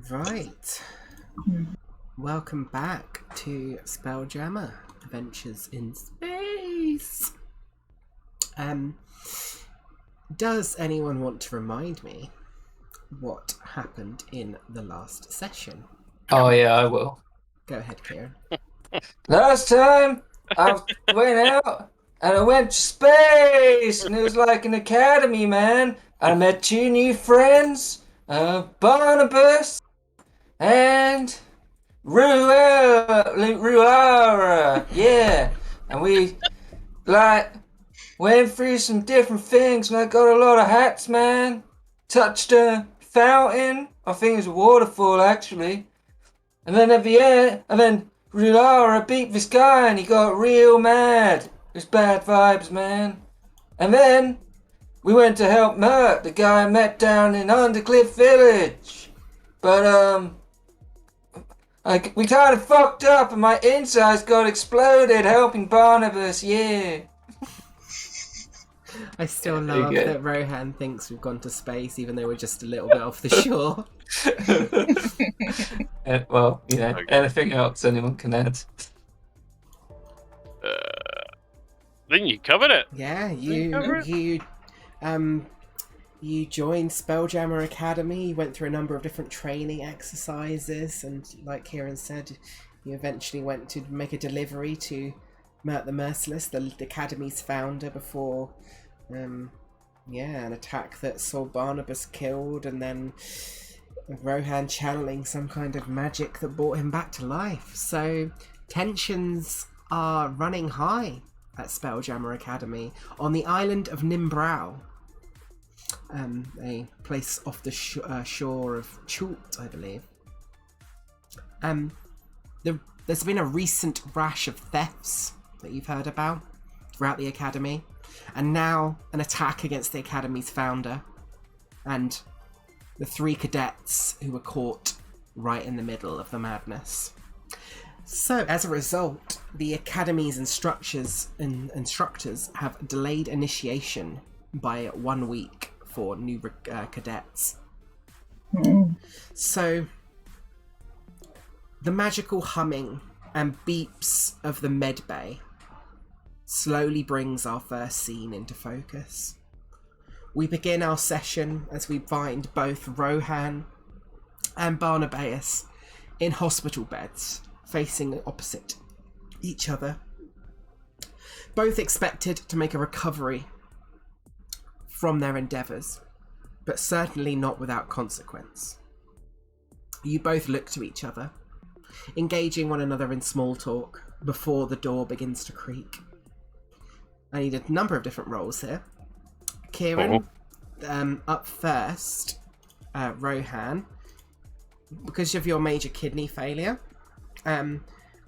Right. Welcome back to Spelljammer Adventures in Space. Does anyone want to remind me what happened in the last session? Oh yeah, I will. Go ahead, Kieran. Last time I went out and I went to space and it was like an academy, man. I met two new friends, Barnabas and Ruara. Yeah. And we went through some different things and I got a lot of hats, man. Touched a fountain. I think it was a waterfall actually. And then at the end, Rulara beat this guy and he got real mad. It was bad vibes, man. And then we went to help Mert, the guy I met down in Undercliff Village. But we kind of fucked up and my insides got exploded helping Barnabas, yeah. I still love that Rohan thinks we've gone to space even though we're just a little bit off the shore. Well, anything else anyone can add? Then you covered it. Yeah, you joined Spelljammer Academy, you went through a number of different training exercises, and like Kieran said, you eventually went to make a delivery to Mert the Merciless, the Academy's founder, before an attack that saw Barnabas killed, and then Rohan channeling some kind of magic that brought him back to life. So tensions are running high at Spelljammer Academy on the island of Nimbrow, a place off the shore of Chult, I believe. There's been a recent rash of thefts that you've heard about throughout the Academy, and now an attack against the Academy's founder and the 3 cadets who were caught right in the middle of the madness. So, as a result, the Academy's instructors have delayed initiation by 1 week for new cadets. So, the magical humming and beeps of the medbay slowly brings our first scene into focus. We begin our session as we find both Rohan and Barnabas in hospital beds, facing opposite each other. Both expected to make a recovery from their endeavours, but certainly not without consequence. You both look to each other, engaging one another in small talk before the door begins to creak. I need a number of different roles here. Kieran, up first, Rohan, because of your major kidney failure,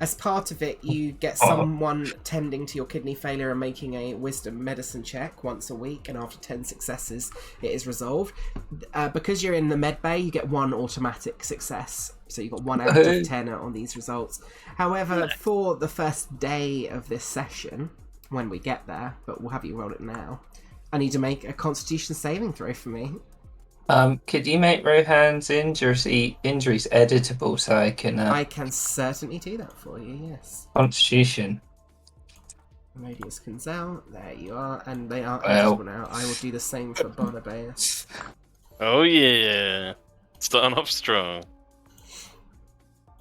as part of it, you get someone tending to your kidney failure and making a wisdom medicine check once a week, and after 10 successes, it is resolved. Because you're in the med bay, you get 1 automatic success, so you got 1 out of 10 on these results. However, for the first day of this session, when we get there, but we'll have you roll it now, I need to make a Constitution saving throw for me. Could you make Rohan's injuries editable so I can... I can certainly do that for you, yes. Constitution. Radius Kinzel, there you are, and they are editable now. I will do the same for Barnabas. Oh yeah, starting off strong.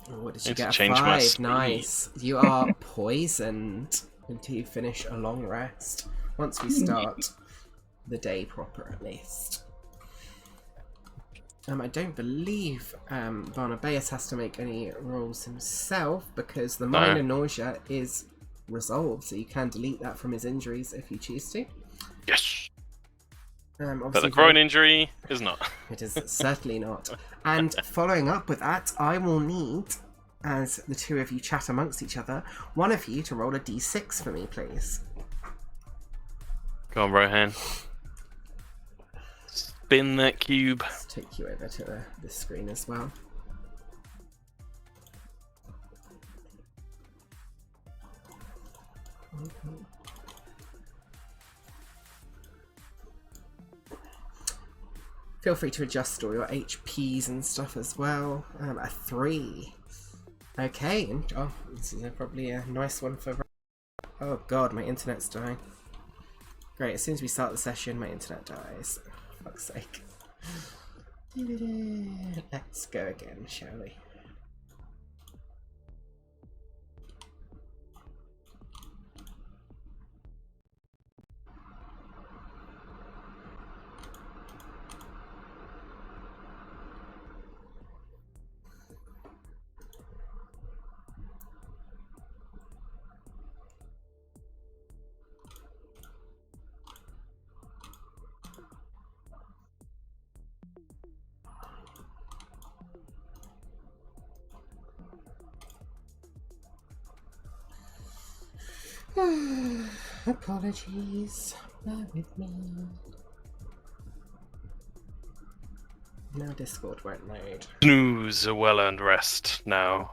What did you get? A 5, nice. You are poisoned until you finish a long rest. Once we start the day proper, at least. I don't believe Barnabas has to make any rolls himself because the minor nausea is resolved, so you can delete that from his injuries if you choose to. Yes! But the groin injury is not. It is certainly not. And following up with that, I will need, as the two of you chat amongst each other, one of you to roll a d6 for me, please. Go on, Rohan. Spin that cube. Let's take you over to the screen as well. Feel free to adjust all your HPs and stuff as well. A 3. Okay, and this is probably a nice one for... Oh god, my internet's dying. Great, as soon as we start the session, my internet dies. For fuck's sake. Let's go again, shall we? Apologies, bear with me. Now Discord won't load. Snooze a well-earned rest now.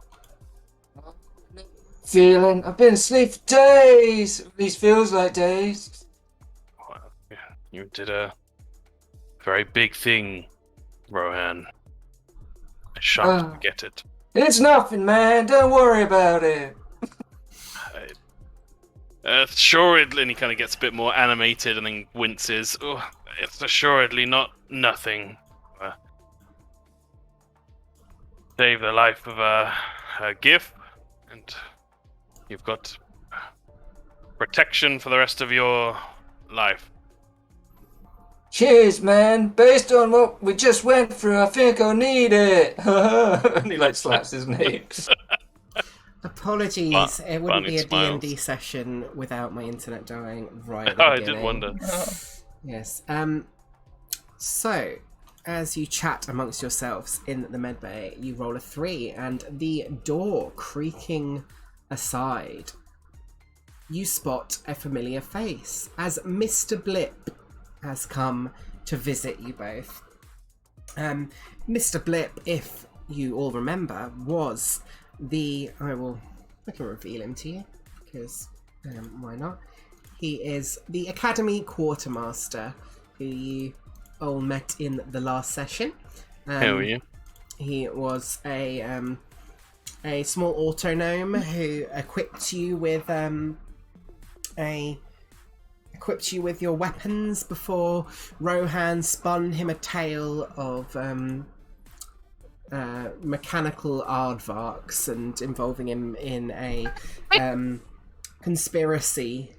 Feeling. I've been asleep for days. At least feels like days. Well, you did a very big thing, Rohan. I shan't forget it. It's nothing, man. Don't worry about it. Assuredly, and he kind of gets a bit more animated and then winces. Oh, it's assuredly not nothing. Save the life of a GIF, and you've got protection for the rest of your life. Cheers, man. Based on what we just went through, I think I'll need it. And he slaps his knees. Apologies, it wouldn't be a D&D session without my internet dying right at the beginning. I did wonder. Yes. So, as you chat amongst yourselves in the medbay, you roll a 3, and the door creaking aside, you spot a familiar face as Mr. Blip has come to visit you both. Mr. Blip, if you all remember, was I can reveal him to you, because why not? He is the Academy Quartermaster, who you all met in the last session. Hell yeah. He was a small autonome who equipped you with your weapons before Rohan spun him a tale of mechanical aardvarks and involving him in a conspiracy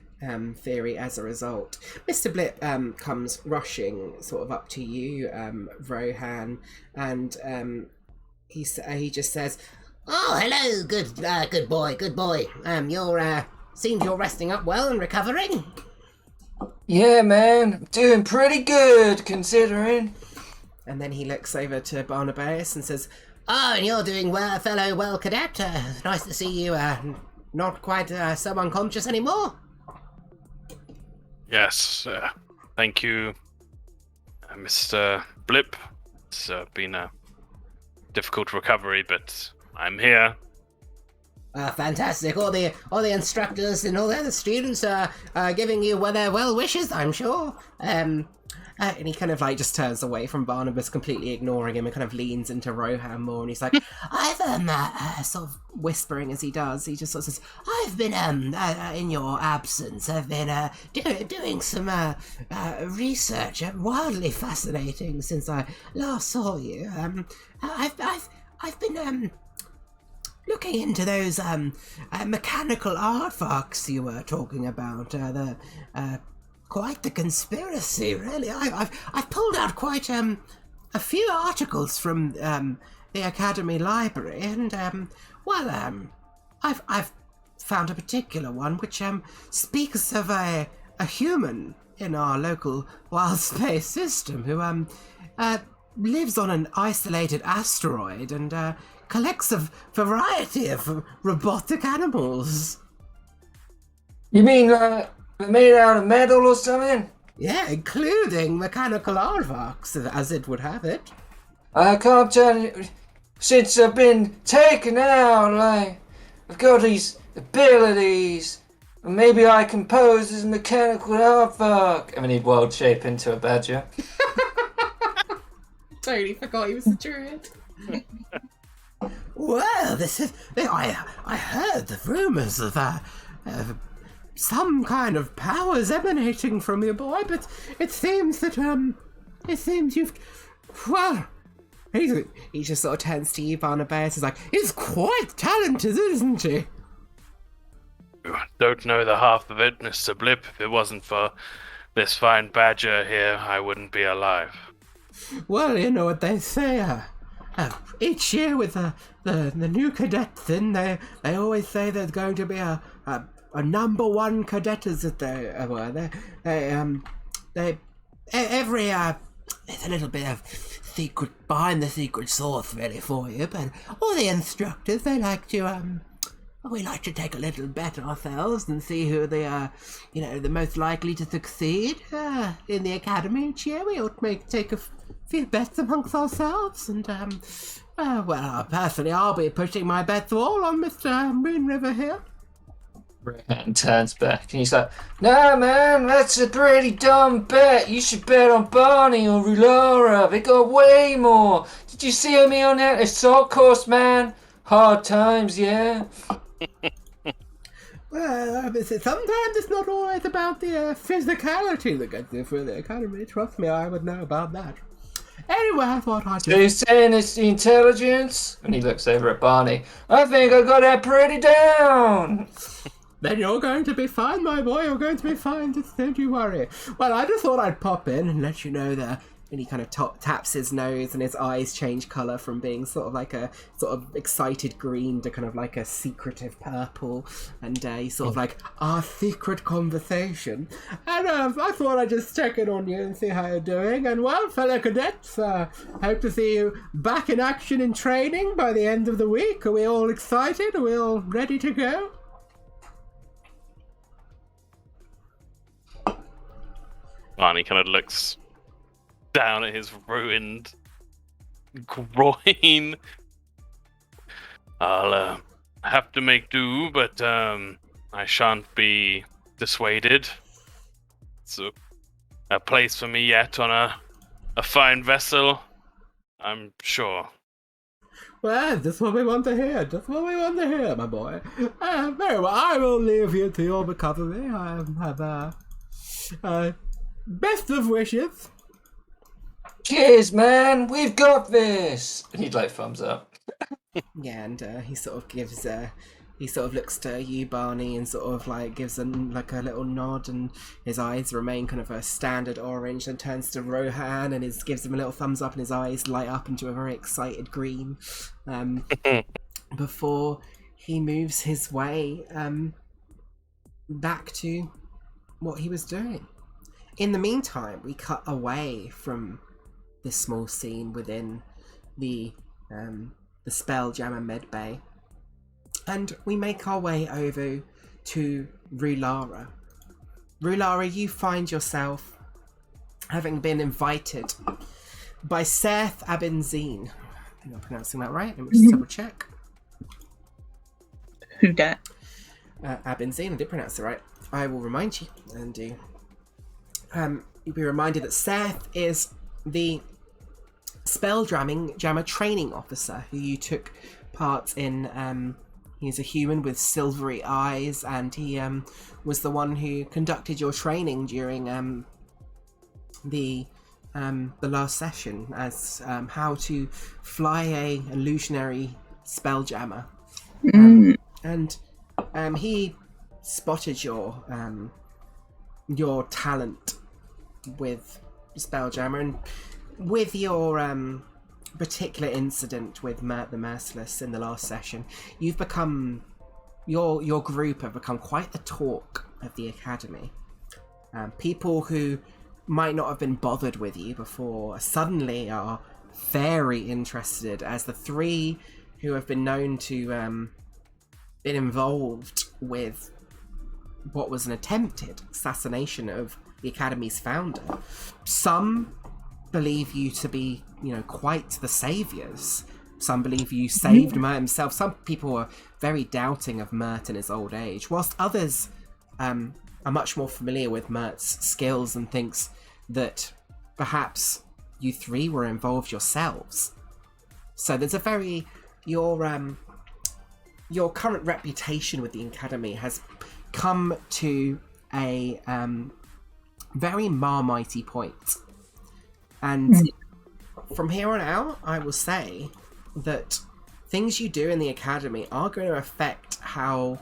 theory as a result. Mr. Blip comes rushing sort of up to you, Rohan, and he just says, "Oh, hello, good boy. Seems you're resting up well and recovering." Yeah, man, I'm doing pretty good considering. And then he looks over to Barnabas and says, "Oh, and you're doing well, fellow cadet. Nice to see you. Not quite so unconscious anymore." Yes, thank you, Mr. Blip. It's been a difficult recovery, but I'm here. Fantastic. All the instructors and all the other students are giving you their well wishes, I'm sure. and he kind of just turns away from Barnabas, completely ignoring him, and kind of leans into Rohan more, and he's like, I've sort of whispering as he does, he just sort of says, "I've been in your absence, I've been doing some research, wildly fascinating since I last saw you. I've been looking into those mechanical aardvarks you were talking about. Quite the conspiracy, really. I've pulled out quite a few articles from the Academy Library, and I've found a particular one which speaks of a human in our local wild space system who lives on an isolated asteroid and collects a variety of robotic animals." You mean made out of metal or something? Yeah, including mechanical aardvarks, as it would have it. I can't tell you, since I've been taken out, I've got these abilities. Maybe I can pose as a mechanical aardvark. I mean, he'd wild shape into a badger. totally forgot he was a druid. Well, this is. I heard the rumours of some kind of powers emanating from your boy, but it seems that you've. Well, He just sort of turns to you, Barnabas. He's like, he's quite talented, isn't he? Don't know the half of it, Mr. Blip. If it wasn't for this fine badger here, I wouldn't be alive. Well, you know what they say. Each year with the new cadets in, they always say there's going to be a number one cadet as they were. Every there's a little bit of secret behind the secret sauce, really, for you. But all the instructors, they like to we like to take a little bet ourselves and see who they are, the most likely to succeed in the academy each year. We ought to take a few bets amongst ourselves, and personally, I'll be putting my bets all on Mr. Moonriver here. And turns back and he's like, "No, man, that's a pretty dumb bet. You should bet on Barney or Rulara. They got way more. Did you see me on that assault course, man? Hard times, yeah." Well, sometimes it's not always about the physicality that gets you through the academy. Trust me, I would know about that. Anyway, I thought I'd So you're saying it's the intelligence? And he looks over at Barney. I think I got that pretty down. Then you're going to be fine, my boy. You're going to be fine. Just don't you worry. Well, I just thought I'd pop in and let you know that. And he kind of taps his nose, and his eyes change colour from being sort of like a sort of excited green to kind of like a secretive purple. And he's sort of like, our secret conversation. And I thought I'd just check in on you and see how you're doing. And well, fellow cadets, hope to see you back in action in training by the end of the week. Are we all excited? Are we all ready to go? Barney kind of looks down at his ruined groin. I'll have to make do, but I shan't be dissuaded. It's a place for me yet on a fine vessel, I'm sure. Well, just what we want to hear. Just what we want to hear, my boy. Very well. I will leave you to your recovery. I have best of wishes. Cheers, man. We've got this. And he'd like thumbs up. Yeah, and he sort of gives he sort of looks to you, Barney, and sort of like gives him like a little nod, and his eyes remain kind of a standard orange, and turns to Rohan and gives him a little thumbs up, and his eyes light up into a very excited green. Before he moves his way back to what he was doing. In the meantime, we cut away from this small scene within the Spelljammer medbay, and we make our way over to Rulara. Rulara, you find yourself having been invited by Seth Abenzine. I think I'm pronouncing that right. Let me just double check. Who dat? Abenzine, I did pronounce it right. I will remind you, and you'll be reminded that Seth is the Spelljammer training officer who you took part in. He's a human with silvery eyes, and he was the one who conducted your training during the last session as how to fly a illusionary Spelljammer. And he spotted your talent with Spelljammer, and with your particular incident with Mert the Merciless in the last session, you've become your group have become quite the talk of the academy. People who might not have been bothered with you before suddenly are very interested, as the three who have been known to been involved with what was an attempted assassination of the academy's founder. Some believe you to be, quite the saviors. Some believe you saved Mert himself. Some people are very doubting of Mert in his old age, whilst others are much more familiar with Mert's skills and thinks that perhaps you three were involved yourselves. So there's a very... Your current reputation with the Academy has come to a very marmitey point. And from here on out, I will say that things you do in the Academy are going to affect how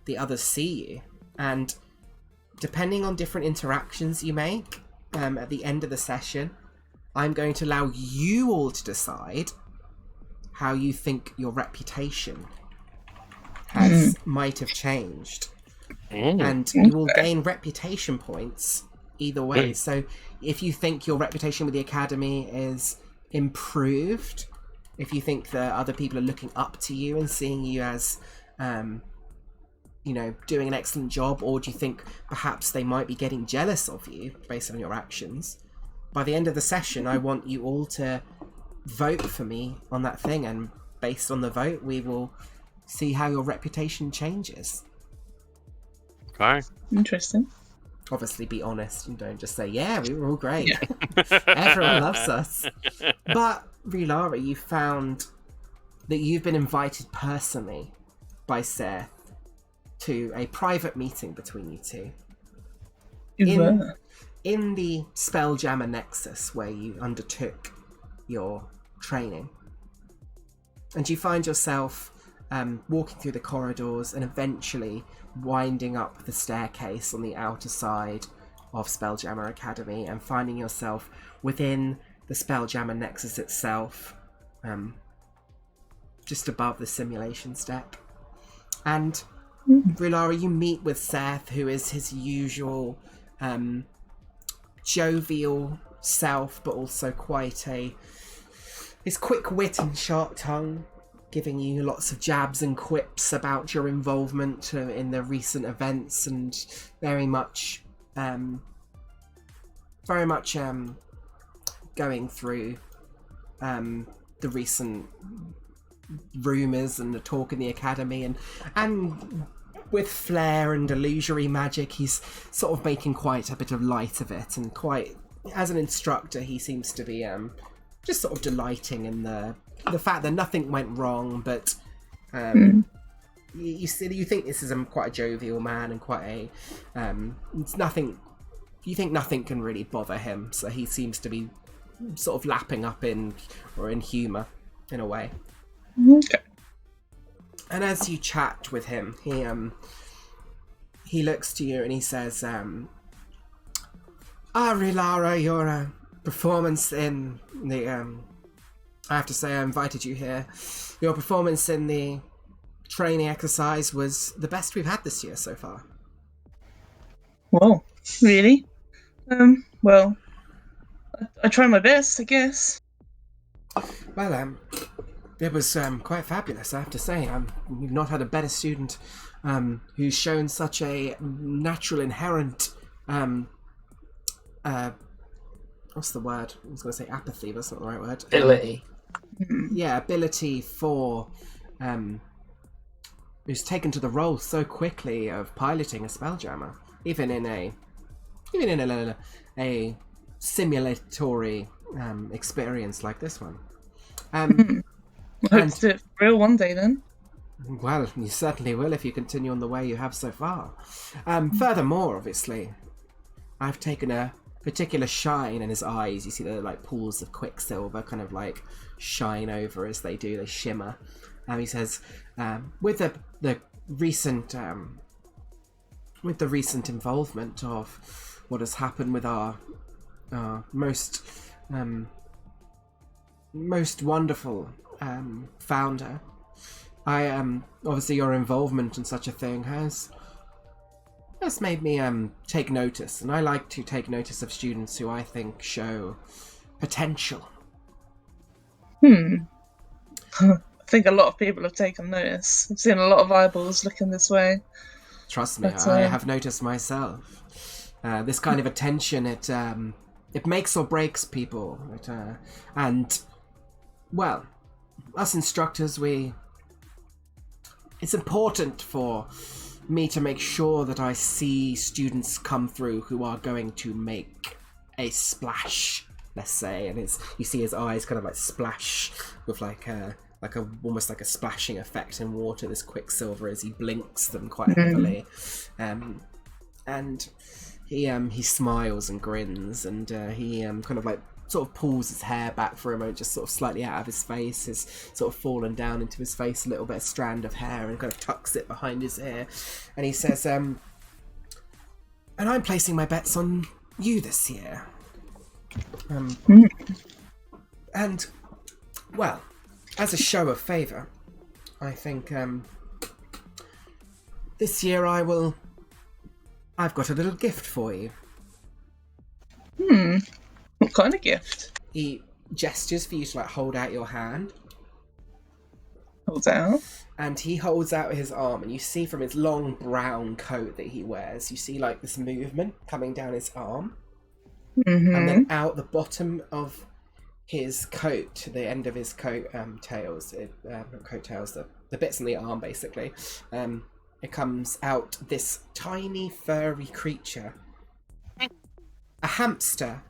the others see you. And depending on different interactions you make at the end of the session, I'm going to allow you all to decide how you think your reputation might have changed. And you will gain reputation points either way. So if you think your reputation with the Academy is improved, if you think that other people are looking up to you and seeing you as doing an excellent job, or do you think perhaps they might be getting jealous of you based on your actions, by the end of the session I want you all to vote for me on that thing, and based on the vote we will see how your reputation changes. Okay. Interesting. Obviously be honest and don't just say, yeah, we were all great. Everyone loves us. But, Rilara, you found that you've been invited personally by Seth to a private meeting between you two. In the Spelljammer Nexus, where you undertook your training. And you find yourself walking through the corridors and eventually winding up the staircase on the outer side of Spelljammer Academy and finding yourself within the Spelljammer Nexus itself, just above the simulation step. And Rilara, you meet with Seth, who is his usual jovial self, but also quite his quick wit and sharp tongue, giving you lots of jabs and quips about your involvement in the recent events, and very much going through the recent rumours and the talk in the Academy, and with flair and illusory magic, he's sort of making quite a bit of light of it, and quite, as an instructor, he seems to be just sort of delighting in the fact that nothing went wrong, but you think this is quite a jovial man and quite a it's nothing. You think nothing can really bother him, so he seems to be sort of lapping up in humour in a way. Okay. And as you chat with him, he looks to you and he says, Rilara, your performance in the I have to say I invited you here. Your performance in the training exercise was the best we've had this year so far. Whoa, really? Well, I tried my best, I guess. Well, it was quite fabulous, I have to say. We've not had a better student who's shown such a natural, inherent what's the word? I was going to say apathy, but that's not the right word. Ability. Ability for who's taken to the role so quickly of piloting a Spelljammer, even in a simulatory experience like this one. I hope to do it for real one day then. Well, you certainly will if you continue on the way you have so far. Furthermore, obviously, I've taken a particular shine in his eyes. You see the pools of quicksilver kind of shine over as they do, they shimmer. He says, with the recent involvement of what has happened with our most wonderful founder, obviously your involvement in such a thing has made me take notice, and I like to take notice of students who I think show potential. I think a lot of people have taken notice. I've seen a lot of eyeballs looking this way. Trust me, But, I have noticed myself. This kind of attention, it makes or breaks people. And, well, us instructors, it's important for me to make sure that I see students come through who are going to make a splash let's say, and you see his eyes kind of like splash with like a almost like a splashing effect in water, this quicksilver, as he blinks them quite heavily. And he smiles and grins, and he kind of like sort of pulls his hair back for a moment, just sort of slightly out of his face, has sort of fallen down into his face a little bit, a strand of hair, and kind of tucks it behind his ear, and he says, and I'm placing my bets on you this year. And, well, as a show of favour, I think this year I've got a little gift for you. What kind of gift? He gestures for you to like hold out your hand. Hold out. And he holds out his arm, and you see from his long brown coat that he wears, you see like this movement coming down his arm. And then out the bottom of his coat, to the end of his coat tails, the bits on the arm basically, it comes out this tiny furry creature, a hamster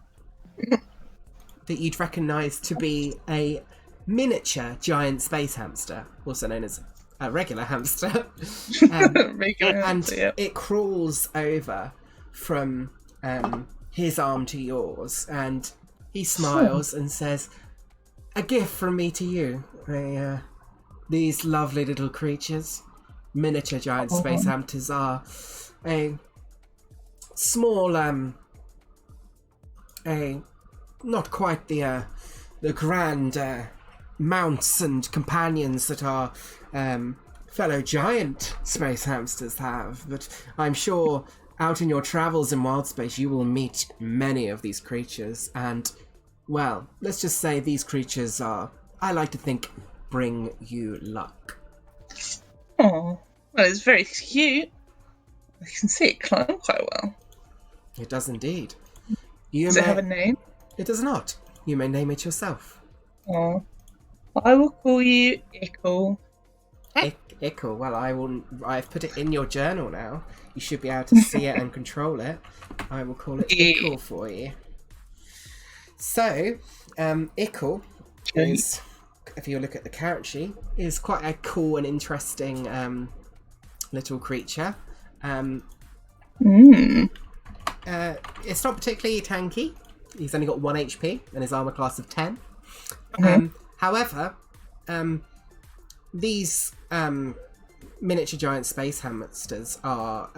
that you'd recognise to be a miniature giant space hamster, also known as a regular hamster. And it crawls over from his arm to yours, and he smiles and says, "A gift from me to you. These lovely little creatures, miniature giant space hamsters, are a small, not quite the grand mounts and companions that our fellow giant space hamsters have, but I'm sure out in your travels in wild space you will meet many of these creatures, and, well, let's just say these creatures are, I like to think, bring you luck." Oh, well, it's very cute. I can see it climb quite well. It does indeed. Does it have a name? It does not. You may name it yourself. Oh, I will call you Ickle. Ickle. Well, I've put it in your journal now. You should be able to see it and control it. I will call it Ickle for you. So, Ickle is, if you look at the character sheet, is quite a cool and interesting little creature. It's not particularly tanky. He's only got 1 HP and his armor class of 10. However, these miniature giant space hamsters are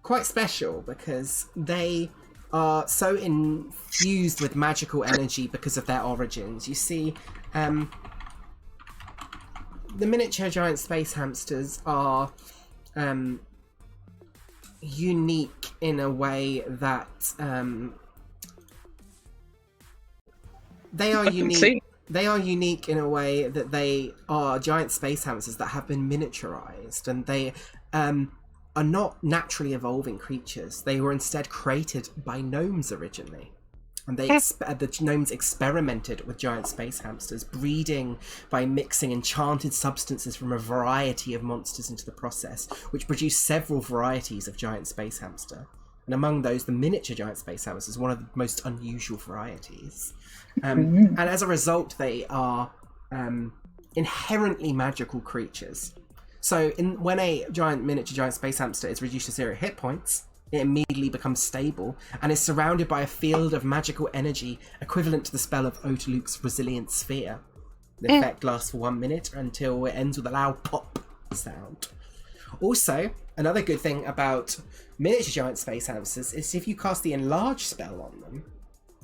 quite special because they are so infused with magical energy because of their origins. You see, the miniature giant space hamsters are unique in a way that they are unique. They are unique in a way that they are giant space hamsters that have been miniaturized, and they are not naturally evolving creatures. They were instead created by gnomes originally. And the gnomes experimented with giant space hamsters, breeding by mixing enchanted substances from a variety of monsters into the process, which produced several varieties of giant space hamster. And among those, the miniature giant space hamster is one of the most unusual varieties. And as a result, they are inherently magical creatures. So when a miniature giant space hamster is reduced to 0 hit points, it immediately becomes stable and is surrounded by a field of magical energy equivalent to the spell of Otaluke's Resilient Sphere. The effect lasts for 1 minute until it ends with a loud pop sound. Also, another good thing about miniature giant space hamsters is if you cast the Enlarge spell on them,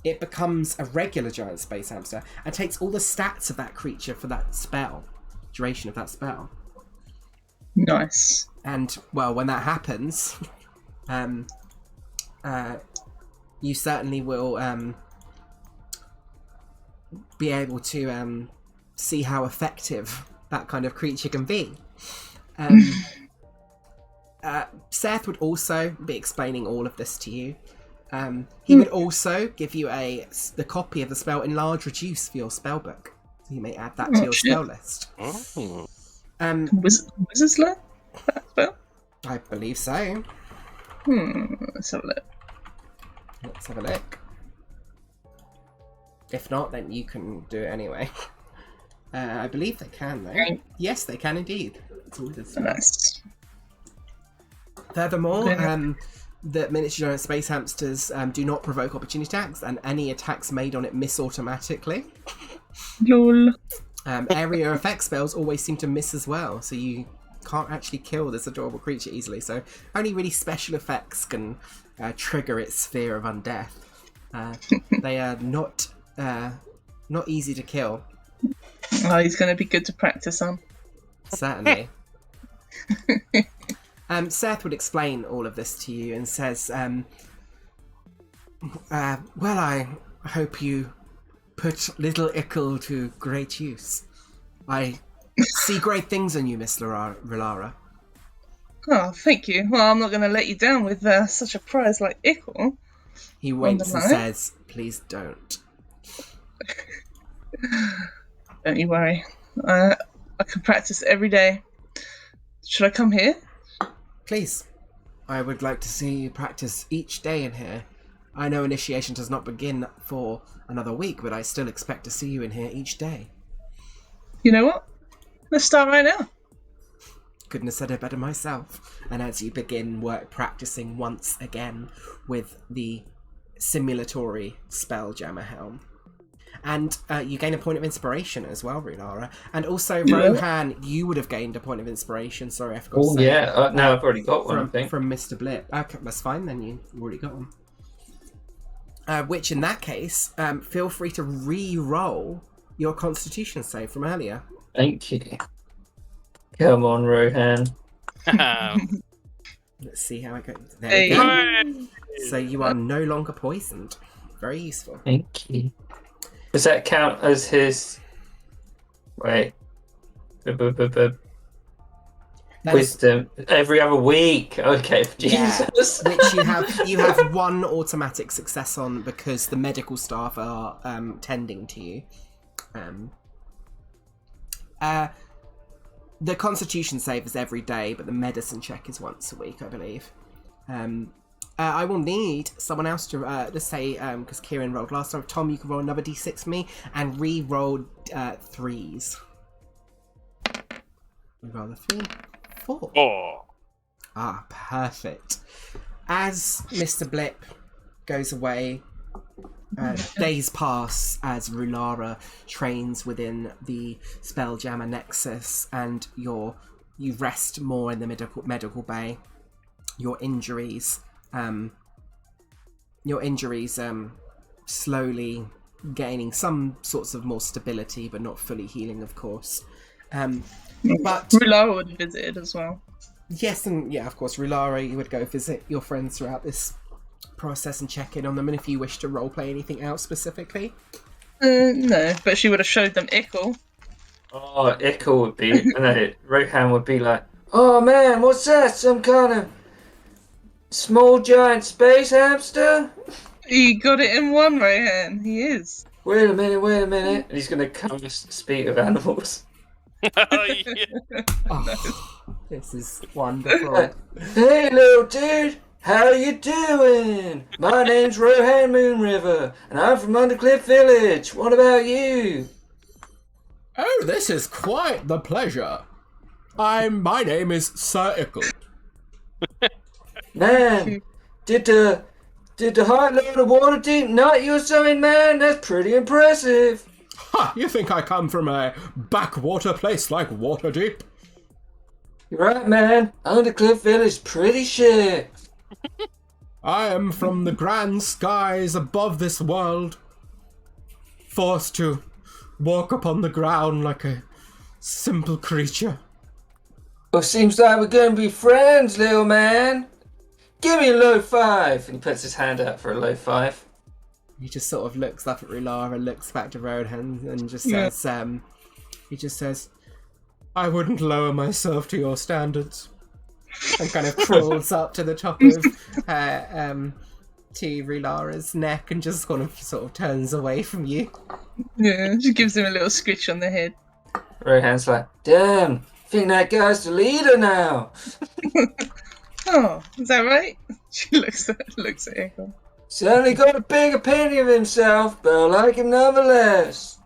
it becomes a regular giant space hamster and takes all the stats of that creature for that spell, duration of that spell. Nice. And, well, when that happens, you certainly will be able to see how effective that kind of creature can be. Seth would also be explaining all of this to you. He would also give you the copy of the spell Enlarge Reduce for your spellbook. So you may add that to your spell list. Wizards learn that spell? I believe so. Let's have a look. Let's have a look. If not, then you can do it anyway. I believe they can, though. Okay. Yes, they can indeed. It's all good stuff. Nice. Furthermore, Okay. the miniature giant space hamsters do not provoke opportunity attacks, and any attacks made on it miss automatically. Lol. Area effect spells always seem to miss as well, so you can't actually kill this adorable creature easily. So only really special effects can trigger its sphere of undeath. They are not easy to kill. Oh, he's going to be good to practice on. Certainly. Seth would explain all of this to you and says, well, I hope you put little Ickle to great use. I see great things in you, Miss Rilara. Oh, thank you. Well, I'm not going to let you down with such a prize like Ickle. He winks and line. says, please don't. Don't you worry. I can practice every day. Should I come here? Please. I would like to see you practice each day in here. I know initiation does not begin for another week, but I still expect to see you in here each day. You know what? Let's start right now. Couldn't have said it better myself. And as you begin practicing once again with the simulatory Spelljammer helm. And you gain a point of inspiration as well, Rulara. And also, Rohan, you would have gained a point of inspiration. Sorry, I forgot to say. yeah. No, I've already got one, I think. From Mr. Blip. Okay, that's fine then. You've already got one. Which, in that case, feel free to re-roll your Constitution save from earlier. Thank you. Come on, Rohan. Let's see how it goes. There Hey. we go. So you are no longer poisoned. Very useful. Thank you. Does that count as his... Wait. That is- Wisdom every other week. Okay, Yeah, Jesus. which you have one automatic success on because the medical staff are tending to you. The Constitution save is every day, but the medicine check is once a week, I believe. I will need someone else to say, because Kieran rolled last time. Tom, you can roll another d6 for me and re-roll 3s. We roll a 3, 4. Oh. Ah, perfect. As Mr. Blip goes away, days pass as Rulara trains within the Spelljammer Nexus, and you rest more in the medical bay. Your injuries slowly gaining some sorts of more stability, but not fully healing, of course. But Rulara would have visited as well. yes, and yeah, of course, Rulara, you would go visit your friends throughout this process and check in on them, and if you wish to roleplay anything else specifically. No, but she would have showed them Ickle. Oh, Ickle would be... No, Rohan would be like, oh man, what's that? Some kind of small giant space hamster? He got it in one right hand. He is. Wait a minute. And he's going to cast Speak of Animals. Oh, yeah. Oh, this is wonderful. Hey, little dude. How you doing? My name's Rohan Moonriver, and I'm from Undercliff Village. What about you? Oh, this is quite the pleasure. My name is Sir Ickle. Man, did the High Lord of Waterdeep nut you or something, man? That's pretty impressive. Ha! You think I come from a backwater place like Waterdeep? You're right, man. Undercliff Village is pretty shit. I am from the grand skies above this world, forced to walk upon the ground like a simple creature. Well, seems like we're going to be friends, little man. Give me a low five. And he puts his hand out for a low five. He just sort of looks up at Rulara, looks back to Rohan, and just Yeah. says, he just says, I wouldn't lower myself to your standards. And kind of crawls up to the top of to Rulara's neck and just kind of sort of turns away from you. Yeah, she gives him a little scritch on the head. Rohan's like, damn, think that guy's the leader now. Oh, is that right? She looks at Ickle. Certainly got a big opinion of himself, but I like him nonetheless.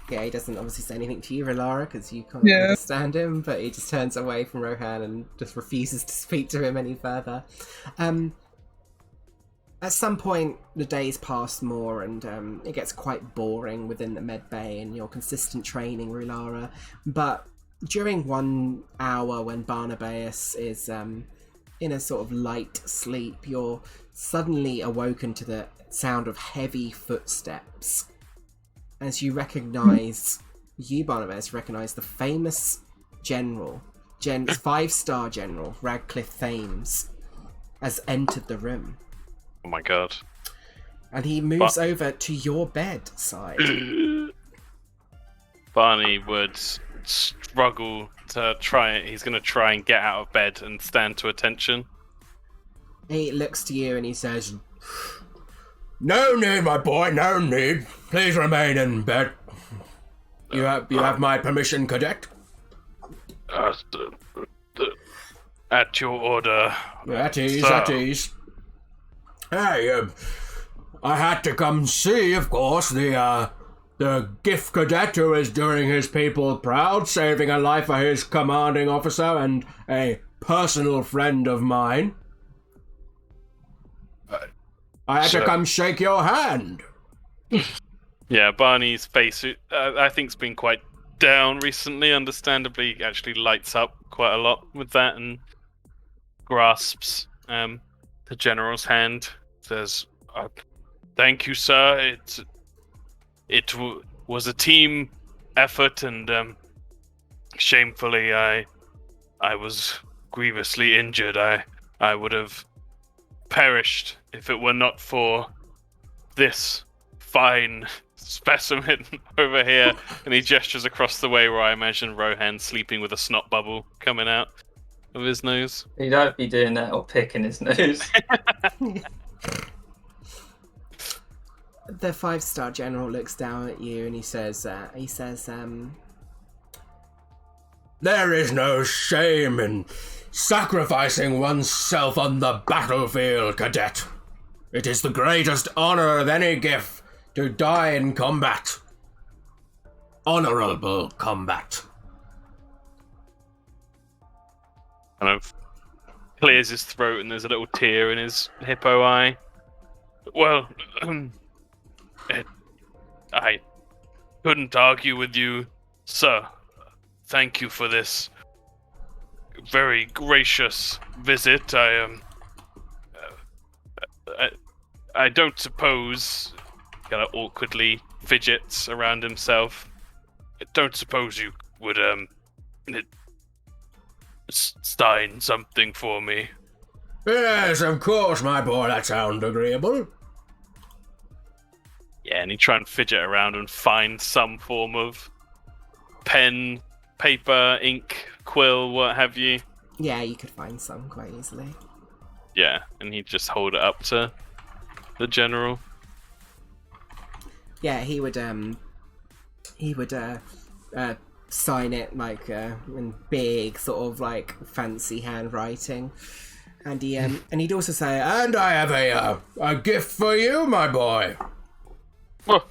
Yeah, he doesn't obviously say anything to you, Relara, because you can't Yeah. understand him, but he just turns away from Rohan and just refuses to speak to him any further. At some point, the days pass more, and it gets quite boring within the med bay and your consistent training, Rulara. But during 1 hour when Barnabas is in a sort of light sleep, you're suddenly awoken to the sound of heavy footsteps. As you recognise, Barnabas, recognise the famous general, 5-star general, Radcliffe Thames, has entered the room. Oh my god. And he moves over to your bedside. Barney would struggle to try it. He's going to try and get out of bed and stand to attention. He looks to you and he says, No need, my boy, no need. Please remain in bed. You have my permission, cadet? At your order. At ease, sir. at ease. Hey, I had to come see, of course, the gift cadet who is doing his people proud, saving a life for his commanding officer and a personal friend of mine. I had to come shake your hand. Yeah, Barney's face, I think, has been quite down recently. Understandably, actually lights up quite a lot with that and grasps the general's hand. Says, "Thank you, sir. It was a team effort, and shamefully, I was grievously injured. I would have perished if it were not for this fine specimen over here." And he gestures across the way where I imagine Rohan sleeping with a snot bubble coming out of his nose. He'd don't be doing that or picking his nose. the 5-star general looks down at you and he says, There is no shame in sacrificing oneself on the battlefield, cadet. It is the greatest honor of any gift to die in combat. Honorable combat. Kind of clears his throat and there's a little tear in his hippo eye. Well, I couldn't argue with you, sir. Thank you for this very gracious visit. I don't suppose, kind of awkwardly fidgets around himself. I don't suppose you would sign something for me. Yes, of course, my boy. That sounds agreeable. Yeah, and he try and fidget around and find some form of pen, paper, ink, quill, what have you. yeah, you could find some quite easily. Yeah, and he'd just hold it up to the general. Yeah, he would sign it like in big sort of like fancy handwriting, and he'd also say, And I have a gift for you, my boy. Well,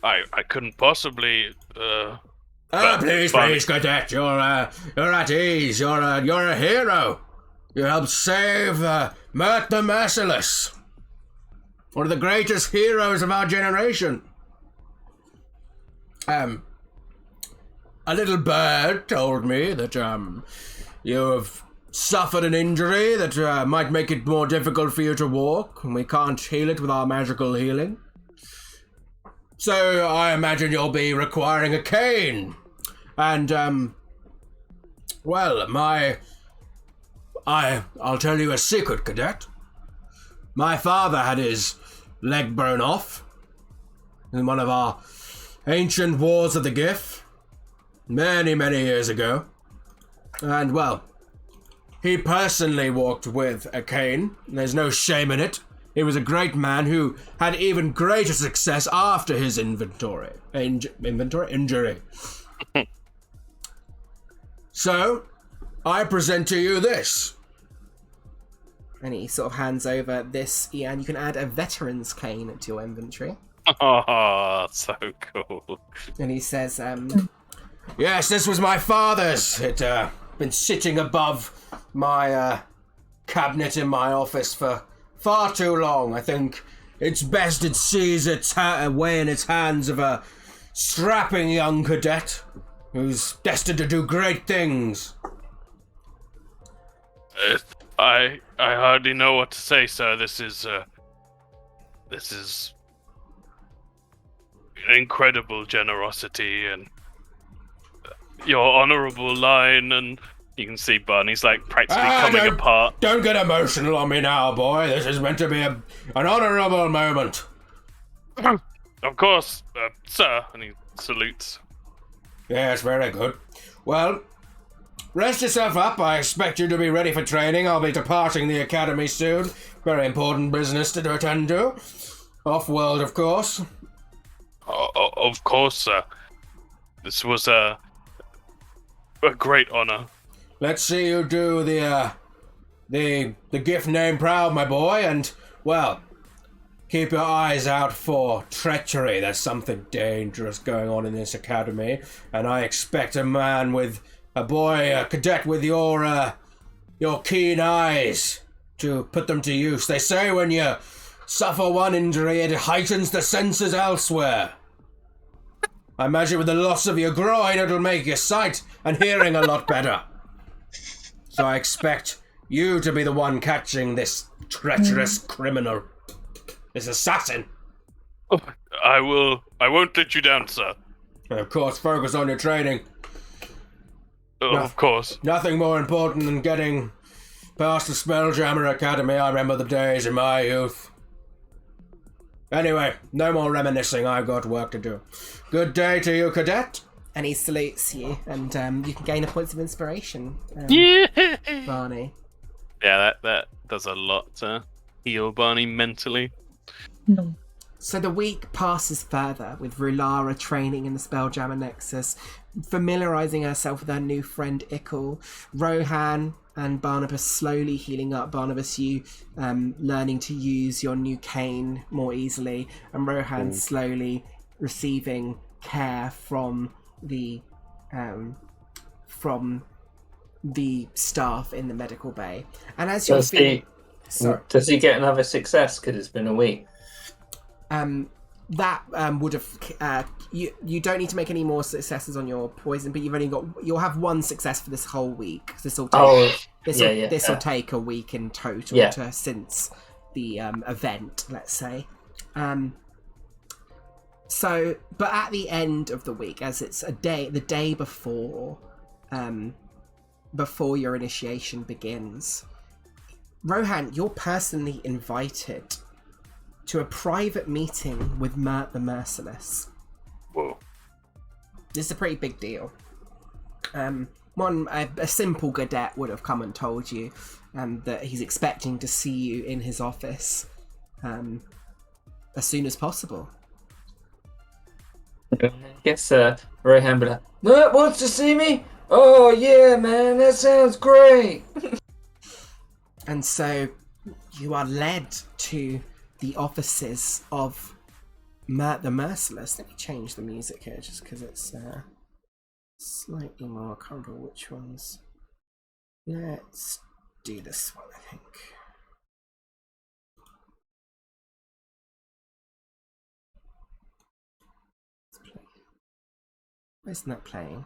I couldn't possibly. Please, cadet. You're at ease. You're a hero. You helped save Mert the Merciless, one of the greatest heroes of our generation. A little bird told me that you have suffered an injury that might make it more difficult for you to walk, and we can't heal it with our magical healing. So I imagine you'll be requiring a cane. And, well, I'll tell you a secret, cadet. My father had his leg blown off in one of our ancient wars of the Giff many, many years ago. And, well, he personally walked with a cane. There's no shame in it. He was a great man who had even greater success after his injury. So, I present to you this. And he sort of hands over this, and you can add a veteran's cane to your inventory. Oh, so cool. And he says, Yes, this was my father's. It been sitting above my cabinet in my office for far too long. I think it's best it sees its away in its hands of a strapping young cadet who's destined to do great things. I hardly know what to say, sir. This is incredible generosity and your honorable line, and you can see Barney's like practically coming apart. Don't get emotional on me now, boy. This is meant to be an honorable moment. Of course, sir, and he salutes. Yes, very good. Well, rest yourself up. I expect you to be ready for training. I'll be departing the academy soon. Very important business to attend to. Off-world, of course. Of course, sir. This was a great honor. Let's see you do the gift name proud, my boy, and, well, keep your eyes out for treachery. There's something dangerous going on in this academy, and I expect a cadet with your keen eyes to put them to use. They say when you suffer one injury, it heightens the senses elsewhere. I imagine with the loss of your groin, it'll make your sight and hearing a lot better. So I expect you to be the one catching this treacherous criminal, this assassin. Oh, I won't let you down, sir. And of course, focus on your training. Of course. Nothing more important than getting past the Spelljammer Academy. I remember the days in my youth. Anyway, no more reminiscing. I've got work to do. Good day to you, cadet. and he salutes you, and you can gain a point of inspiration, Barney. Yeah, that does a lot to heal Barney mentally. No. So the week passes further, with Rulara training in the Spelljammer Nexus, familiarising herself with her new friend Ickle, Rohan and Barnabas slowly healing up. Barnabas, you learning to use your new cane more easily, and Rohan slowly receiving care from the staff in the medical bay. And as you're Does he get another success because it's been a week? That would have you don't need to make any more successes on your poison, but you'll have one success for this whole week. This will take a week in total since the event, let's say. So, but at the end of the week, as it's the day before your initiation begins, Rohan, you're personally invited to a private meeting with Mert the Merciless. Whoa. This is a pretty big deal. A simple cadet would have come and told you that he's expecting to see you in his office as soon as possible. I guess Rohan would be like, Mert wants to see me? Oh yeah, man, that sounds great. And so you are led to the offices of Mert the Merciless. Let me change the music here just because it's slightly more. I can't remember which ones. Let's do this one, I think. Why isn't that playing?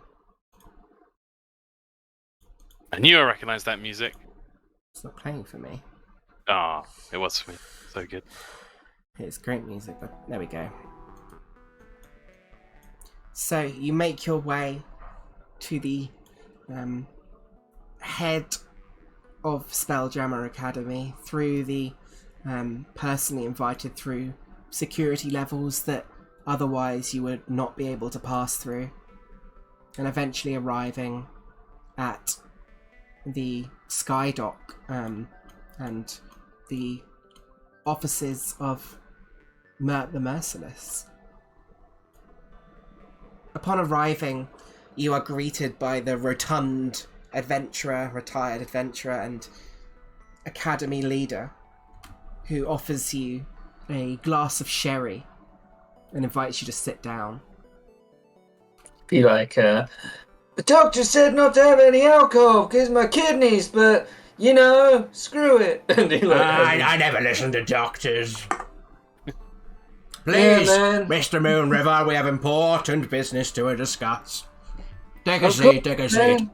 I knew I recognised that music. It's not playing for me. Ah, it was for me. So good. It's great music, but there we go. So you make your way to the head of Spelljammer Academy through the personally invited through security levels that otherwise you would not be able to pass through, and eventually arriving at the Skydock and the offices of Mert the Merciless. Upon arriving, you are greeted by the rotund retired adventurer, and academy leader who offers you a glass of sherry and invites you to sit down. Be like, the doctor said not to have any alcohol because my kidneys, but, you know, screw it. And he I never listen to doctors. Yeah, Please, man. Mr. Moonriver, we have important business to discuss. Take a Of seat, course, take a man. seat.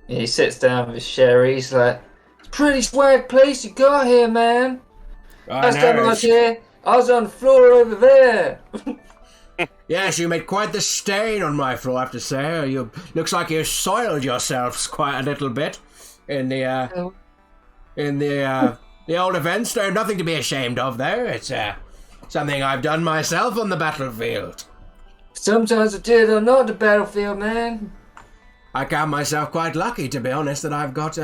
Yeah, he sits down with his sherry. He's like, it's a pretty swag place you got here, man. Last time I was here, I was on the floor over there. Yes, you made quite the stain on my floor, I have to say. You looks like you soiled yourselves quite a little bit in the old events. There's nothing to be ashamed of there. It's something I've done myself on the battlefield. Sometimes I did on not the battlefield, man. I count myself quite lucky, to be honest, that I've got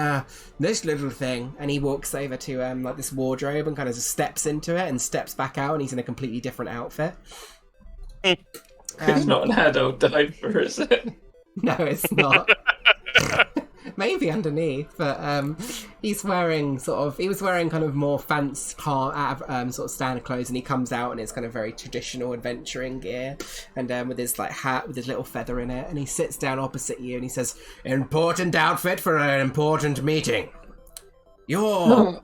this little thing. And he walks over to like this wardrobe and kind of just steps into it and steps back out, and he's in a completely different outfit. It's not an adult diaper, is it? No, it's not. Maybe underneath, but he was wearing kind of more fancy sort of standard clothes, and he comes out and it's kind of very traditional adventuring gear, and with his like hat with his little feather in it, and he sits down opposite you and he says, Important outfit for an important meeting. You're... Oh,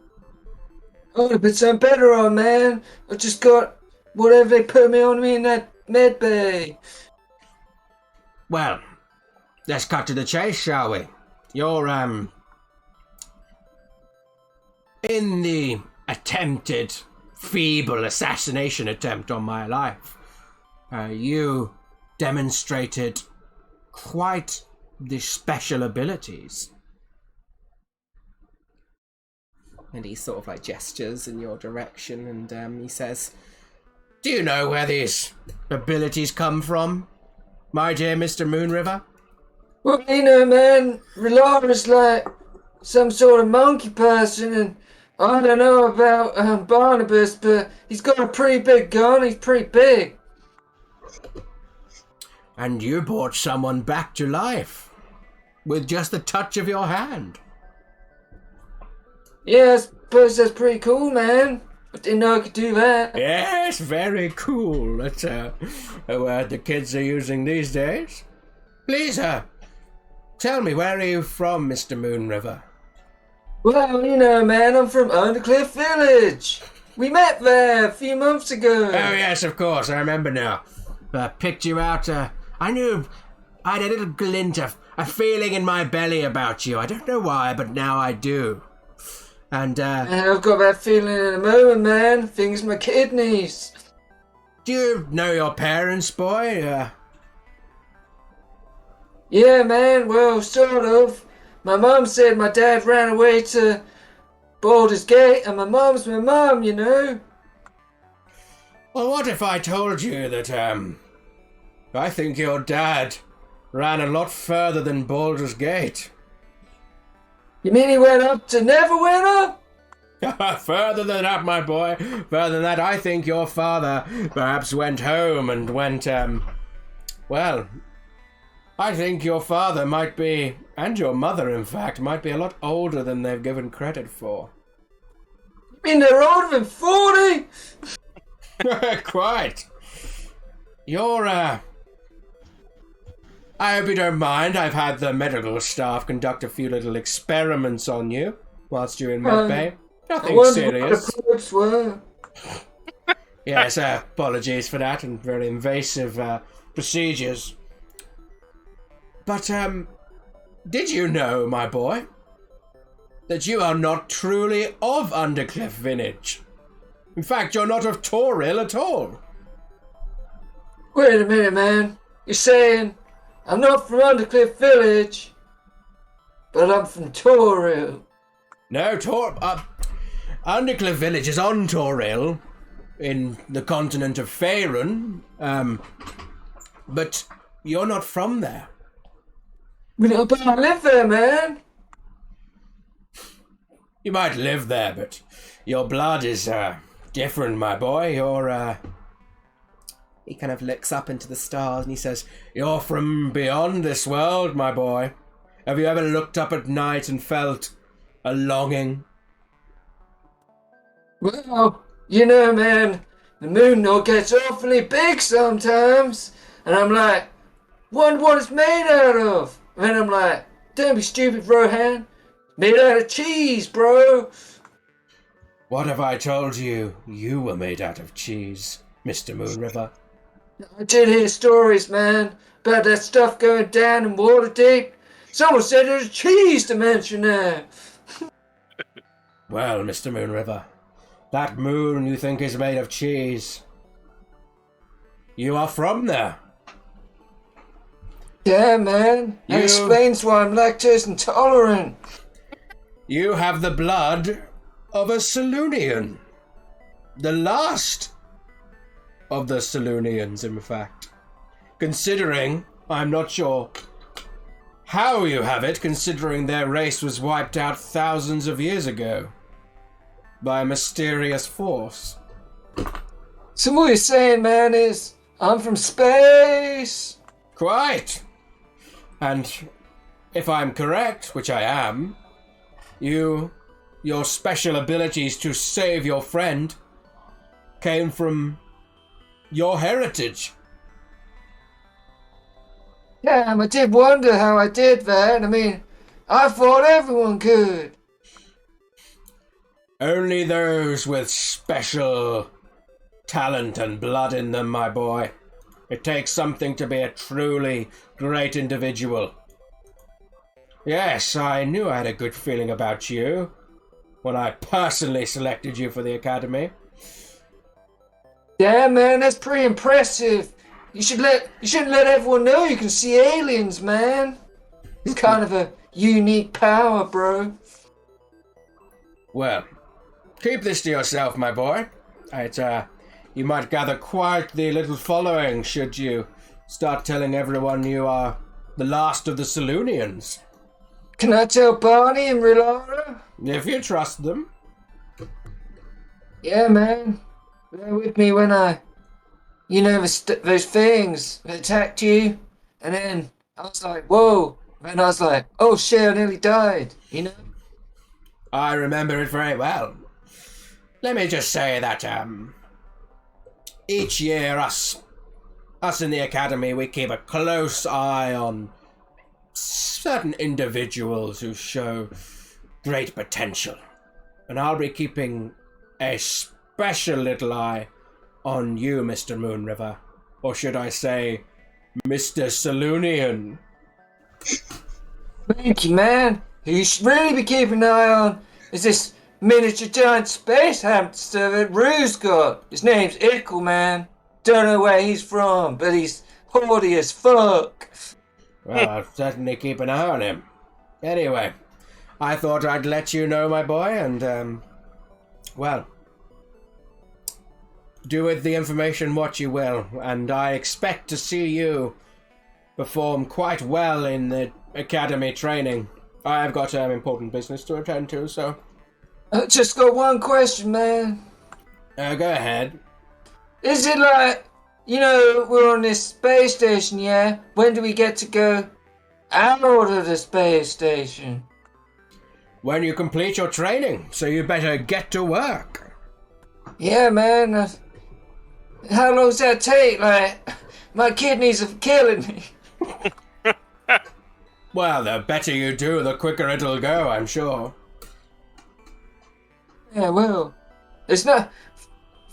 I would have put something better on, man. I just got whatever they put me in that med bay. Well, let's cut to the chase, shall we? You're, in the attempted feeble assassination attempt on my life, you demonstrated quite the special abilities. and he sort of like gestures in your direction, and he says, Do you know where these abilities come from, my dear Mr. Moonriver? Well, you know, man, Relara's like some sort of monkey person, and I don't know about Barnabas, but he's got a pretty big gun. He's pretty big. And you brought someone back to life with just the touch of your hand. Yeah, I suppose that's pretty cool, man. I didn't know I could do that. Yes, very cool. That's a word the kids are using these days. Please, tell me, where are you from, Mr. Moonriver? Well, you know, man, I'm from Undercliff Village. We met there a few months ago. Oh, yes, of course, I remember now. Picked you out, I knew I had a little glint of a feeling in my belly about you. I don't know why, but now I do. And I've got that feeling in a moment, man. I think it's my kidneys. do you know your parents, boy? Yeah, man, well, sort of. My mum said my dad ran away to Baldur's Gate, and my mum's my mum, you know? Well, what if I told you that, I think your dad ran a lot further than Baldur's Gate? You mean he went up to Neverwinter? Further than that, my boy. Further than that, I think your father perhaps went home and went, well, I think your father might be, and your mother, in fact, might be a lot older than they've given credit for. You mean they're older than 40? Quite. You're, I hope you don't mind. I've had the medical staff conduct a few little experiments on you whilst you're in medbay. I Nothing wondered what serious. the probes were. Yes, apologies for that and very invasive procedures. But, did you know, my boy, that you are not truly of Undercliff Village? In fact, you're not of Toril at all. Wait a minute, man. You're saying I'm not from Undercliff Village, but I'm from Toril. No, Undercliff Village is on Toril, in the continent of Faerun, but you're not from there. But I live there, man. You might live there, but your blood is, different, my boy. You're, he kind of looks up into the stars and he says, You're from beyond this world, my boy. Have you ever looked up at night and felt a longing Well, you know, man, the moon though gets awfully big sometimes. And I'm like, wonder what it's made out of. And I'm like, don't be stupid, Rohan. Made out of cheese, bro. What have I told you? You were made out of cheese, Mr. Moonriver. I did hear stories, man, about that stuff going down in Waterdeep. Someone said it was cheese dimension now. Well, Mr. Moonriver, that moon you think is made of cheese. You are from there. Yeah, man. That explains why I'm lactose intolerant. You have the blood of a Selunian. The last of the Selunians, in fact. Considering, I'm not sure how you have it, considering their race was wiped out thousands of years ago by a mysterious force. So what you're saying, man, is I'm from space. Quite. And if I'm correct, which I am, your special abilities to save your friend came from your heritage. Damn, I did wonder how I did that. I mean, I thought everyone could. Only those with special talent and blood in them, my boy. It takes something to be a truly great individual. Yes, I knew I had a good feeling about you when I personally selected you for the academy. Damn, man, that's pretty impressive. You shouldn't let everyone know you can see aliens, man. It's kind of a unique power, bro. Well, keep this to yourself, my boy. You might gather quite the little following should you start telling everyone you are the last of the Selunians. Can I tell Barney and Rilara? If you trust them. Yeah, man. They were with me when those things that attacked you. And then I was like, whoa. And I was like, oh shit, I nearly died, you know? I remember it very well. Let me just say that, each year us in the academy, we keep a close eye on certain individuals who show great potential. And I'll be keeping a special little eye on you, Mr. Moonriver. Or should I say, Mr. Selunian. Thank you, man. Who you should really be keeping an eye on is this miniature giant space hamster that Rue's got. His name's Ickle, man. Don't know where he's from, but he's haughty as fuck. Well, I'll certainly keep an eye on him. Anyway, I thought I'd let you know, my boy, and, well, do with the information what you will, and I expect to see you perform quite well in the academy training. I've got important business to attend to, so... Just got one question, man. Go ahead. Is it like, we're on this space station, yeah? When do we get to go out of the space station? When you complete your training, so you better get to work. Yeah, man. How long does that take? Like, my kidneys are killing me. Well, the better you do, the quicker it'll go, I'm sure. Yeah, well, it's not...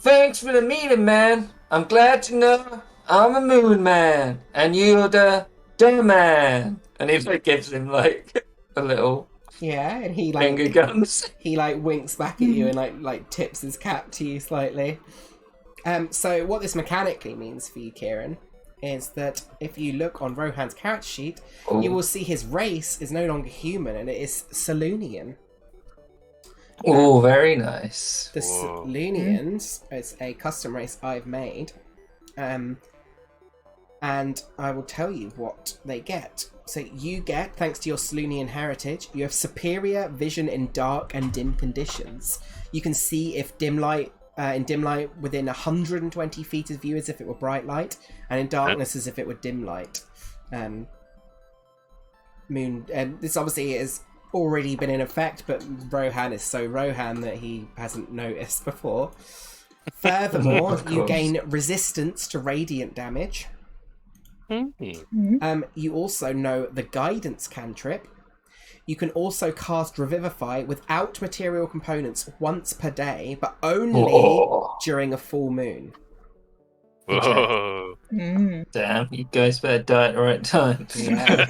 Thanks for the meeting, man. I'm glad to know I'm a moon man, and you're the man. And he gives him, a little Yeah, and he finger guns. he winks back at you and like tips his cap to you slightly. So what this mechanically means for you, Kieran, is that if you look on Rohan's character sheet, you will see his race is no longer human and it is Selunian. Oh, very nice. The Selunians is a custom race I've made, and I will tell you what they get. So you get, thanks to your Selunian heritage, you have superior vision in dark and dim conditions. You can see if dim light within 120 feet of you as if it were bright light, and in darkness as if it were dim light. This obviously is already been in effect, but Rohan is so Rohan that he hasn't noticed before. Furthermore, Of you course. gain resistance to radiant damage. You also know the guidance cantrip. You can also cast Revivify without material components once per day, but only Whoa. during a full moon. Whoa. Damn, you guys better die at the right time. Yeah,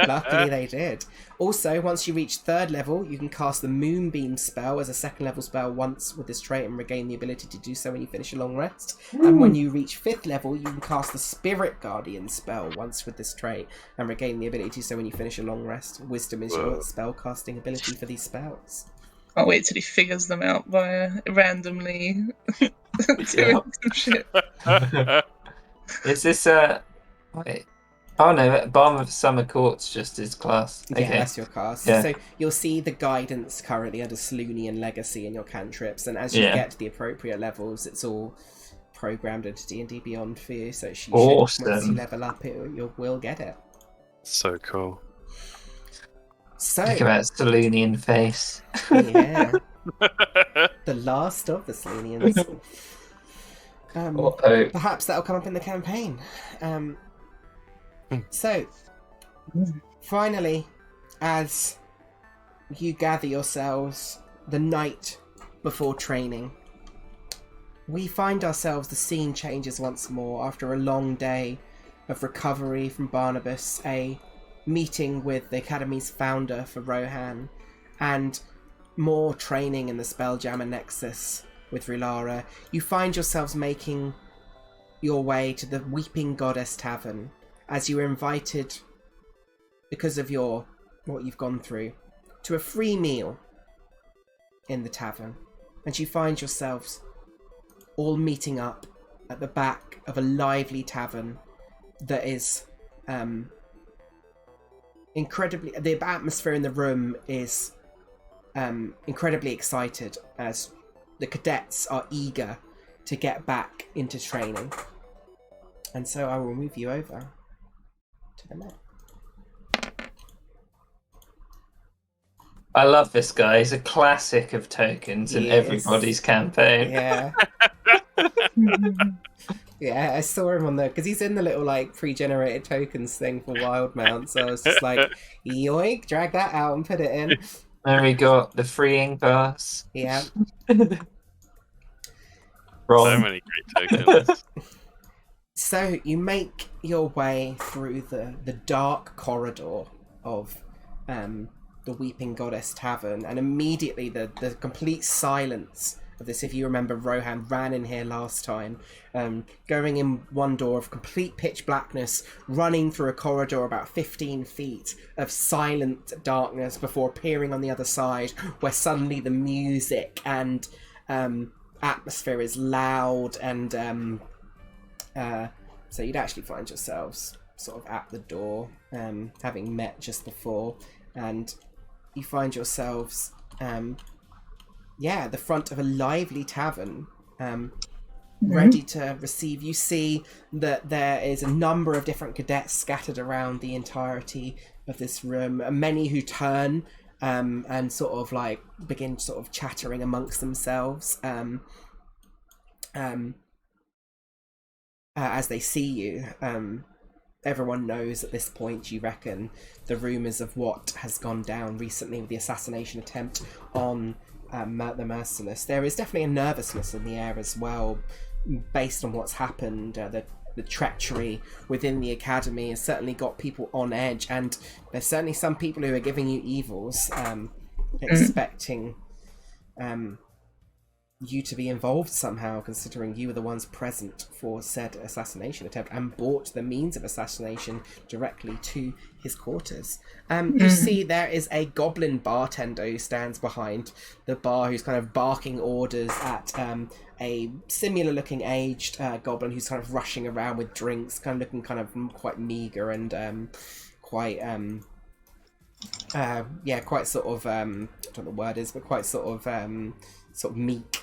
luckily they did. Also, once you reach 3rd level, you can cast the Moonbeam spell as a 2nd level spell once with this trait and regain the ability to do so when you finish a long rest. And when you reach 5th level, you can cast the Spirit Guardian spell once with this trait and regain the ability to do so when you finish a long rest. Wisdom is your spell casting ability for these spells. I'll wait till he figures them out by randomly doing some shit. Is this wait? Oh no, Balm of Summer Court's just his class. Okay. Yeah, that's your cast. Yeah. So you'll see the guidance currently under Sloonian Legacy in your cantrips, and as you Yeah. get to the appropriate levels, it's all programmed into D&D Beyond for you. So you should, Awesome. once you level up, you will get it. So cool. So Look at that Selenian face. yeah, the last of the Sloonians. Uh-oh. Perhaps that'll come up in the campaign. So, finally, as you gather yourselves the night before training, we find ourselves, the scene changes once more after a long day of recovery from Barnabas, a meeting with the Academy's founder for Rohan, and more training in the Spelljammer Nexus with Rilara. You find yourselves making your way to the Weeping Goddess Tavern, as you were invited, because of what you've gone through, to a free meal in the tavern. And you find yourselves all meeting up at the back of a lively tavern that is incredibly... The atmosphere in the room is incredibly excited, as the cadets are eager to get back into training. And so I will move you over to the map. I love this guy. He's a classic of tokens in He everybody's is. campaign. Yeah. Yeah, I saw him on there because he's in the little like pre-generated tokens thing for Wild Mount. So I was just like, yoink, drag that out and put it in. There we got the freeing pass. Yeah. So Ron. many great tokens. So you make your way through the dark corridor of the Weeping Goddess Tavern, and immediately the complete silence of this. If you remember, Rohan ran in here last time, going in one door of complete pitch blackness, running through a corridor about 15 feet of silent darkness before appearing on the other side, where suddenly the music and atmosphere is loud, and so you'd actually find yourselves sort of at the door, having met just before, and you find yourselves the front of a lively tavern, ready to receive. You see that there is a number of different cadets scattered around the entirety of this room, many who turn and sort of like begin sort of chattering amongst themselves as they see you. Everyone knows at this point, you reckon, the rumours of what has gone down recently with the assassination attempt on the Merciless. There is definitely a nervousness in the air as well, based on what's happened. The treachery within the Academy has certainly got people on edge, and there's certainly some people who are giving you evils, expecting you to be involved somehow, considering you were the ones present for said assassination attempt and brought the means of assassination directly to his quarters. You see there is a goblin bartender who stands behind the bar, who's kind of barking orders at a similar looking aged goblin who's kind of rushing around with drinks, kind of looking kind of quite meager and quite quite sort of I don't know what the word is, but quite sort of meek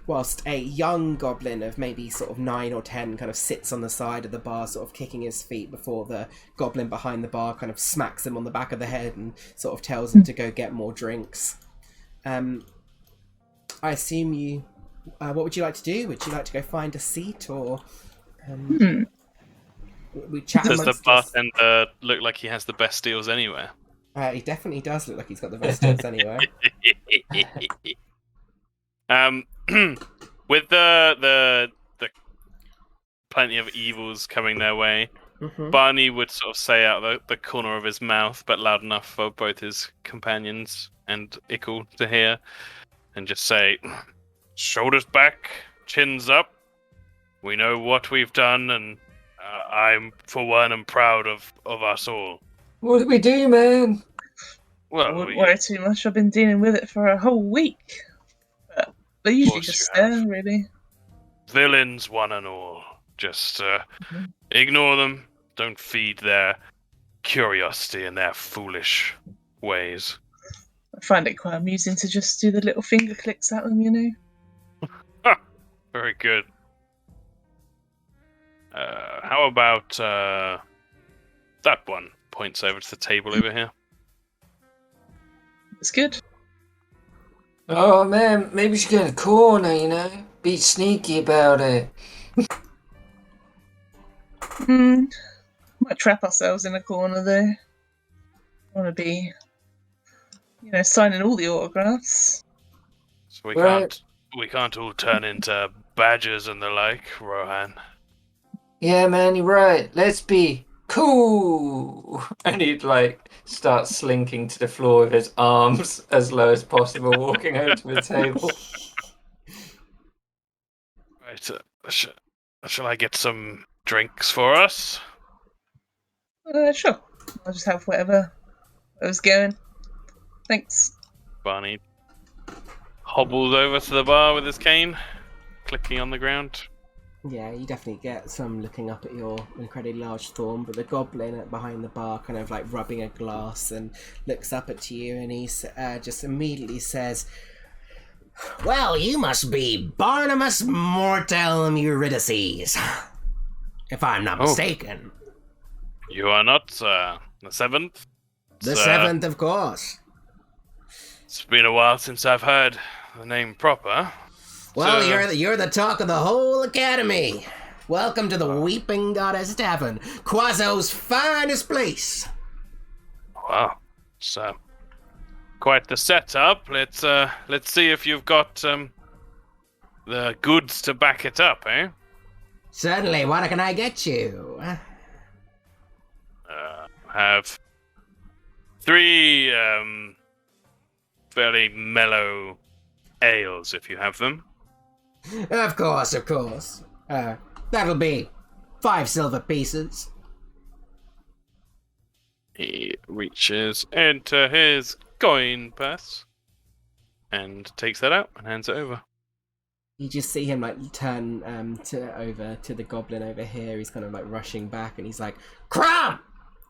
whilst a young goblin of maybe sort of 9 or 10 kind of sits on the side of the bar, sort of kicking his feet before the goblin behind the bar kind of smacks him on the back of the head and sort of tells him to go get more drinks. I assume you... what would you like to do? Would you like to go find a seat, or... we chat Does the amongst us? bartender look like he has the best deals anywhere? He definitely does look like he's got the best deals anyway. With the plenty of evils coming their way, Barney would sort of say out the corner of his mouth, but loud enough for both his companions and Ickle to hear, and just say, "Shoulders back, chins up. We know what we've done, and I'm, for one, am proud of us all." What did we do, man? I Well, wouldn't worry too much. I've been dealing with it for a whole week. But they usually course just you stare, have. really. villains, one and all. Just ignore them. Don't feed their curiosity and their foolish ways. I find it quite amusing to just do the little finger clicks at them, you know? Very good. How about that one? Points over to the table over here. It's good. Oh man, maybe we should get in a corner, you know? Be sneaky about it. Might trap ourselves in a corner, though. Want to be, signing all the autographs. So we Right. can't all turn into badgers and the like, Rohan. Yeah, man, you're right. Let's be cool. And he'd start slinking to the floor with his arms as low as possible, walking over to the table. Right. Shall I get some drinks for us? Sure. I'll just have whatever's going. Thanks. Barney hobbles over to the bar with his cane, clicking on the ground. Yeah, you definitely get some looking up at your incredibly large thorn, but the goblin behind the bar kind of rubbing a glass and looks up at you, and he just immediately says, Well, you must be Barnabas Mortal Eurydices, if I'm not mistaken. You are not, the seventh? The seventh, of course. It's been a while since I've heard the name proper. Well, So- you're the talk of the whole academy. Welcome to the Weeping Goddess Tavern, Quazo's finest place. Wow. So, quite the setup. Let's see if you've got the goods to back it up, eh? Certainly, what can I get you? Have 3 fairly mellow ales if you have them. Of course. That'll be 5 silver pieces. He reaches into his coin purse and takes that out and hands it over. you just see him turn over to the goblin over here. He's kind of rushing back, and he's like, Crom!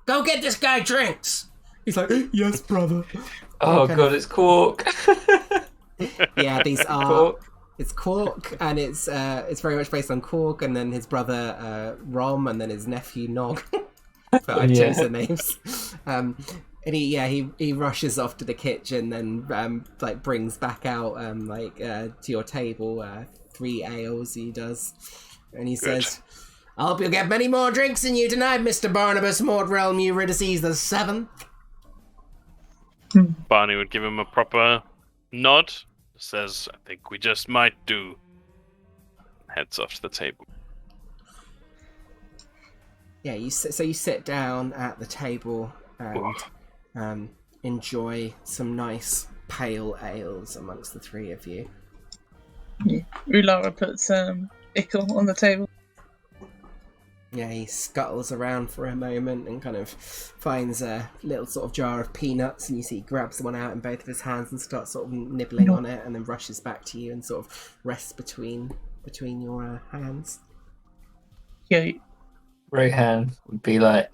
Go get this guy drinks! he's like, yes, brother. Oh Okay. god, it's Quark. Yeah, these are. Quark. It's Quark, and it's very much based on Quark, and then his brother Rom, and then his nephew Nog. But I changed the names. And he rushes off to the kitchen, then brings back out to your table 3 ales. He does, and he says, I hope you'll get many more drinks in you tonight, Mr. Barnabas Mortrealm Eurydices the Seventh. Barney would give him a proper nod. Says, I think we just might do. Heads off to the table. Yeah, you sit down at the table and enjoy some nice pale ales amongst the 3 of you. Ulara puts Ickle on the table. Yeah, he scuttles around for a moment and kind of finds a little sort of jar of peanuts, and you see he grabs one out in both of his hands and starts sort of nibbling on it, and then rushes back to you and sort of rests between your hands. Yeah, Rohan would be like,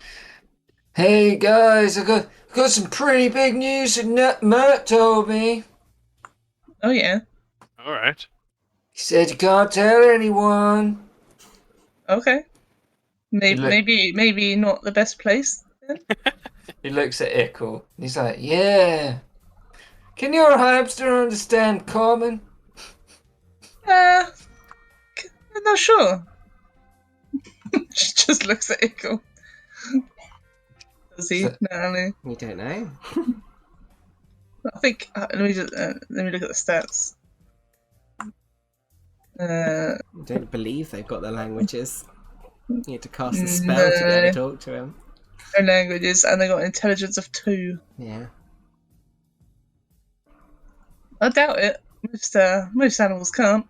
"Hey guys, I got some pretty big news that Mert told me." oh yeah. All right. He said you can't tell anyone. Okay. look- Maybe not the best place. Then. He looks at Ickle. He's like, yeah. Can your hamster understand common? Uh, I'm not sure. She just looks at Ickle. Does he? So- No. You don't know. I think. Let me look at the stats. I don't believe they've got their languages. You need to cast a spell to be able to talk to him. No languages, and they got intelligence of 2. Yeah. I doubt it. Most animals can't.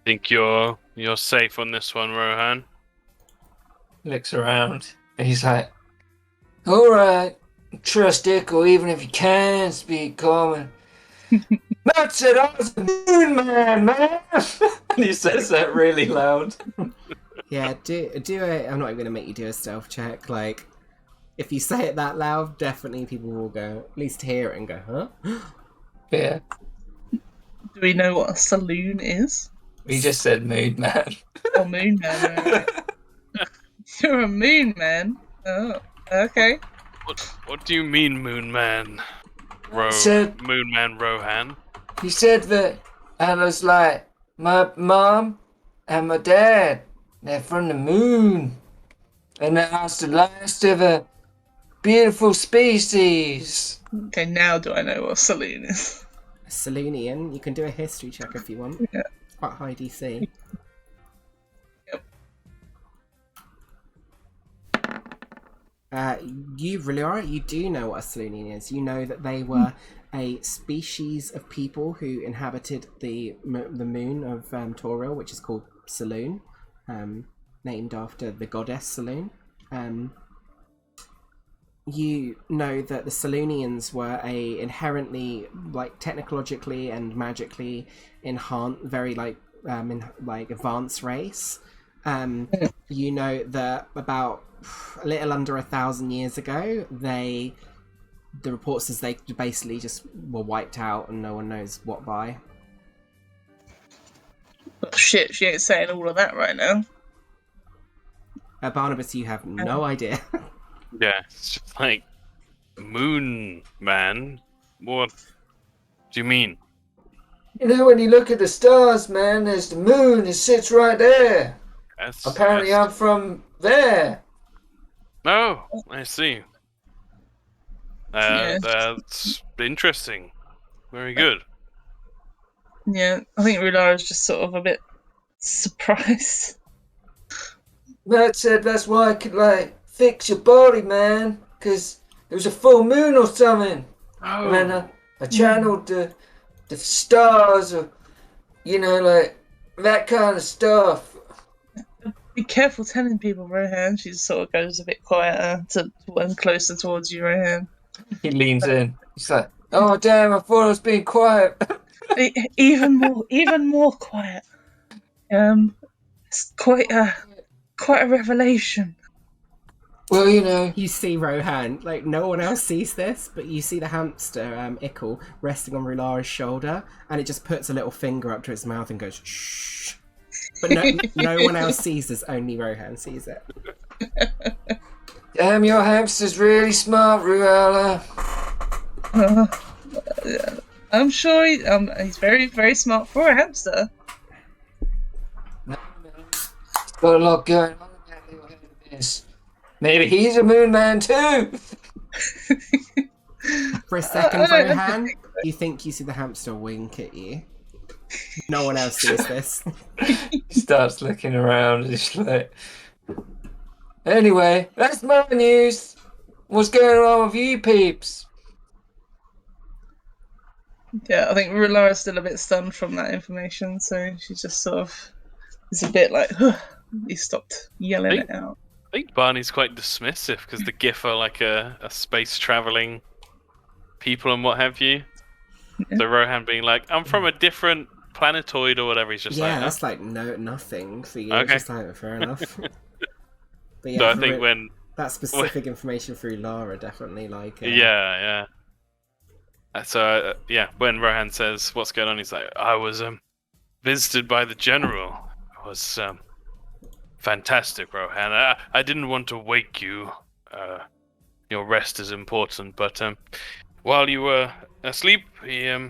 Think you're safe on this one, Rohan? Looks around. He's like, all right, trust Ickle even if you can speak common. Matt said I was a moon man. And he says that really loud. Yeah, do a... I'm not even going to make you do a stealth check. Like, if you say it that loud, definitely people will go, at least hear it and go, huh? Yeah, Do we know what a saloon is? he just said moon man. Oh, moon man. Right. You're a moon man. Oh, okay. What do you mean, Moon Man? Said- Moon Man Rohan? He said that I was like, my mom and my dad, they're from the moon. And that I was the last of a beautiful species. Okay, now do I know what a saloon is? A Saloonian, you can do a history check if you want. Yeah. It's quite high DC. Yep. You really are. You do know what a Saloonian is. You know that they were a species of people who inhabited the moon of Toril, which is called Saloon, named after the goddess Saloon. You know that the Saloonians were a inherently, like, technologically and magically enhanced, very advanced race. You know that about a little under 1,000 years ago, the report says they basically just were wiped out and no one knows what by. Oh, shit, she ain't saying all of that right now. Barnabas, you have no idea. Yeah, it's just like Moon Man. What do you mean? You know, when you look at the stars, man, there's the moon. It sits right there. Apparently, I'm from there. Oh, I see. Yeah. That's interesting. Very good. Yeah, I think Rulara's just sort of a bit surprised. Matt said that's why I could, like, fix your body, man. Because it was a full moon or something. And then I channeled the stars or, you know, like, that kind of stuff. Be careful telling people, Rohan. She sort of goes a bit quieter and closer towards you, Rohan. He leans in. He's like, oh, damn, I thought I was being quiet. Even more quiet. It's quite a revelation. Well, you know. You see Rohan, like, no one else sees this, but you see the hamster, Ickle, resting on Rulara's shoulder, and it just puts a little finger up to its mouth and goes, shh. But no one else sees this, only Rohan sees it. Damn, your hamster's really smart, Ruella. I'm sure he's very, very smart for a hamster. Got a lot going on in that little head of his. Maybe he's a moon man too. For a second, Rohan, you think you see the hamster wink at you. No one else sees this. He starts looking around and he's like, anyway, that's my news. What's going on with you peeps? Yeah, I think Rulara's still a bit stunned from that information, so she just sort of is a bit like, he stopped yelling it out. I think Barney's quite dismissive because the GIF are like a space traveling people and what have you. Yeah. So Rohan being like, I'm from a different planetoid or whatever. He's just Yeah, like, that's like nothing for you. Okay. Just like, fair enough. But yeah, So I think when that specific information through Lara, definitely like. yeah. when Rohan says what's going on, he's like, I was visited by the general. It was fantastic, Rohan. I didn't want to wake you. Your rest is important, but while you were asleep, he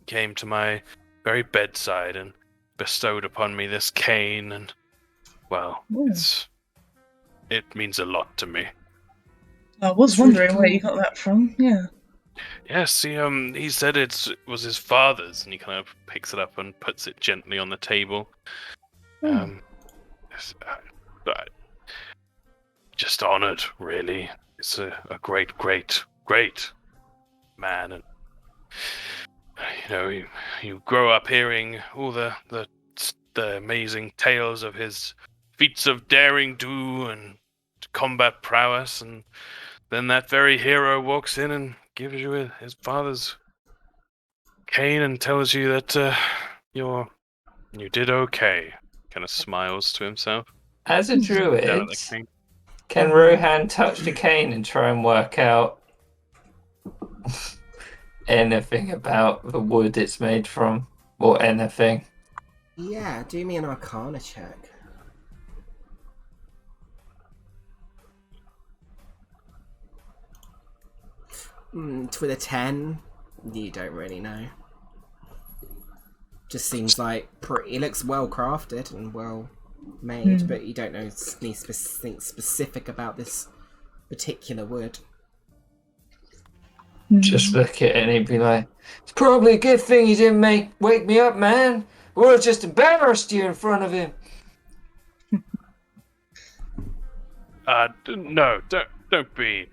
came to my very bedside and bestowed upon me this cane, and well, it means a lot to me. I was wondering where you got that from. Yeah. Yes, he said it was his father's, and he kind of picks it up and puts it gently on the table. But just honored, really. It's a great, great, great man, and you grow up hearing all the amazing tales of his feats of daring do and combat prowess, and then that very hero walks in and gives you his father's cane and tells you that you did okay. Kind of smiles to himself. As a druid, Down at the cane. can Rohan touch the cane and try and work out anything about the wood it's made from, or anything? Yeah, do me an Arcana check. With a 10, you don't really know. Just seems like it looks well crafted and well made, but you don't know anything specific about this particular wood. Just look at it and he'd be like, it's probably a good thing you didn't wake me up, man. I would have just embarrassed you in front of him. No, don't be.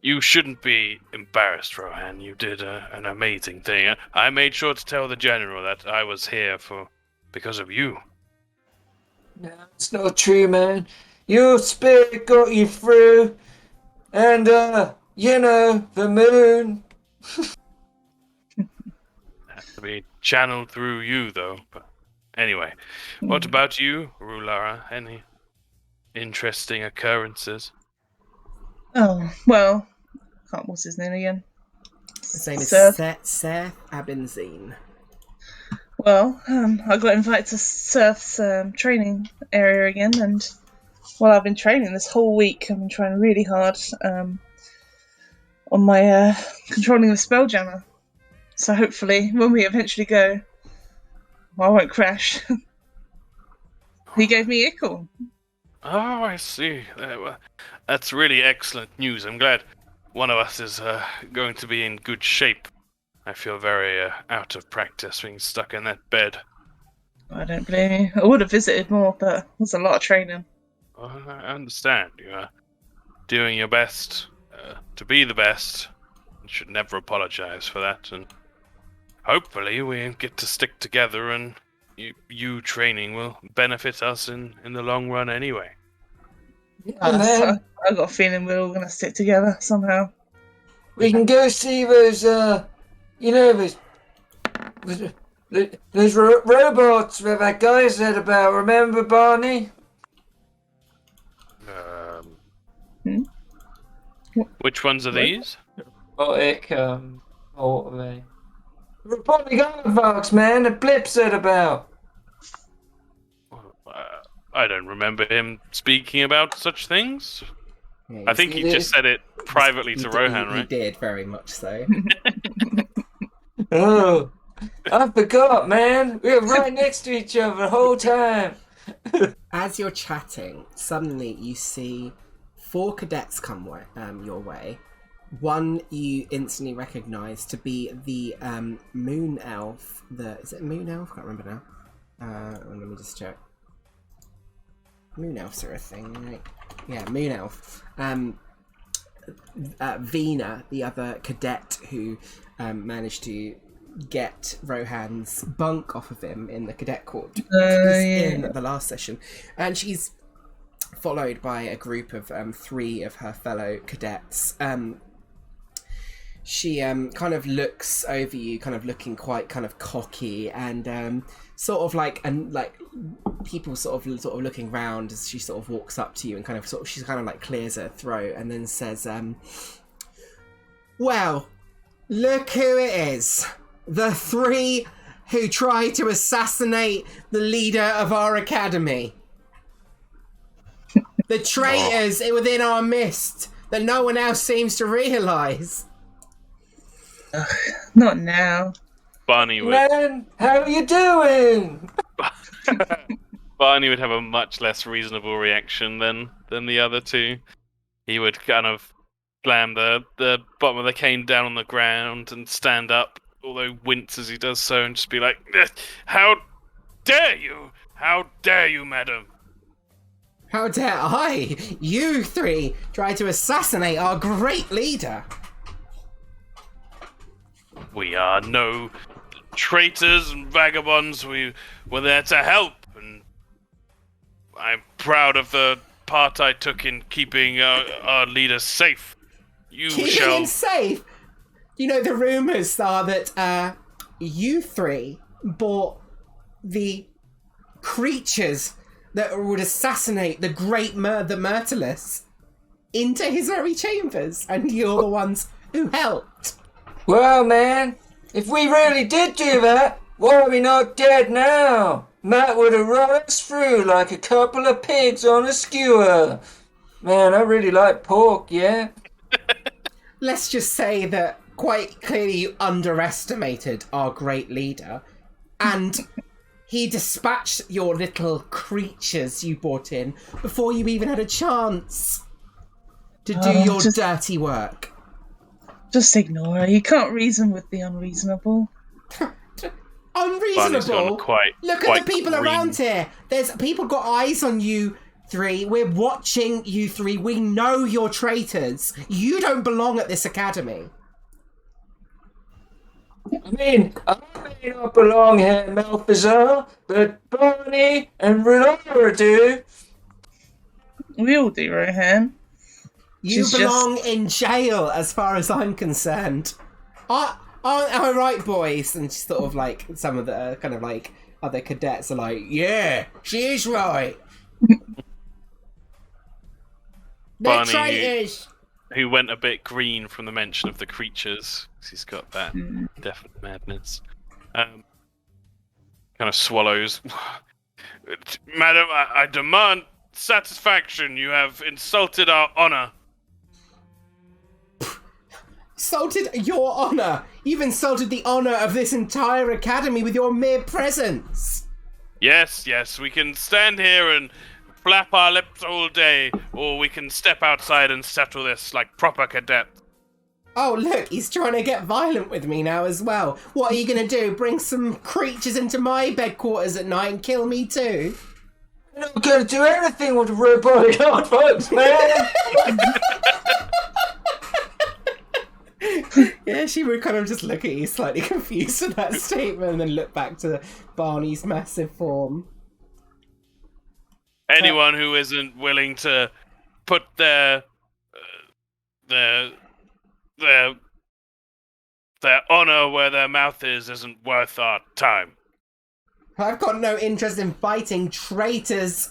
You shouldn't be embarrassed, Rohan. You did an amazing thing. I made sure to tell the general that I was here because of you. No, it's not true, man. Your spirit got you through, and the moon. Has to be channeled through you, though. But anyway, what about you, Rulara? Any interesting occurrences? Oh, well, what's his name again? His name is Seth. Seth Abenzine. Well, I got invited to Seth's training area again, and while I've been training this whole week, I've been trying really hard on my controlling the Spelljammer. So hopefully, when we eventually go, I won't crash. He gave me Ickle. Oh, I see. That's really excellent news. I'm glad one of us is going to be in good shape. I feel very out of practice being stuck in that bed. I don't blame you. I would have visited more, but there's a lot of training. Well, I understand. You are doing your best to be the best. You should never apologize for that. And hopefully we get to stick together, and you training will benefit us in the long run anyway. Man, I got a feeling we're all going to stick together somehow. we can go see those, those robots that guy said about. Remember, Barney? Which ones are these? Robotic, what are they? Robotic aardvarks, man, that Blip said about. I don't remember him speaking about such things. Yeah, I think he just said it privately to Rohan, He right? did, very much so. Oh, I forgot, man. We were right next to each other the whole time. As you're chatting, suddenly you see 4 cadets come your way. One you instantly recognise to be the moon elf. Is it moon elf? I can't remember now. Let me just check. Moon elves are a thing, right? Yeah, moon elf. Vina, the other cadet who managed to get Rohan's bunk off of him in the cadet court in the last session, and she's followed by a group of 3 of her fellow cadets. she kind of looks over you, kind of looking quite kind of cocky, and sort of like people sort of looking round as she sort of walks up to you and kind of she kind of like clears her throat and then says, "Well, look who it is. The three who tried to assassinate the leader of our academy. The traitors within our midst that no one else seems to realise." Not now. Barney would Man, how are you doing? Barney would have a much less reasonable reaction than the other two. He would kind of slam the bottom of the cane down on the ground and stand up, although wince as he does so, and just be like, "How dare you? How dare you, madam?" "How dare I? You three tried to assassinate our great leader." "We are no traitors and vagabonds. We were there to help, and I'm proud of the part I took in keeping our leader safe. You Keeping shall..." him safe? You know, the rumours are that you three brought the creatures that would assassinate the great the Myrtilus into his very chambers, and you're the ones who helped. Well, man, if we really did do that, why are we not dead now? Matt would have run us through like a couple of pigs on a skewer. Man, I really like pork, yeah? Let's just say that quite clearly you underestimated our great leader, and he dispatched your little creatures you brought in before you even had a chance to do your dirty work. Just ignore her. You can't reason with the unreasonable. Barney's gone Unreasonable? Look quite at the people green. around here. There's people got eyes on you three. We're watching you three. We know you're traitors. You don't belong at this academy. I mean, I may not belong here, Malthazar, but Barney and Renora do. We all do, Rohan. You She's belong in jail, as far as I'm concerned. Am I right, boys? And sort of like some of the kind of like other cadets are like, "Yeah, she is right. They're Barney, traitors." who went a bit green from the mention of the creatures, 'cause he's got that definite madness. Kind of swallows. "Madam, I demand satisfaction. You have insulted our honor." Insulted your honour. You've insulted the honour of this entire academy with your mere presence. Yes, we can stand here and flap our lips all day, or we can step outside and settle this like proper cadets. Oh, look, he's trying to get violent with me now as well. What are you going to do? Bring some creatures into my bedquarters at night and kill me too? You're not gonna do anything with the robotic hard folks, man! Yeah, she would kind of just look at you slightly confused with that statement and then look back to Barney's massive form. Anyone who isn't willing to put their honor where their mouth is isn't worth our time. I've got no interest in fighting traitors.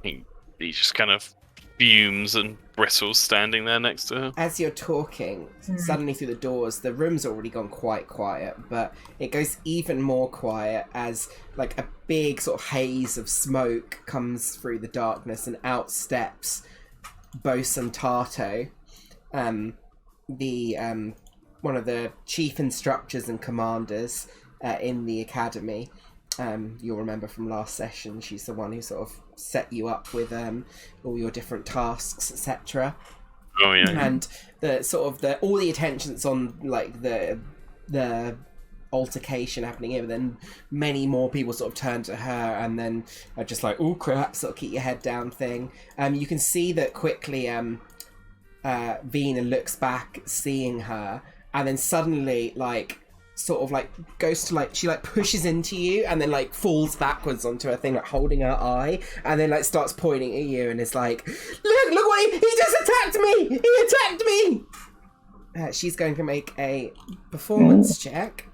He just kind of fumes and bristles standing there next to her. As you're talking, suddenly through the doors, the room's already gone quite quiet, but it goes even more quiet as like a big sort of haze of smoke comes through the darkness and out steps Bosun Tarto, the one of the chief instructors and commanders in the academy. You'll remember from last session, she's the one who sort of set you up with all your different tasks, etc. Oh yeah. And the sort of the all the attention's on like the altercation happening here, but then many more people sort of turn to her and then are just like, "Oh crap," sort of keep your head down thing. You can see that quickly Vina looks back seeing her, and then suddenly like sort of like goes to like she like pushes into you and then like falls backwards onto a thing like holding her eye and then like starts pointing at you and is like, look what he just attacked me, he attacked me. She's going to make a performance check.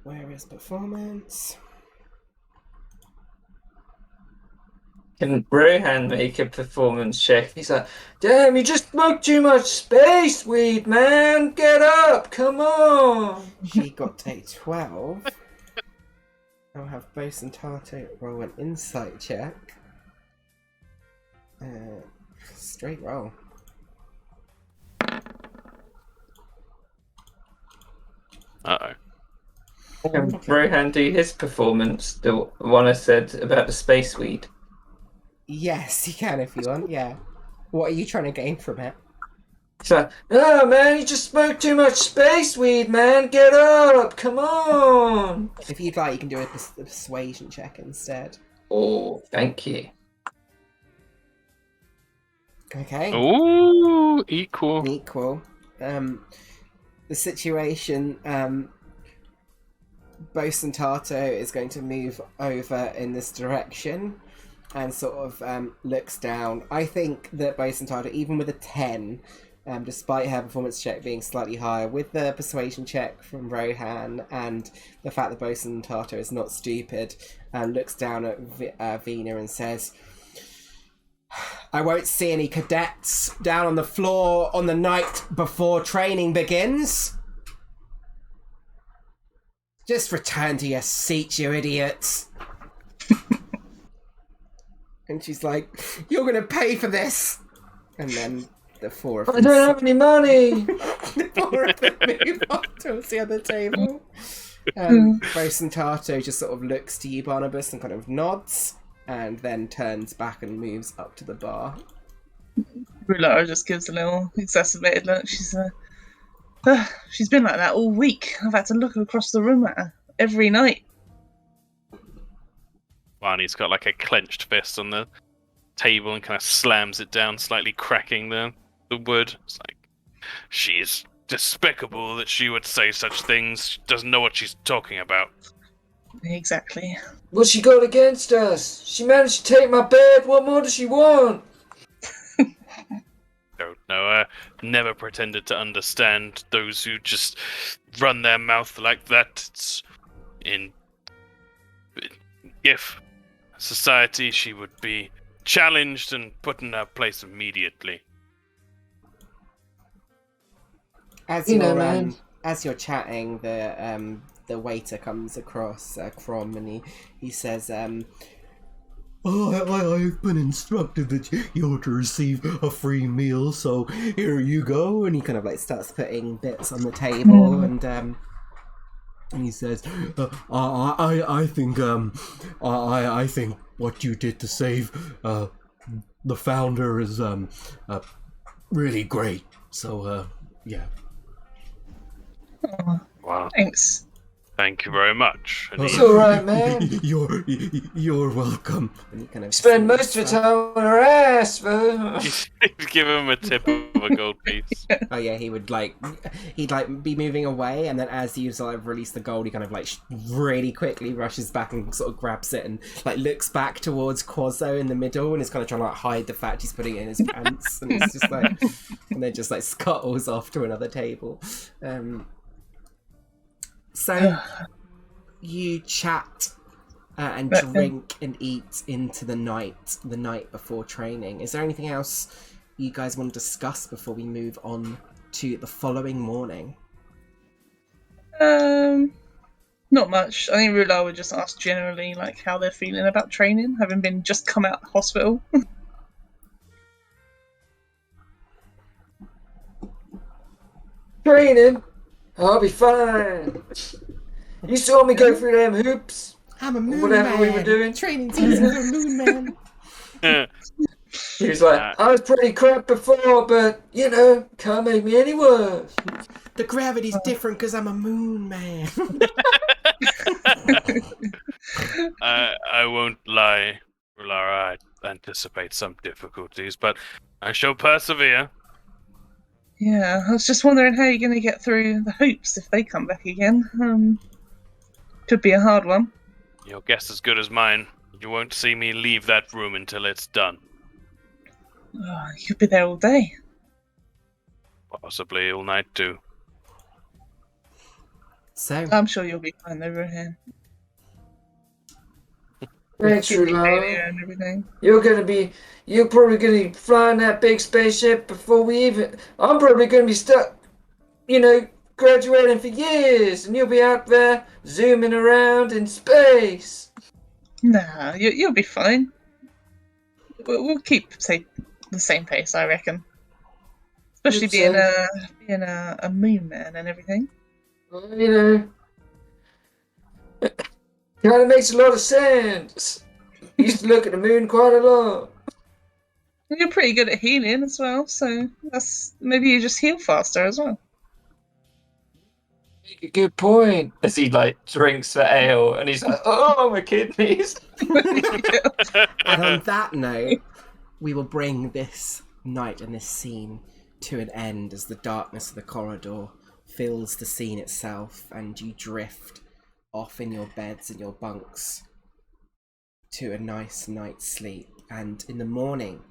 Where is performance? Can Rohan make a performance check? He's like, damn, you just smoked too much space weed, man. Get up, come on. She got a 12. I'll have Bose and Tato roll an insight check. Straight roll. Uh-oh. Can Rohan do his performance, the one I said about the space weed? Yes, you can if you want, yeah. What are you trying to gain from it? He's like, oh man, you just smoked too much space weed, man. Get up, come on. If you'd like, you can do a persuasion check instead. Oh, thank you. Okay. Ooh, equal. Equal. The situation, Bose and Tato is going to move over in this direction and sort of looks down. I think that Bose and Tato, even with a 10, despite her performance check being slightly higher, with the persuasion check from Rohan and the fact that Bose and Tato is not stupid, looks down at Vina and says, I won't see any cadets down on the floor on the night before training begins. Just return to your seats, you idiots. And she's like, you're going to pay for this. And then the four of them... I don't have any money. The four of them move on towards the other table. Bose and Tato just sort of looks to you, Barnabas, and kind of nods. And then turns back and moves up to the bar. Rulara just gives a little exacerbated look. She's been like that all week. I've had to look across the room at her every night. Barney's got like a clenched fist on the table and kind of slams it down, slightly cracking the wood. It's like, she is despicable that she would say such things. She doesn't know what she's talking about. Exactly. What's she got against us? She managed to take my bed. What more does she want? Don't know. I never pretended to understand those who just run their mouth like that. It's if society, she would be challenged and put in her place immediately. As You you're know, man. as you're chatting, the waiter comes across Crom and he says, I've been instructed that you're to receive a free meal, so here you go. And he kind of like starts putting bits on the table and he says, I think what you did to save the founder is really great. So yeah. Wow. Thanks. Thank you very much. And It's alright, man. You're welcome. And he kind of Spend most of the time on her ass, bro. he'd give him a tip of a gold piece. Oh yeah, he'd be moving away, and then as you sort of release the gold, he kind of like really quickly rushes back and sort of grabs it and like looks back towards Quazo in the middle and is kind of trying to like hide the fact he's putting it in his pants, and it's just like, and then just like scuttles off to another table. So you chat and drink and eat into the night before training. Is there anything else you guys want to discuss before we move on to the following morning? Not much. I think Rula would just ask generally like how they're feeling about training, having been just come out of hospital. Training? I'll be fine. You saw me go through them hoops. I'm a moon Whatever man. we were doing. Training season for a moon man. He was like, I was pretty crap before, but, you know, can't make me any worse. The gravity's different because I'm a moon man. I won't lie, Rulara. anticipate some difficulties, but I shall persevere. Yeah, I was just wondering how you're going to get through the hoops if they come back again. Could be a hard one. Your guess is as good as mine. You won't see me leave that room until it's done. Oh, you could be there all day. Possibly all night too. So, I'm sure you'll be fine over here. Thanks, Get your Rula. failure and everything. You're probably gonna be flying that big spaceship before we even. I'm probably gonna be stuck, graduating for years, and you'll be out there zooming around in space. Nah, you'll be fine. We'll keep, say, the same pace, I reckon. Especially being a moon man and everything. Well, kind of makes a lot of sense. Used to look at the moon quite a lot. You're pretty good at healing as well, so maybe you just heal faster as well. Make a good point. As he drinks the ale, and he's like, "Oh, my kidneys." and on that note, we will bring this night and this scene to an end as the darkness of the corridor fills the scene itself, and you drift off in your beds and your bunks to a nice night's sleep. And in the morning,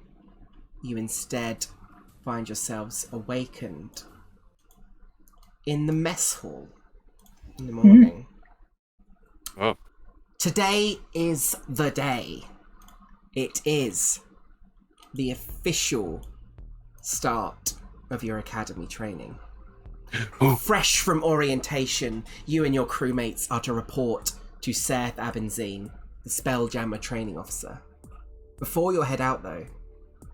you instead find yourselves awakened in the mess hall in the morning. Oh. Today is the day. It is the official start of your academy training. Fresh from orientation, you and your crewmates are to report to Seth Abenzine, the Spelljammer training officer. Before you head out though,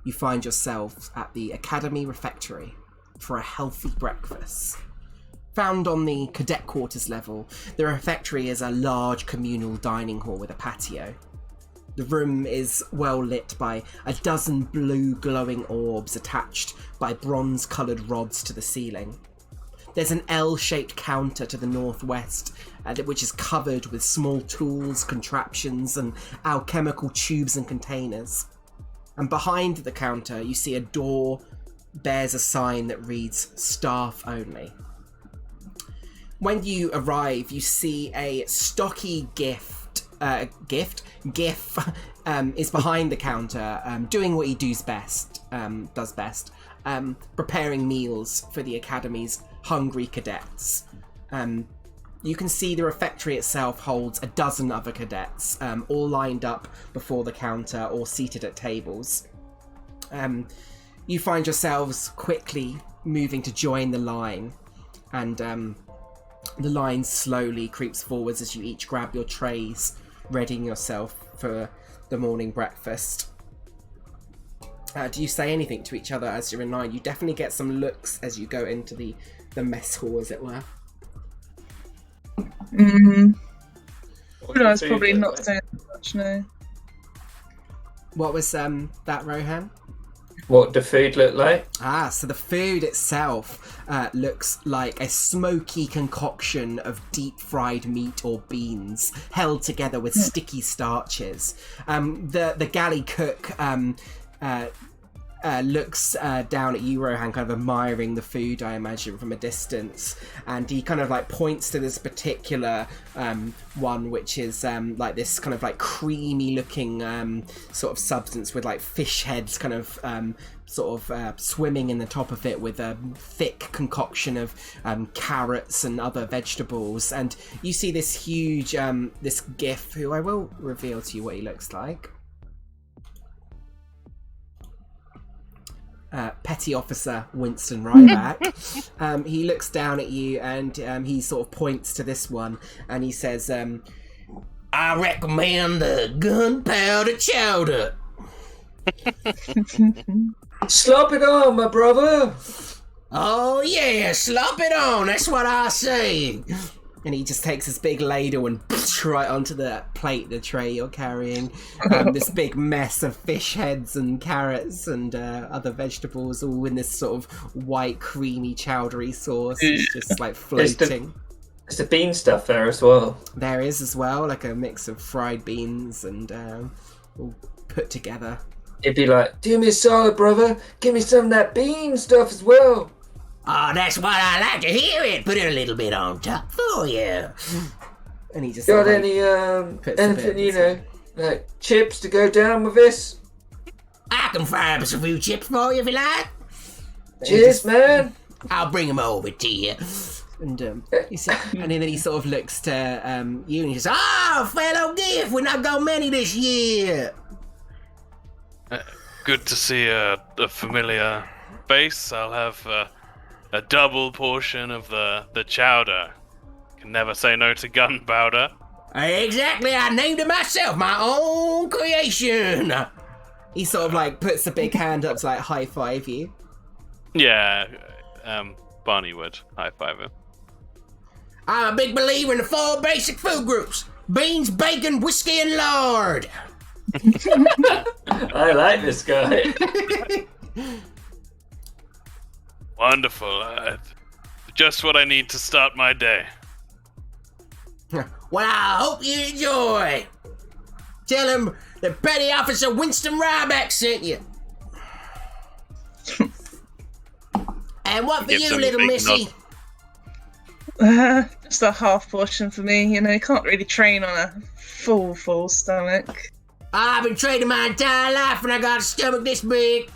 you find yourselves at the Academy Refectory for a healthy breakfast. Found on the cadet quarters level, the refectory is a large communal dining hall with a patio. The room is well lit by a dozen blue glowing orbs attached by bronze-coloured rods to the ceiling. There's an L-shaped counter to the northwest, which is covered with small tools, contraptions, and alchemical tubes and containers. And behind the counter, you see a door bears a sign that reads "Staff Only." When you arrive, you see a stocky GIF is behind the counter, doing what he does best, preparing meals for the Academy's hungry cadets. You can see the refectory itself holds a dozen other cadets, all lined up before the counter or seated at tables. You find yourselves quickly moving to join the line, and the line slowly creeps forwards as you each grab your trays, readying yourself for the morning breakfast. Do you say anything to each other as you're in line? You definitely get some looks as you go into the mess hall, as it were. Bruno's probably not saying much, no. What was that, Rohan? What the food look like? So the food itself looks like a smoky concoction of deep-fried meat or beans held together with sticky starches. The galley cook looks down at you, Rohan, kind of admiring the food, I imagine, from a distance, and he kind of points to this particular one, which is this kind of creamy looking sort of substance with fish heads kind of swimming in the top of it, with a thick concoction of carrots and other vegetables. And you see this huge this GIF, who I will reveal to you what he looks like. Petty Officer Winston Ryback. He looks down at you and he sort of points to this one and he says, I recommend the gunpowder chowder. Slop it on, my brother. Oh yeah, slop it on, that's what I say. And he just takes this big ladle and right onto the plate, the tray you're carrying. This big mess of fish heads and carrots and other vegetables, all in this sort of white, creamy, chowdery sauce. It's just floating. There's the bean stuff there as well. There is as well, a mix of fried beans and all put together. It'd be like, do me a solid, brother. Give me some of that bean stuff as well. Oh, that's what I like to hear it. Put it a little bit on top for you. And he just Got sort of, any, puts a anything, bit you know, like chips to go down with this? I can fry up a few chips for you if you like. Cheers, man. I'll bring them over to you. And you see, and then he sort of looks to you and he says, "Oh, fellow gift, we're not got many this year." Good to see a familiar face. I'll have a double portion of the chowder. Can never say no to gunpowder. Exactly, I named it myself, my own creation. He sort of like puts a big hand up to like high five you. Yeah, Barney would high five him. I'm a big believer in the 4 basic food groups: beans, bacon, whiskey, and lard. I like this guy. Wonderful. Just what I need to start my day. Well, I hope you enjoy. Tell him that Petty Officer Winston Ryback sent you. And what for Gives you, him a little big missy? nod. Just a half portion for me. You know, you can't really train on a full stomach. I've been training my entire life and I got a stomach this big.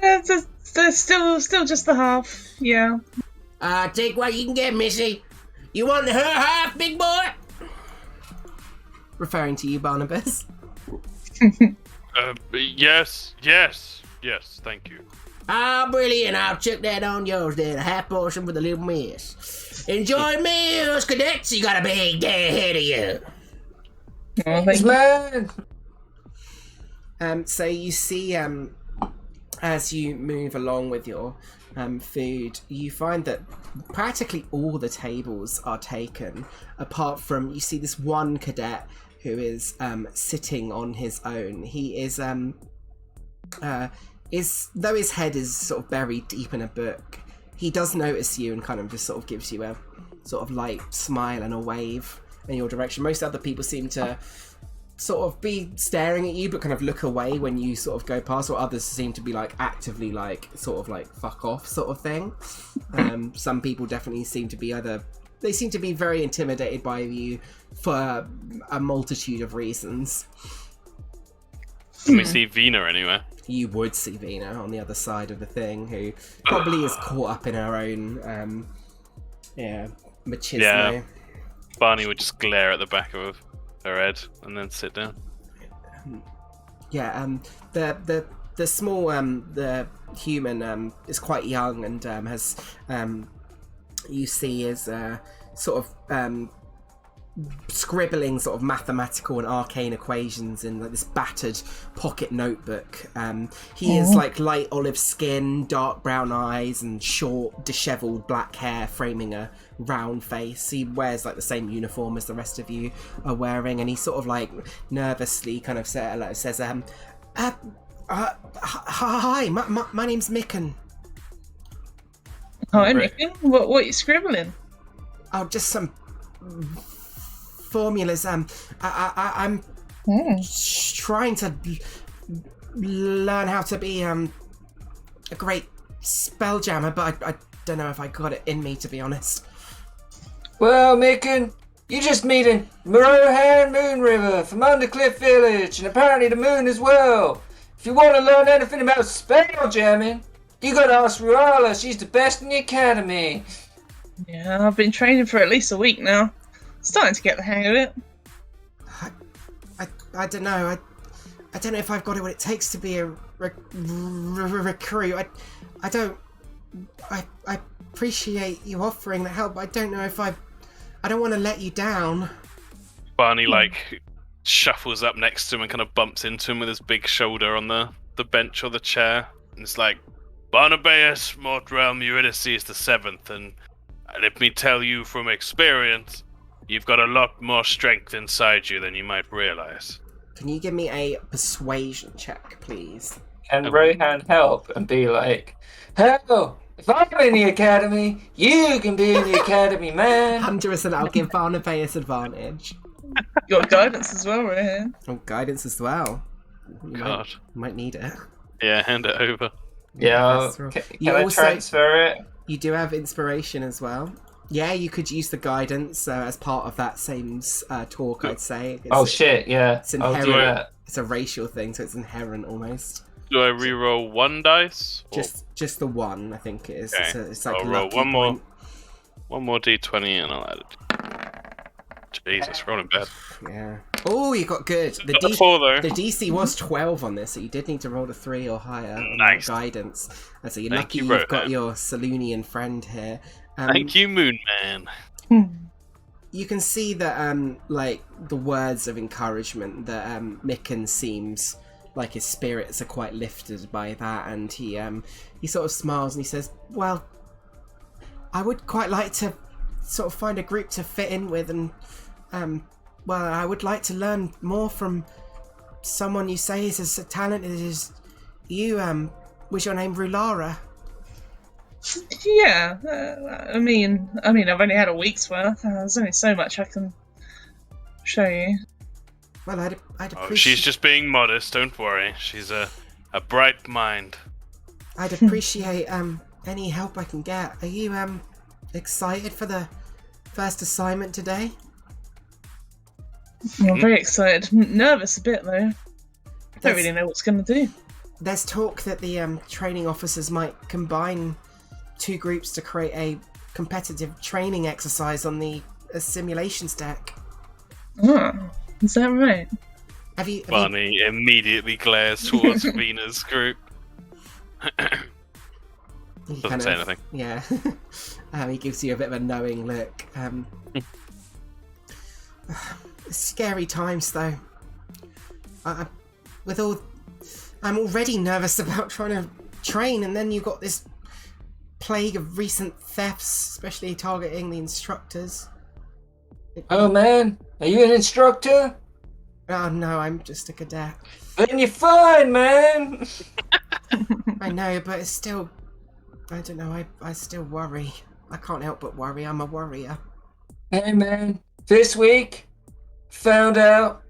Yeah, it's still just the half. Yeah. Take what you can get, missy. You want her half, big boy? Referring to you, Barnabas. Yes, thank you. Ah, brilliant. I'll chuck that on yours then. A half portion for the little miss. Enjoy meals, cadets. You got a big day ahead of you. Oh, thank you. Man. So you see, as you move along with your food, you find that practically all the tables are taken, apart from you see this one cadet who is sitting on his own. He is though his head is sort of buried deep in a book, he does notice you and kind of just sort of gives you a sort of light smile and a wave in your direction. Most other people seem to sort of be staring at you but kind of look away when you sort of go past, or others seem to be like actively like sort of like fuck off sort of thing. Some people definitely seem to be they seem to be very intimidated by you for a multitude of reasons. Can we see Vina anywhere? You would see Vina on the other side of the thing, who probably is caught up in her own machismo. Yeah. Barney would just glare at the back of her head and then sit down. Yeah, the small the human is quite young and has you see is sort of scribbling sort of mathematical and arcane equations in like this battered pocket notebook. He is like light olive skin, dark brown eyes, and short, dishevelled black hair framing a round face. He wears like the same uniform as the rest of you are wearing, and he sort of like nervously kind of says, "Hi, my name's Micken." Hi, Right. Micken. What are you scribbling? Oh, just some formulas. I'm trying to learn how to be a great spelljammer, but I don't know if I got it in me, to be honest. Well, Micken, you just meeting Mohan Moon River from Undercliff Village, and apparently the moon as well. If you want to learn anything about spelljamming, you gotta ask Ruala. She's the best in the academy. Yeah, I've been training for at least a week now. Starting to get the hang of it. I don't know. I don't know if I've got what it takes to be a recruit. I don't. I appreciate you offering the help. I don't know if I don't want to let you down. Barney shuffles up next to him and kind of bumps into him with his big shoulder on the bench or the chair. And it's like, Barnabaeus Mortrealm Eurydice the Seventh, and let me tell you from experience, you've got a lot more strength inside you than you might realize. Can you give me a persuasion check, please? Can Rohan help and be like, hell, if I'm in the academy, you can be in the academy, man. 100%. I'll give Barnabaeus advantage. Got guidance as well right here. Oh, guidance as well. You God. might need it. Yeah, hand it over. Yeah, That's right. can You I also- transfer it? You do have inspiration as well. Yeah, you could use the guidance as part of that same talk, I'd say. Oh shit, yeah. It's I'll do inherent. that. It's a racial thing, so it's inherent almost. Do I re-roll one dice? Or- Just the one, I think it is. Okay. It's like I'll a roll lucky one more. point. One more d20 and I'll add it. Jesus, rolling bad. Yeah. Oh, you got good. The Got a 4 though. The DC was 12 on this, so you did need to roll a 3 or higher on Nice. that guidance. And so you're Thank lucky you, you've got Rohan. your Saloonian friend here. Thank you, Moon Man. You can see that, like, the words of encouragement that Micken seems like his spirits are quite lifted by that, and he sort of smiles and he says, "Well, I would quite like to sort of find a group to fit in with, and well, I would like to learn more from someone you say is as talented as you. Was your name Rulara?" Yeah, I mean, I've only had a week's worth. There's only so much I can show you. Well, I'd Oh, appreciate. she's just being modest, don't worry. She's a bright mind. I'd appreciate any help I can get. Are you excited for the first assignment today? I'm very excited. Nervous a bit though. I don't That's- really know what's going to do. There's talk that the training officers might combine 2 groups to create a competitive training exercise on the simulations deck. Oh, is that right? Have you? Barney immediately glares towards Vena's group. He Doesn't say anything. Yeah. He gives you a bit of a knowing look. Scary times, though. I'm already nervous about trying to train, and then you've got this plague of recent thefts, especially targeting the instructors. Oh man, are you an instructor? Oh no, I'm just a cadet. Then you're fine, man. I know, but it's still... I don't know, I still worry. I can't help but worry, I'm a worrier. Hey man, this week, found out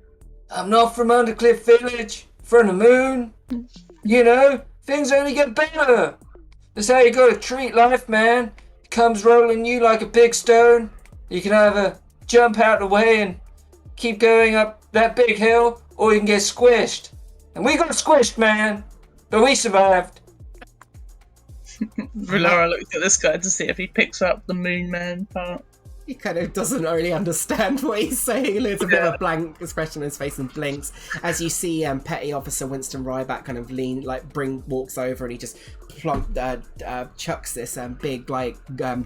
I'm not from Undercliff Village, from the moon. You know, things only get better. That's how you gotta treat life, man. It comes rolling you like a big stone. You can either jump out the way and keep going up that big hill, or you can get squished. And we got squished, man. But we survived. Rulara looks at this guy to see if he picks up the Moon Man part. He kind of doesn't really understand what he's saying. There's a bit of a blank expression on his face and blinks as you see Petty Officer Winston Ryback kind of walks over and he just chucks this big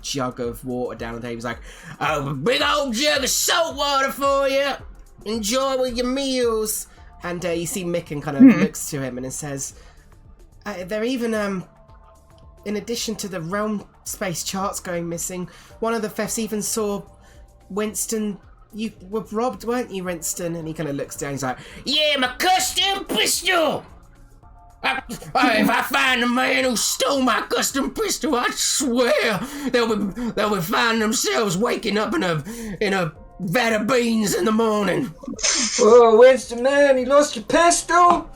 jug of water down the table. He's like, "Oh, a big old jug of salt water for you. Enjoy with your meals." And you see Micken kind of looks to him and it says, "They're even in addition to the realm space charts going missing, one of the thefts even saw Winston. You were robbed, weren't you, Winston?" And he kind of looks down. He's like, "Yeah, my custom pistol. If I find the man who stole my custom pistol, I swear they'll be finding themselves waking up in a vat of beans in the morning." Oh, Winston, man, you lost your pistol?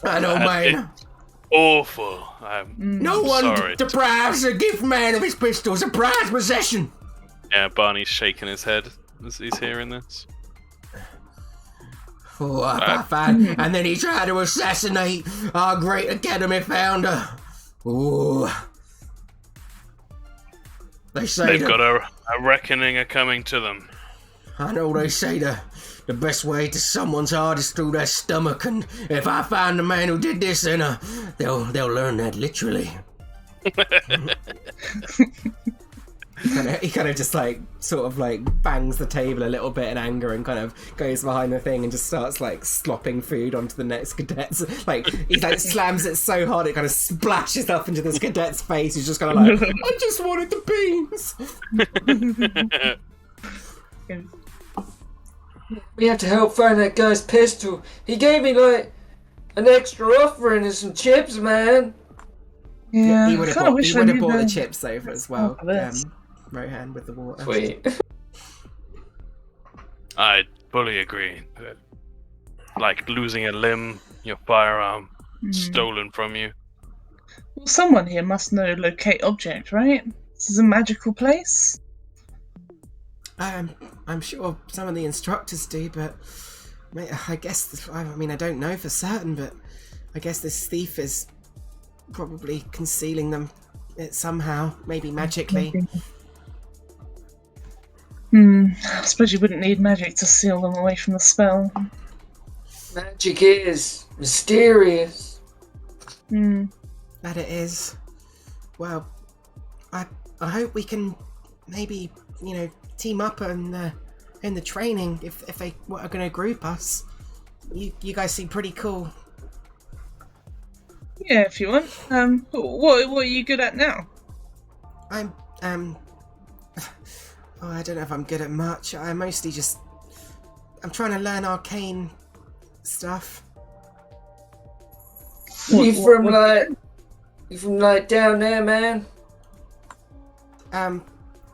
I know, man. Awful. I'm No one sorry. deprives a gift man of his pistol. It's a prized possession. Yeah, Barney's shaking his head as he's hearing this. Oh, I find, and then he tried to assassinate our great academy founder. Ooh. They say They've got a reckoning a coming to them. I know they say the best way to someone's heart is through their stomach, and if I find the man who did this, then they'll learn that literally. He kind of just sort of bangs the table a little bit in anger and kind of goes behind the thing and just starts slopping food onto the next cadet's. He slams it so hard it kind of splashes up into this cadet's face. He's just kind of like, "I just wanted the beans." We have to help find that guy's pistol. He gave me an extra offering and some chips, man. Yeah, He would have I kinda bought, wish I knew the chips over as well. for this. Rohan with the water. Sweet. I fully agree. Like losing a limb, your firearm stolen from you. Well, someone here must know locate object, right? This is a magical place. I'm sure some of the instructors do, but I guess I don't know for certain, but I guess this thief is probably concealing them somehow, maybe magically. I suppose you wouldn't need magic to seal them away from the spell. Magic is mysterious. That it is. Well, I hope we can maybe team up in the training if they are going to group us. You guys seem pretty cool. Yeah, if you want. What are you good at now? I'm I don't know if I'm good at much. I'm trying to learn arcane stuff. You from down there, man?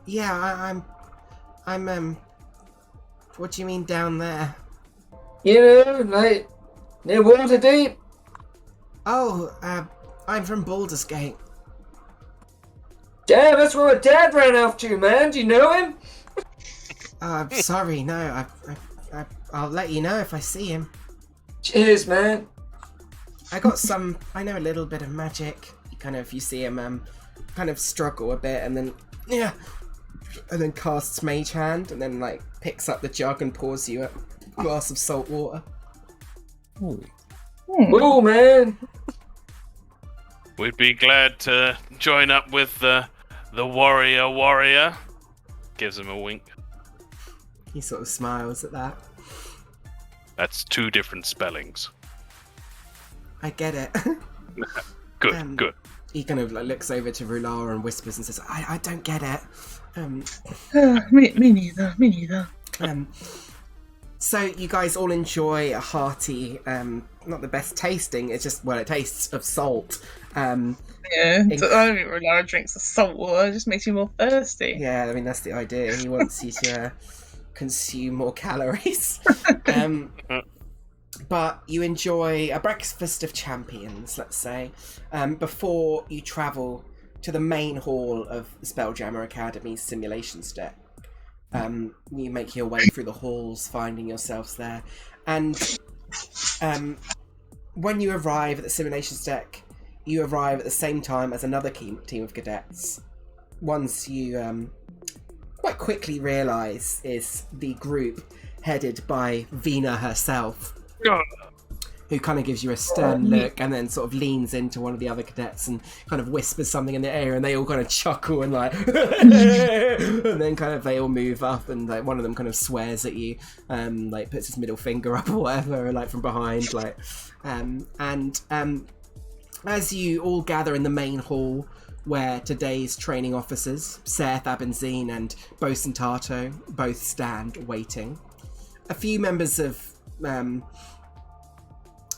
Yeah, I'm what do you mean down there? You know, like near Waterdeep? Oh, I'm from Baldur's Gate. Damn, that's where my dad ran off to, man. Do you know him? Sorry, no, I'll let you know if I see him. Cheers, man. I know a little bit of magic. You see him, kind of struggle a bit, and then casts Mage Hand, and then picks up the jug and pours you a glass of salt water. Ooh, man. We'd be glad to join up with the warrior. Gives him a wink. He sort of smiles at that. That's 2 different spellings. I get it. Good, good. He kind of looks over to Rulara and whispers and says, I don't get it. Me neither. So you guys all enjoy a hearty, not the best tasting, it's just, it tastes of salt. Yeah, I don't think Rolara drinks the salt water, it just makes you more thirsty. Yeah, that's the idea. He wants you to consume more calories. But you enjoy a breakfast of champions, let's say, before you travel to the main hall of Spelljammer Academy's simulations deck. You make your way through the halls, finding yourselves there. And when you arrive at the simulations deck, you arrive at the same time as another team of cadets. Once you quite quickly realise is the group headed by Vina herself, who kind of gives you a stern look and then sort of leans into one of the other cadets and kind of whispers something in the air, and they all kind of chuckle and and then kind of they all move up, and one of them kind of swears at you, puts his middle finger up or whatever, from behind, as you all gather in the main hall where today's training officers, Seth, Abenzine and Bosun Tato, both stand waiting. A few members of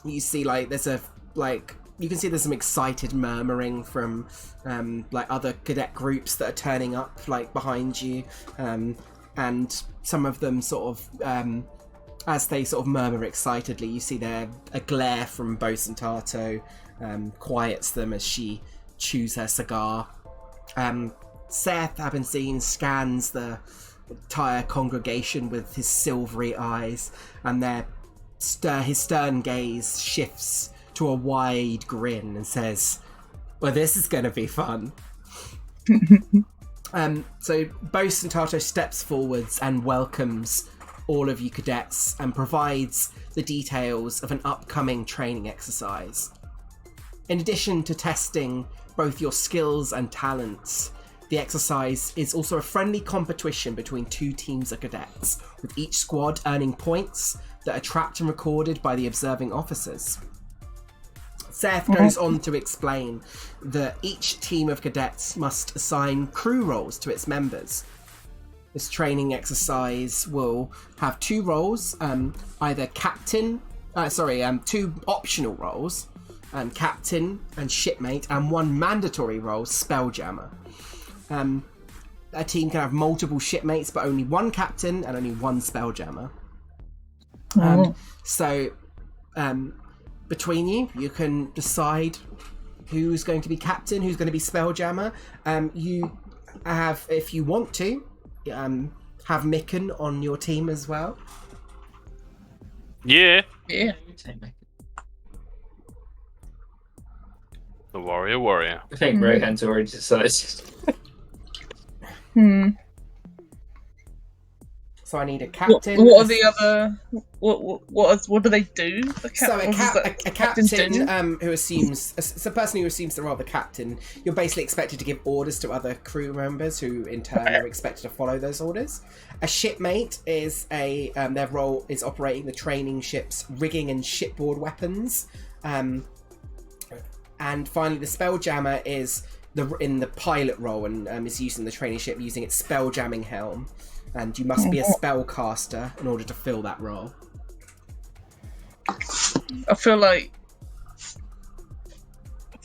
you see there's you can see there's some excited murmuring from other cadet groups that are turning up behind you, and some of them sort of as they sort of murmur excitedly, you see a glare from Bosun Tato quiets them as she chews her cigar. Seth Abenzine scans the entire congregation with his silvery eyes, and his stern gaze shifts to a wide grin and says, well, this is going to be fun. So Bosun Tato steps forwards and welcomes all of you cadets and provides the details of an upcoming training exercise. In addition to testing both your skills and talents, the exercise is also a friendly competition between 2 teams of cadets, with each squad earning points that are tracked and recorded by the observing officers. Seth goes on to explain that each team of cadets must assign crew roles to its members. This training exercise will have 2 roles, either two optional roles, captain and shipmate, and 1 mandatory role, Spelljammer. A team can have multiple shipmates, but only 1 captain and only 1 Spelljammer. So, between you can decide who's going to be captain, who's going to be Spelljammer. You have, if you want to, have Micken on your team as well. Yeah. Yeah. The warrior. I think Rohan's already decided. So I need a captain. What are the other? What do they do? So a captains captain do? who assumes, it's a person who assumes the role of the captain. You're basically expected to give orders to other crew members, who in turn are expected to follow those orders. A shipmate is their role is operating the training ship's rigging and shipboard weapons. And finally, the Spelljammer is in the pilot role and is using the training ship using its spelljamming helm. And you must be a spellcaster in order to fill that role. I feel like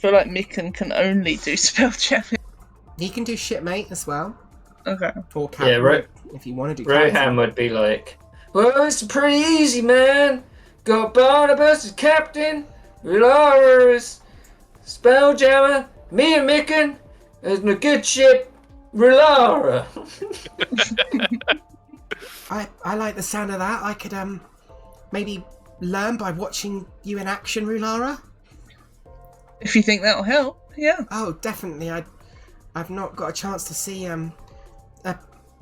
Micken can only do spelljamming. He can do shipmate as well. Okay. Or captain, if you want to do Rohan captain. would be like, well, it's pretty easy, man. Got Barnabas as captain, Rilara as Spelljammer, me and Micken as a good ship, Rilara. I like the sound of that. I could maybe learn by watching you in action, Rulara. If you think that'll help, yeah. Oh, definitely. I've not got a chance to see.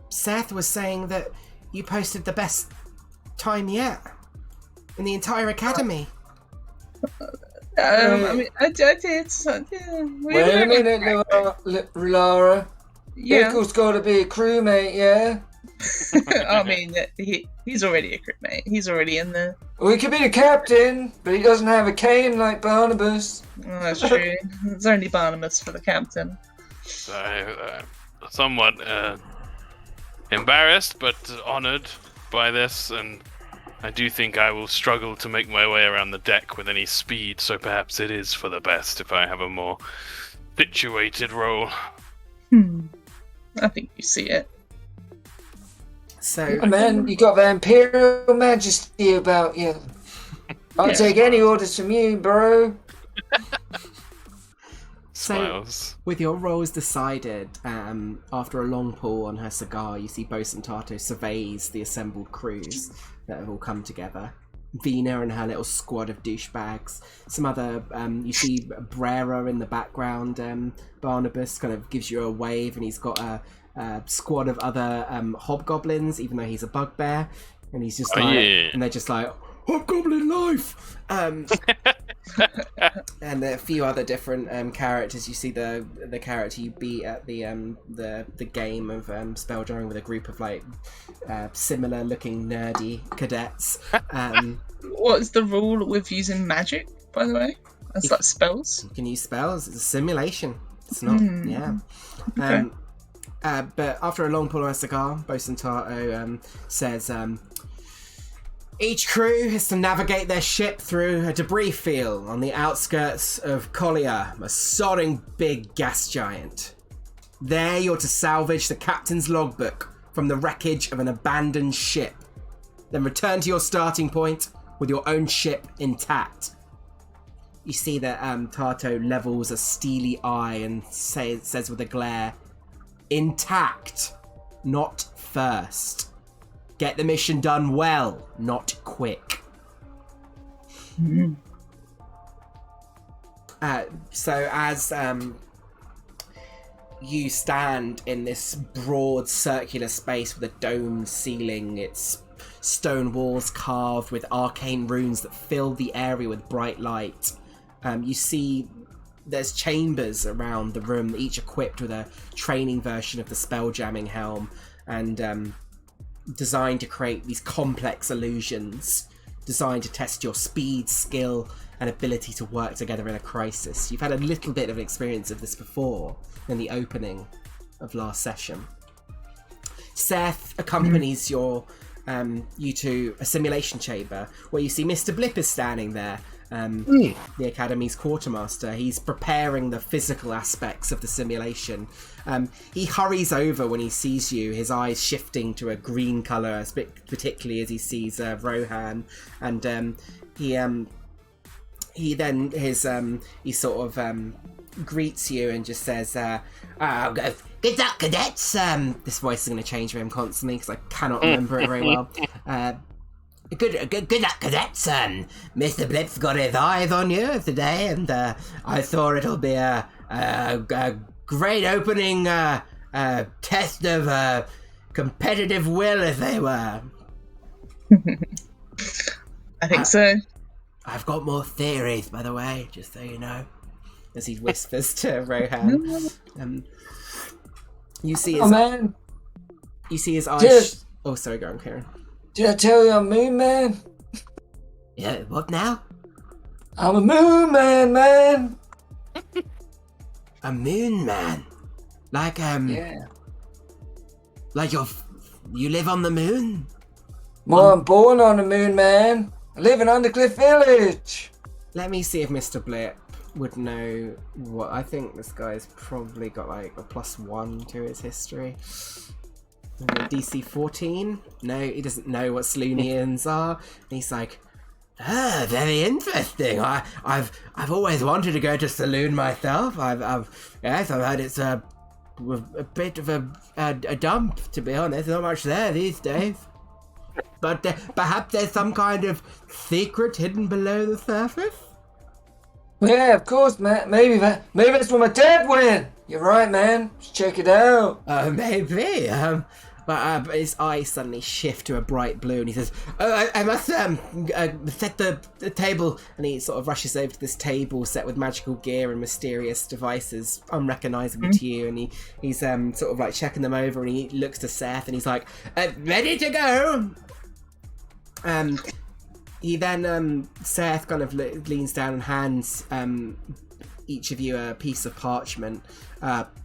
Seth was saying that you posted the best time yet in the entire academy. I mean, I did. So, yeah. Wait a minute, Rilara. Yeah. Pickle's got to be a crewmate, yeah? I mean, he's already a crewmate. He's already in there. Well, he could be the captain, but he doesn't have a cane like Barnabas. Oh, that's true. It's only Barnabas for the captain. So, somewhat embarrassed, but honoured by this, and I do think I will struggle to make my way around the deck with any speed, so perhaps it is for the best if I have a more situated role. I think you see it. So, Oh, man, you got the Imperial Majesty about you. I'll take any orders from you, bro. Smiles. with your roles decided, after a long pull on her cigar, you see Bosun Tato surveys the assembled crews that have all come together. Vina and her little squad of douchebags. Some other, you see Brera in the background. Barnabas kind of gives you a wave, and he's got a squad of other hobgoblins, even though he's a bugbear. And he's just like, and they're just like, Hobgoblin life! And a few other different characters. You see the character you beat at the game of Spelljamming with a group of like similar looking nerdy cadets. What is the rule with using magic, by the way? That's like spells. You can use spells. It's a simulation. It's not. Yeah. Okay. But after a long pull on a cigar, Bosun Tato says, each crew is to navigate their ship through a debris field on the outskirts of Collier, a soaring big gas giant. There you're to salvage the captain's logbook from the wreckage of an abandoned ship. Then return to your starting point with your own ship intact. You see that Tato levels a steely eye and says with a glare, intact, not first. Get the mission done well, not quick. So as you stand in this broad circular space with a domed ceiling, its stone walls carved with arcane runes that fill the area with bright light, you see there's chambers around the room, each equipped with a training version of the spelljamming helm, and designed to create these complex illusions, designed to test your speed, skill, and ability to work together in a crisis. You've had a little bit of experience of this before in the opening of last session. Seth accompanies you to a simulation chamber where you see Mr. Blip is standing there, the Academy's quartermaster. He's preparing the physical aspects of the simulation. He hurries over when he sees you, his eyes shifting to a green colour, particularly as he sees Rohan, and he sort of greets you and just says, "Good luck, cadets." This voice is going to change for him constantly because I cannot remember it very well. Good luck, cadets. Mr. Blip's got his eyes on you today, and I thought it'll be a great opening test of competitive will, if they were. I think so. I've got more theories, by the way, just so you know. As he whispers to Rohan. You see his You see his eyes. Oh, sorry, go on, Kieran. Did I tell you I'm Moon Man? Yeah, what now? I'm a Moon Man, man. A moon man? Like, Yeah. like you live on the moon? Well, I'm born on the Moon, man. I live in Undercliff Village. Let me see if Mr. Blip would know what. I think this guy's probably got like a +1 to his history. DC 14? No, he doesn't know what Sloonians are. And he's like, very interesting. I've always wanted to go to saloon myself. I've heard it's a bit of a dump, to be honest. Not much there these days. But perhaps there's some kind of secret hidden below the surface? Yeah, of course, man. Maybe that's where my dad went. You're right, man. Let's check it out. Maybe. But his eyes suddenly shift to a bright blue, and he says, "Oh, I must set the table." And he sort of rushes over to this table set with magical gear and mysterious devices, unrecognizable to you. And he's sort of like checking them over, and he looks to Seth, and he's like, "Ready to go." He then Seth kind of leans down and hands each of you a piece of parchment.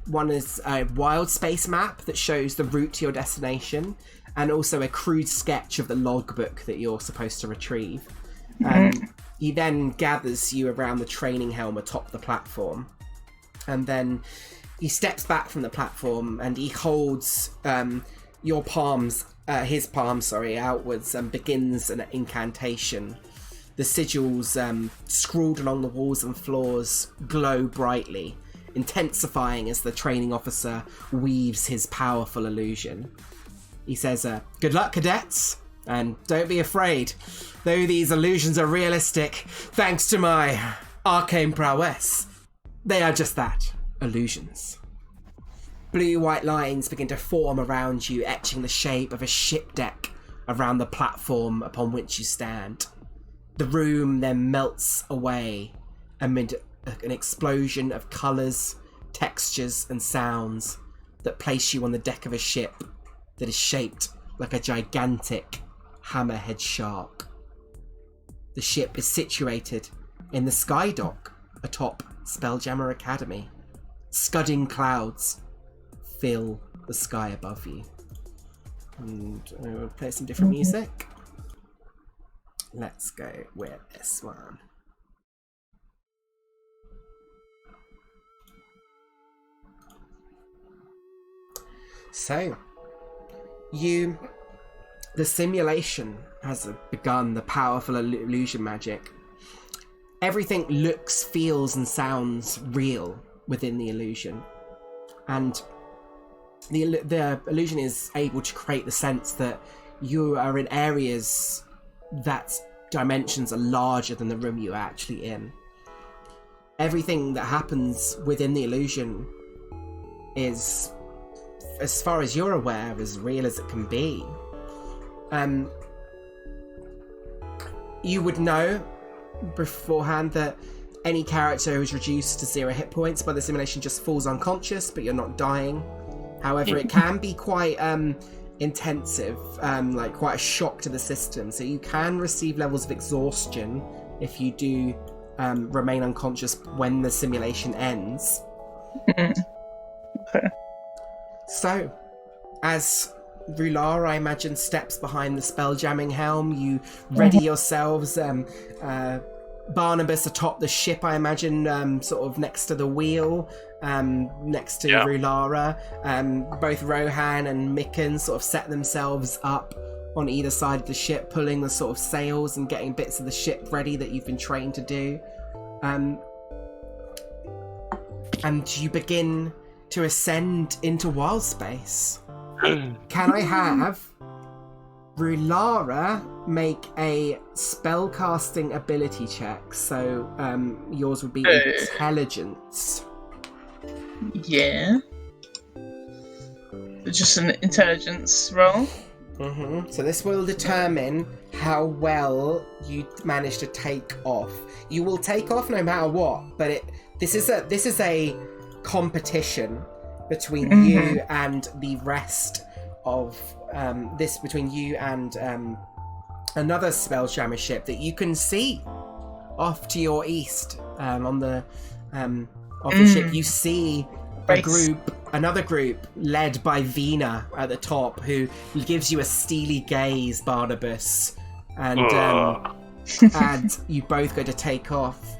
One is a wild space map that shows the route to your destination, and also a crude sketch of the logbook that you're supposed to retrieve. He then gathers you around the training helm atop the platform, and then he steps back from the platform and he holds your palms, his palms, outwards, and begins an incantation. The sigils scrawled along the walls and floors glow brightly, intensifying as the training officer weaves his powerful illusion. He says, "Good luck, cadets, and don't be afraid. Though these illusions are realistic, thanks to my arcane prowess, they are just that, illusions." Blue-white lines begin to form around you, etching the shape of a ship deck around the platform upon which you stand. The room then melts away amid an explosion of colours, textures and sounds that place you on the deck of a ship that is shaped like a gigantic hammerhead shark. The ship is situated in the sky dock atop Spelljammer Academy. Scudding clouds fill the sky above you. And we'll play some different music. Let's go with this one. So, the simulation has begun, the powerful illusion magic. Everything looks, feels, and sounds real within the illusion. And the illusion is able to create the sense that you are in areas that dimensions are larger than the room you're actually in. Everything that happens within the illusion is, as far as you're aware, as real as it can be. You would know beforehand that any character who is reduced to 0 hit points by the simulation just falls unconscious, but you're not dying. However, it can be quite intensive, like quite a shock to the system. So you can receive levels of exhaustion if you do remain unconscious when the simulation ends. Okay. So, as Rular, I imagine, steps behind the spell jamming helm, you ready yourselves, Barnabas atop the ship, I imagine, sort of next to the wheel, next to Yeah. Rulara. Both Rohan and Mikan sort of set themselves up on either side of the ship, pulling the sort of sails and getting bits of the ship ready that you've been trained to do. And you begin to ascend into wild space. Can I have Rulara make a spellcasting ability check? So yours would be intelligence. Yeah. Just an intelligence roll. So this will determine how well you manage to take off. You will take off no matter what, but this is a competition between you and the rest of between you and another Spelljammer ship that you can see off to your east on the of the ship. You see another group led by Vina at the top, who gives you a steely gaze, Barnabas, and and you both go to take off.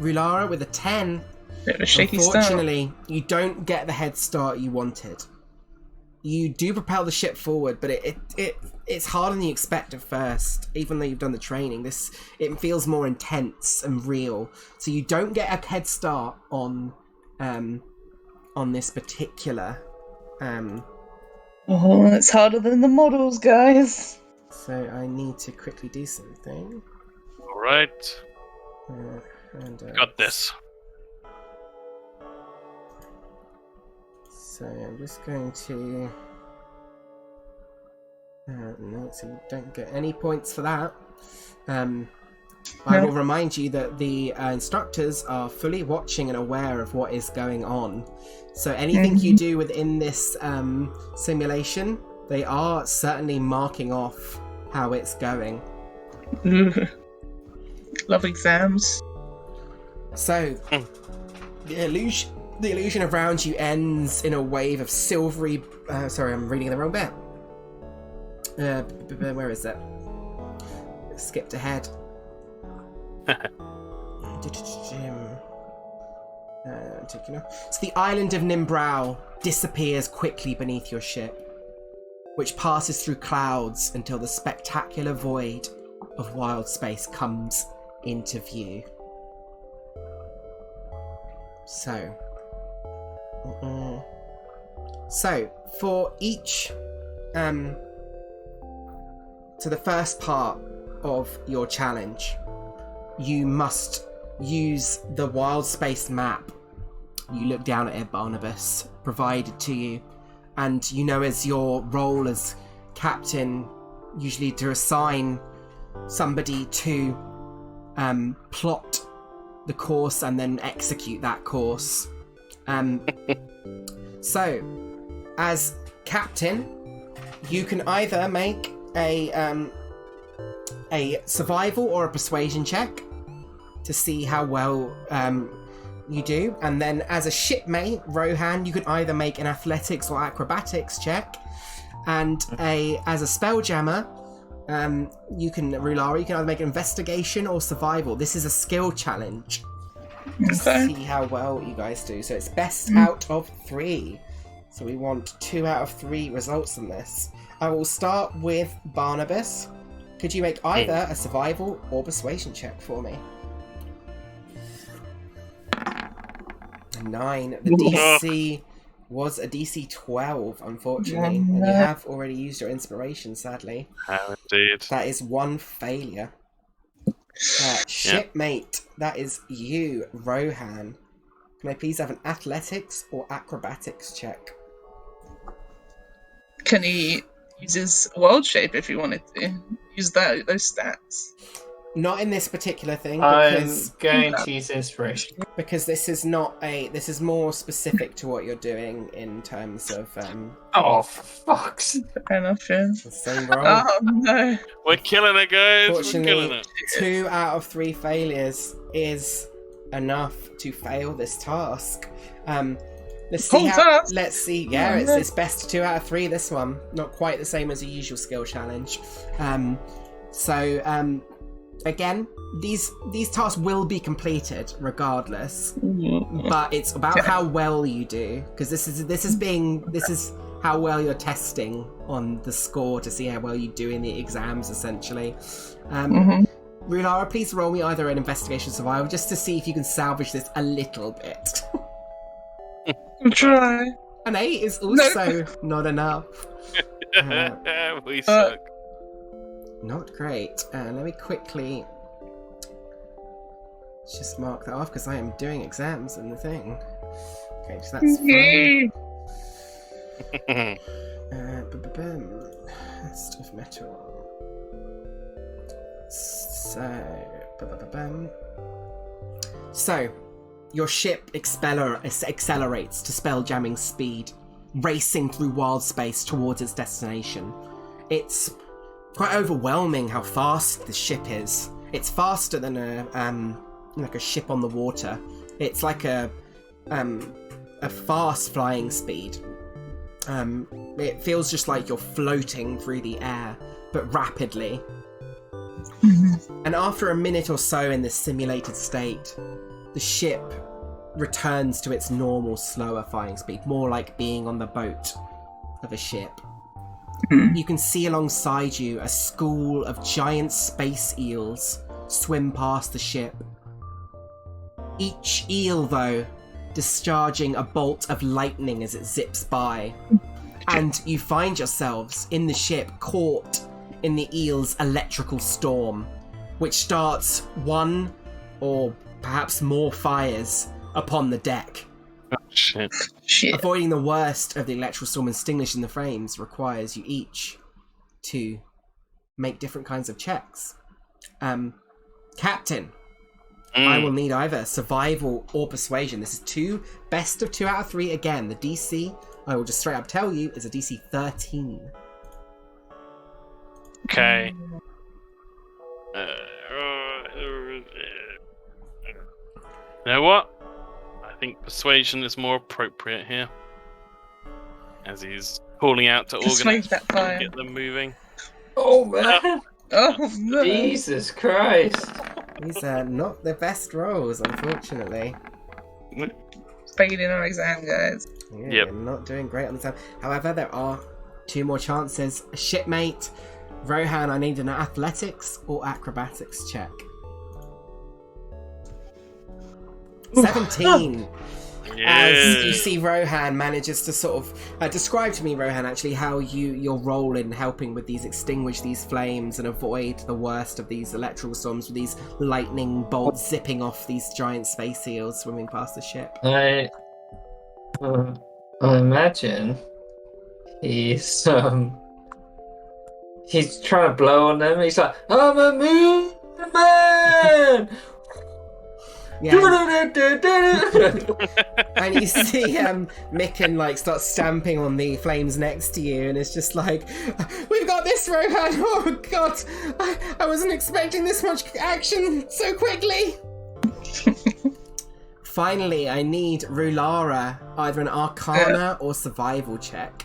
Rulara with a 10. Bit of a shaky start. Unfortunately, you don't get the head start you wanted. You do propel the ship forward, but it's harder than you expect at first. Even though you've done the training, it feels more intense and real. So you don't get a head start on this particular. Oh, it's harder than the models, guys. So I need to quickly do something. All right. Got this. So I'm just going to. No, so you don't get any points for that. I will remind you that the instructors are fully watching and aware of what is going on. So anything you do within this simulation, they are certainly marking off how it's going. Love exams. So the illusion around you ends in a wave of silvery. Sorry, I'm reading the wrong bit. Where is it? Skipped ahead. So the island of Nimbrau disappears quickly beneath your ship, which passes through clouds until the spectacular void of wild space comes into view. So for each to the first part of your challenge, you must use the wild space map. You look down at it, Barnabas, provided to you, and you know, as your role as captain, usually to assign somebody to plot the course and then execute that course. So, as captain, you can either make a survival or a persuasion check to see how well you do, and then as a shipmate, Rohan, you can either make an athletics or acrobatics check, and as a spelljammer, you can either make an investigation or survival. This is a skill challenge to see how well you guys do. So it's best out of 3. So we want 2 out of 3 results on this. I will start with Barnabas. Could you make either a survival or persuasion check for me? 9. The DC was a DC 12, unfortunately. And you have already used your inspiration, sadly. Oh, indeed. That is 1 failure. Shipmate, that is you, Rohan. Can I please have an athletics or acrobatics check? Can he use his world shape if he wanted to? Use those stats? Not in this particular thing, I'm because going to use inspiration. this is not this is more specific to what you're doing in terms of Oh, for fuck's sake. Fair enough, yeah. the same role. Oh no. We're killing it, guys. We're Fortunately, killing it. 2 out of 3 failures is enough to fail this task. Let's see task. Let's see. Yeah, it's best 2 out of 3. This one, not quite the same as a usual skill challenge. again, these tasks will be completed regardless, but it's about how well you do, because this is how well you're testing on the score to see how well you do in the exams, essentially. Rulara, please roll me either an investigation survival just to see if you can salvage this a little bit. I'll try. An 8 is also not enough. We suck. Not great. Let me quickly just mark that off because I am doing exams and the thing. Okay, so that's fine. Stuff metal. So, your ship accelerates to spelljamming speed, racing through wild space towards its destination. It's quite overwhelming how fast the ship is. It's faster than a ship on the water. It's like a fast flying speed. It feels just like you're floating through the air, but rapidly. And after a minute or so in this simulated state, the ship returns to its normal, slower flying speed, more like being on the boat of a ship. You can see alongside you a school of giant space eels swim past the ship. Each eel, though, discharging a bolt of lightning as it zips by. And you find yourselves in the ship caught in the eel's electrical storm, which starts one or perhaps more fires upon the deck. Oh, shit. Avoiding the worst of the electrical storm and extinguishing the flames requires you each to make different kinds of checks. Captain, I will need either survival or persuasion. This is best of 2 out of 3 again. The DC, I will just straight up tell you, is a DC 13. Okay. You know what? I think persuasion is more appropriate here. As he's calling out to Just organize wave that fire. get them moving. Oh man! Oh no! Jesus Christ! These are not the best rolls, unfortunately. Failing our exam, guys. Yeah, Yep. You're not doing great on the time. However, there are 2 more chances. Shipmate, Rohan, I need an athletics or acrobatics check. 17. As you see Rohan manages to sort of describe to me, Rohan, actually how your role in helping with extinguish these flames and avoid the worst of these electrical storms with these lightning bolts zipping off these giant space eels swimming past the ship. I imagine he's trying to blow on them. He's like, I'm a moon man. Yeah. And you see Micken start stamping on the flames next to you, and it's just like, we've got this, Rohan. Oh god, I wasn't expecting this much action so quickly. Finally, I need Rulara, either an Arcana or Survival check.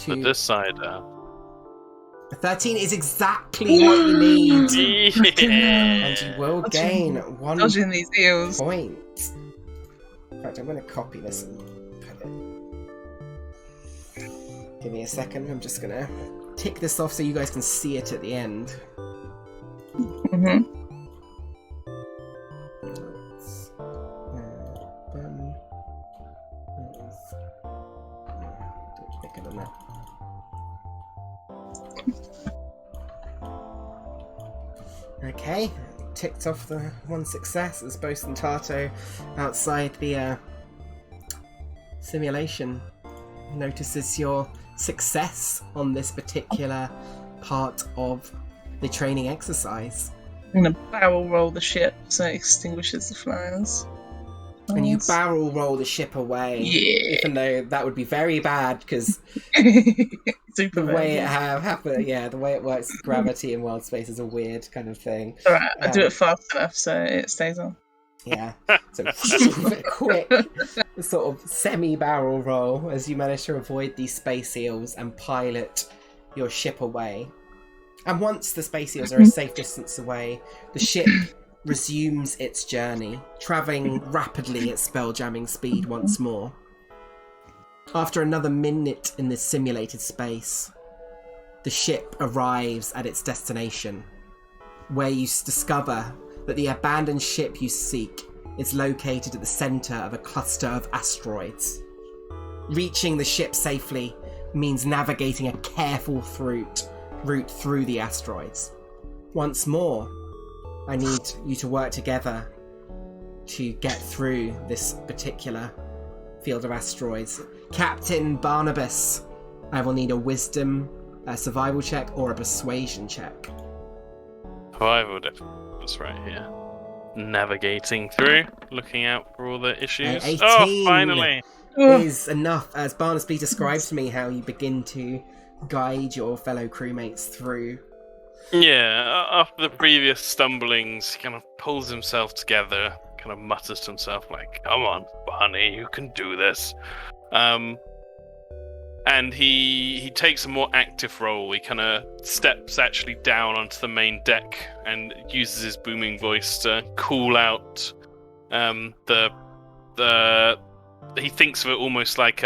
But this side, 13 is exactly what you need. yeah. And you will gain 1 Dodging these eels. point. In fact, I'm going to copy this and put it. Give me a second. I'm just going to tick this off so you guys can see it at the end. Bigger than that. Okay, ticked off the 1 success as Bosun Tato outside the simulation notices your success on this particular part of the training exercise. I'm gonna barrel roll the ship so it extinguishes the flames. And you barrel roll the ship away, even though that would be very bad because Super the way bad. the way it works, gravity in wild space is a weird kind of thing. Alright, I do it fast enough so it stays on. Yeah, so quick, sort of semi-barrel roll as you manage to avoid these space eels and pilot your ship away. And once the space seals are a safe distance away, the ship resumes its journey, travelling rapidly at spelljamming speed once more. After another minute in this simulated space, the ship arrives at its destination, where you discover that the abandoned ship you seek is located at the centre of a cluster of asteroids. Reaching the ship safely means navigating a careful route through the asteroids. Once more, I need you to work together to get through this particular field of asteroids. Captain Barnabas, I will need a wisdom, a survival check, or a persuasion check. Survival that's right here. Navigating through, looking out for all the issues. 18 Oh, finally! is enough, as Barnaby describes to me how you begin to guide your fellow crewmates through. Yeah, after the previous stumblings, he kind of pulls himself together, kind of mutters to himself like, "Come on, Barney, you can do this." And he takes a more active role. He kind of steps actually down onto the main deck and uses his booming voice to call out he thinks of it almost like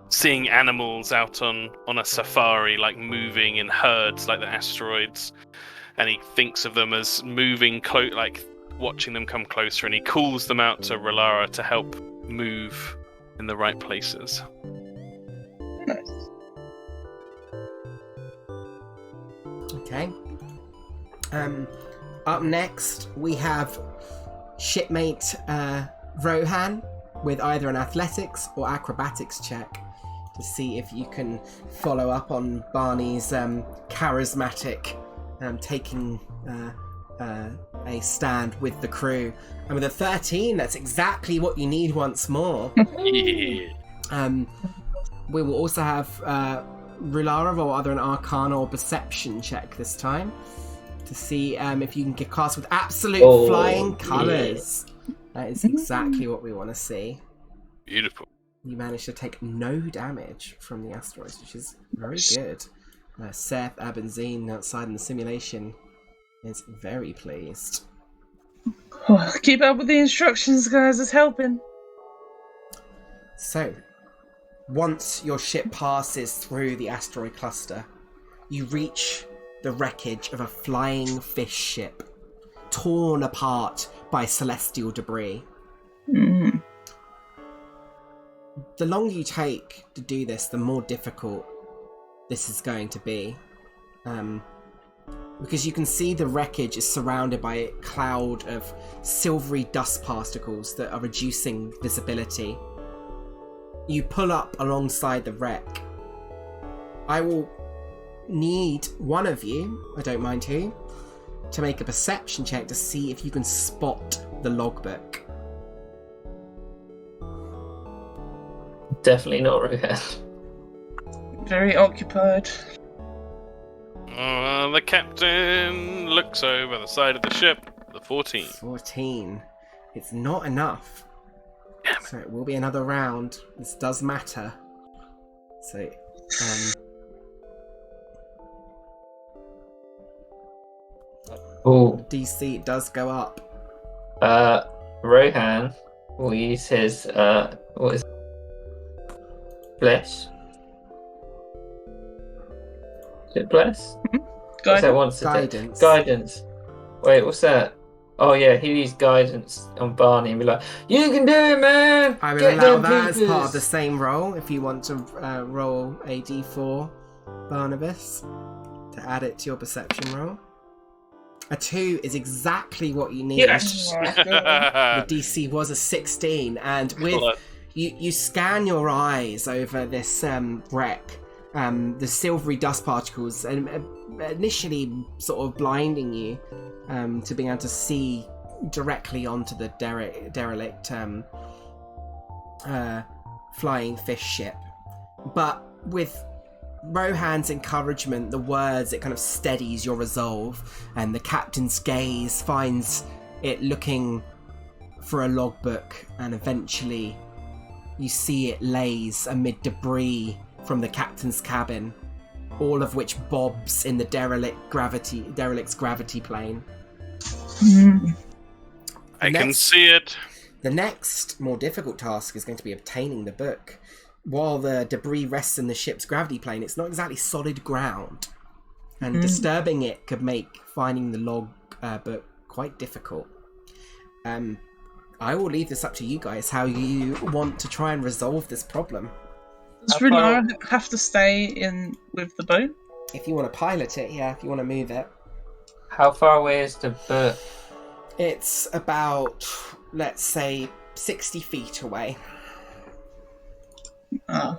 seeing animals out on a safari, like moving in herds like the asteroids, and he thinks of them as moving like watching them come closer, and he calls them out to Relara to help move in the right places. Nice. Okay. Up next, we have shipmate Rohan with either an athletics or acrobatics check to see if you can follow up on Barney's charismatic taking a stand with the crew. And with a 13, that's exactly what you need once more. Yeah. We will also have Rulara roll either an Arcana or Perception check this time to see if you can get cast with absolute flying colours. That is exactly what we want to see. Beautiful. You managed to take no damage from the asteroids, which is very good. Seth, Ab, and Zine outside in the simulation is very pleased. Oh, keep up with the instructions, guys. It's helping. So, once your ship passes through the asteroid cluster, you reach the wreckage of a flying fish ship, torn apart by celestial debris. Mm. The longer you take to do this, the more difficult this is going to be. Because you can see the wreckage is surrounded by a cloud of silvery dust particles that are reducing visibility. You pull up alongside the wreck. I will need one of you, I don't mind who, to make a perception check to see if you can spot the logbook. Definitely not Rohan. Very occupied. The captain looks over the side of the ship. The 14. 14. It's not enough. So it will be another round. This does matter. So, Oh, DC does go up. Rohan will use his what is it? Bless? Is it bless? What's that one? Guidance. Guidance. Wait, what's that? Oh yeah, he used guidance on Barney and be like, "You can do it, man! I will Get allow them that as peepers." part of the same roll if you want to roll a d4, Barnabas, to add it to your perception roll. A 2 is exactly what you need. Yes! The DC was a 16, and with you scan your eyes over this wreck. The silvery dust particles initially sort of blinding you to being able to see directly onto the derelict flying fish ship. But with Rohan's encouragement, the words, it kind of steadies your resolve, and the captain's gaze finds it looking for a logbook, and eventually you see it lays amid debris from the captain's cabin. all of which bobs in the derelict's gravity plane. I can see it. The next, more difficult task is going to be obtaining the book. While the debris rests in the ship's gravity plane, it's not exactly solid ground, and disturbing it could make finding the log book quite difficult. I will leave this up to you guys, how you want to try and resolve this problem. Does Rulara have to stay in with the boat? If you want to pilot it, yeah, if you want to move it. How far away is the book? It's about, let's say, 60 feet away. Yeah,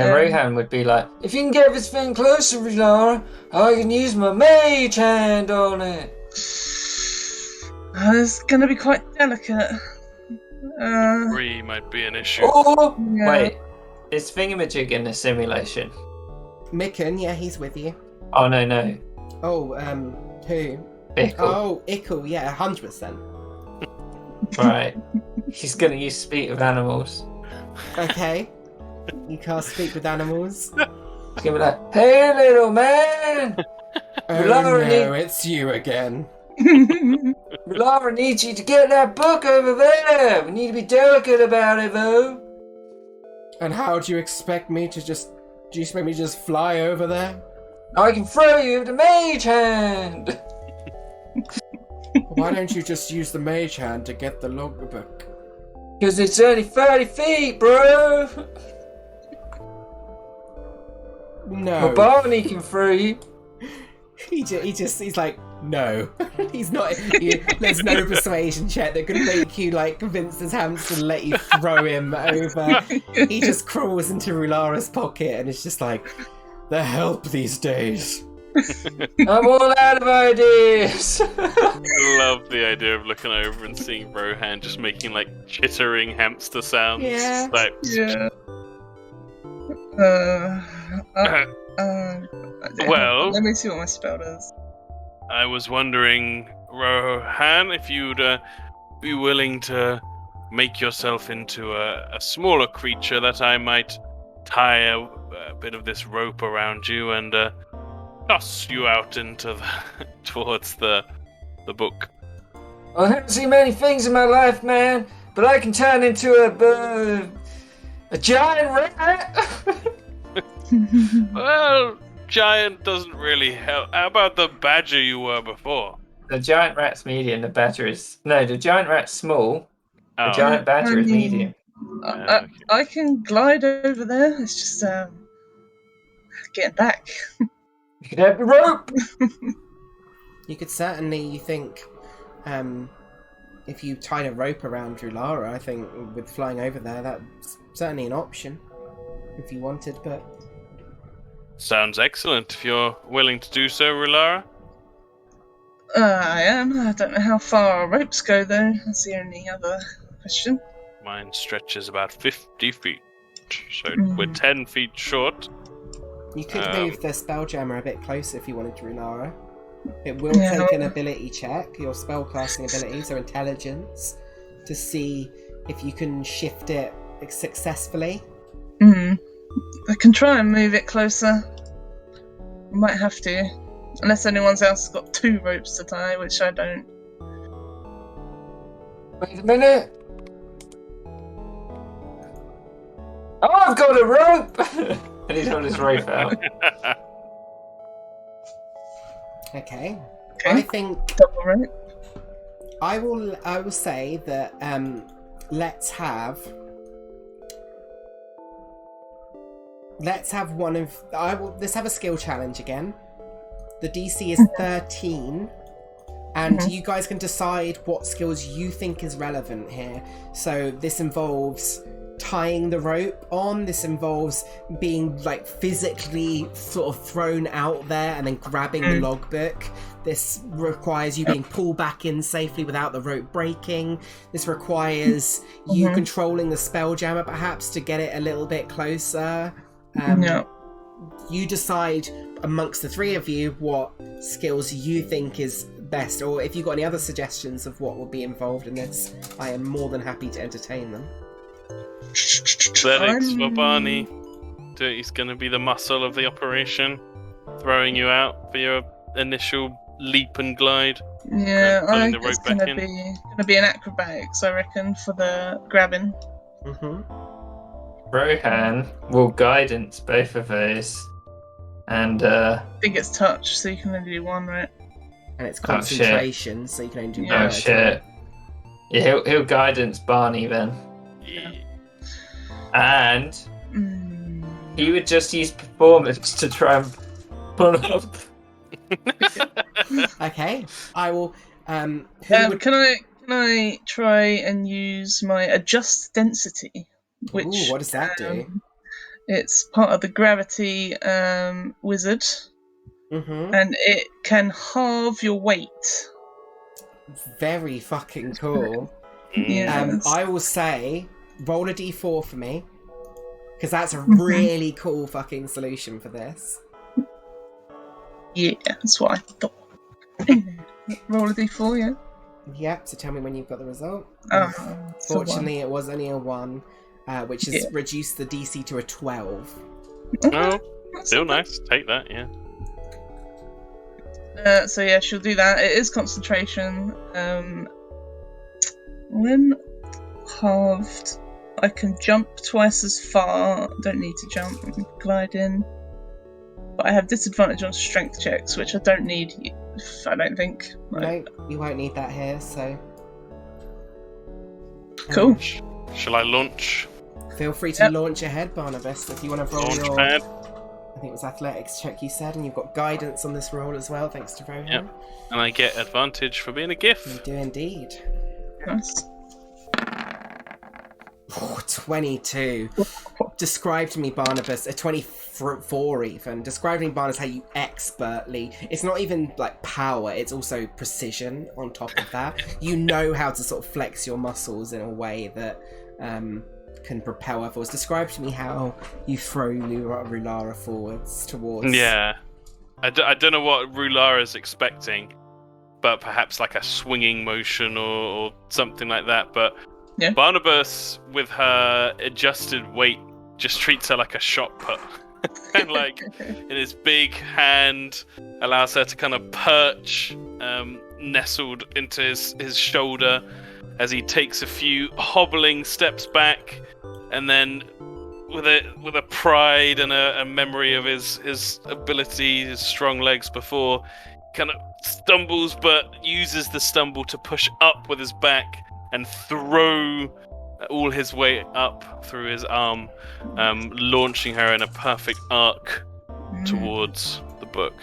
Rohan would be like, if you can get this thing closer, Rulara, I can use my mage hand on it. It's going to be quite delicate. Debris might be an issue. Oh, Yeah. wait, is Thingamajig in the simulation? Micken, yeah, he's with you. Oh, no. Oh, who? Ickle. Oh, Ickle, yeah, 100%. Right. He's going to use speak with animals. Okay. You can't speak with animals. He's going to be like, hey, little man! Oh Rulara no, it's you again. Rulara needs you to get that book over there. We need to be delicate about it, though. And how do you expect me to just... Do you expect me to just fly over there? I can throw you the mage hand. Why don't you just use the mage hand to get the logbook? Because it's only 30 feet, bro. No. My Barney can throw you. He's like, no. He's not. There's no persuasion check that could make you like convince this hamster to let you throw him over. He just crawls into Rulara's pocket and it's just like, the help these days. I'm all out of ideas. I love the idea of looking over and seeing Rohan just making like chittering hamster sounds. Yeah. Like, Yeah. Well- let me see what my spell does. I was wondering, Rohan, if you'd be willing to make yourself into a smaller creature that I might tie a bit of this rope around you and toss you out into towards the book. I haven't seen many things in my life, man, but I can turn into a giant rat. Well, giant doesn't really help. How about the badger you were before? The giant rat's medium, the badger is... No, the giant rat's small, the Oh, giant badger is medium. okay. I can glide over there. It's just getting back. You could have the rope. You could certainly, you think, if you tied a rope around Rulara, I think with flying over there, that's certainly an option. If you wanted, but... Sounds excellent. If you're willing to do so, Rulara. I am. I don't know how far ropes go, though. That's the only other question. Mine stretches about 50 feet. So we're 10 feet short. You could move the Spelljammer a bit closer if you wanted to, Rulara. It will Yeah. take an ability check, your spellcasting ability, so intelligence, to see if you can shift it successfully. I can try and move it closer. I might have to. Unless anyone else has got 2 ropes to tie, which I don't. Wait a minute. Oh, I've got a rope. And he's got his rope out. Okay. Okay. I think Double rope. I will say that let's have let's have a skill challenge again. The DC is 13 and you guys can decide what skills you think is relevant here. So this involves tying the rope on, this involves being like physically sort of thrown out there and then grabbing the logbook. This requires you being pulled back in safely without the rope breaking. This requires you controlling the Spelljammer perhaps to get it a little bit closer. No. You decide amongst the 3 of you what skills you think is best, or if you've got any other suggestions of what would be involved in this, I am more than happy to entertain them. Athletics for Barney. He's going to be the muscle of the operation, throwing you out for your initial leap and glide. Yeah, And pulling I the think it's rope back gonna be an acrobatics, I reckon, for the grabbing. Rohan will guidance both of those. And I think it's touch, so you can only do one, right? And it's concentration, so you can only do Yeah. one oh at a shit. time. Yeah, he'll guidance Barney then. Yeah. And Mm. he would just use performance to try and pull up. Okay, I will. Who would... Can I try and use my adjust density? Which Ooh, what does that do? it's part of the gravity wizard, and it can halve your weight. Very fucking cool. Yeah. I will say, roll a d4 for me, because that's a really cool fucking solution for this. Yeah, that's what I thought. Roll a d4, yeah. Yep. So tell me when you've got the result. So Fortunately, it was only a 1, which has reduced the DC to a 12. Oh, still nice. Take that, yeah. So yeah, she'll do that. It is concentration. When halved, I can jump twice as far. Don't need to jump. I can glide in. But I have disadvantage on strength checks, which I don't need. I don't think. No, you won't need that here. So Cool. Shall I launch? Feel free to launch ahead, Barnabas, if you want to roll Launch your. pad. I think it was athletics check you said, and you've got guidance on this roll as well, thanks to Rohan. Yep. And I get advantage for being a You GIF. do indeed. Nice. Oh, 22. Describe to me, Barnabas, a 24 even. Describe to me, Barnabas, how you expertly... It's not even, like, power, it's also precision on top of that. You know how to sort of flex your muscles in a way that can propel others. Describe to me how you throw Rulara forwards towards... Yeah. I don't know what Rulara's expecting, but perhaps like a swinging motion or something like that, but... Yeah. Barnabas, with her adjusted weight, just treats her like a shot put. And like, in his big hand, allows her to kind of perch, nestled into his shoulder, as he takes a few hobbling steps back, and then with a pride and a memory of his ability, his strong legs before, kind of stumbles, but uses the stumble to push up with his back and throw all his weight up through his arm, launching her in a perfect arc towards the book.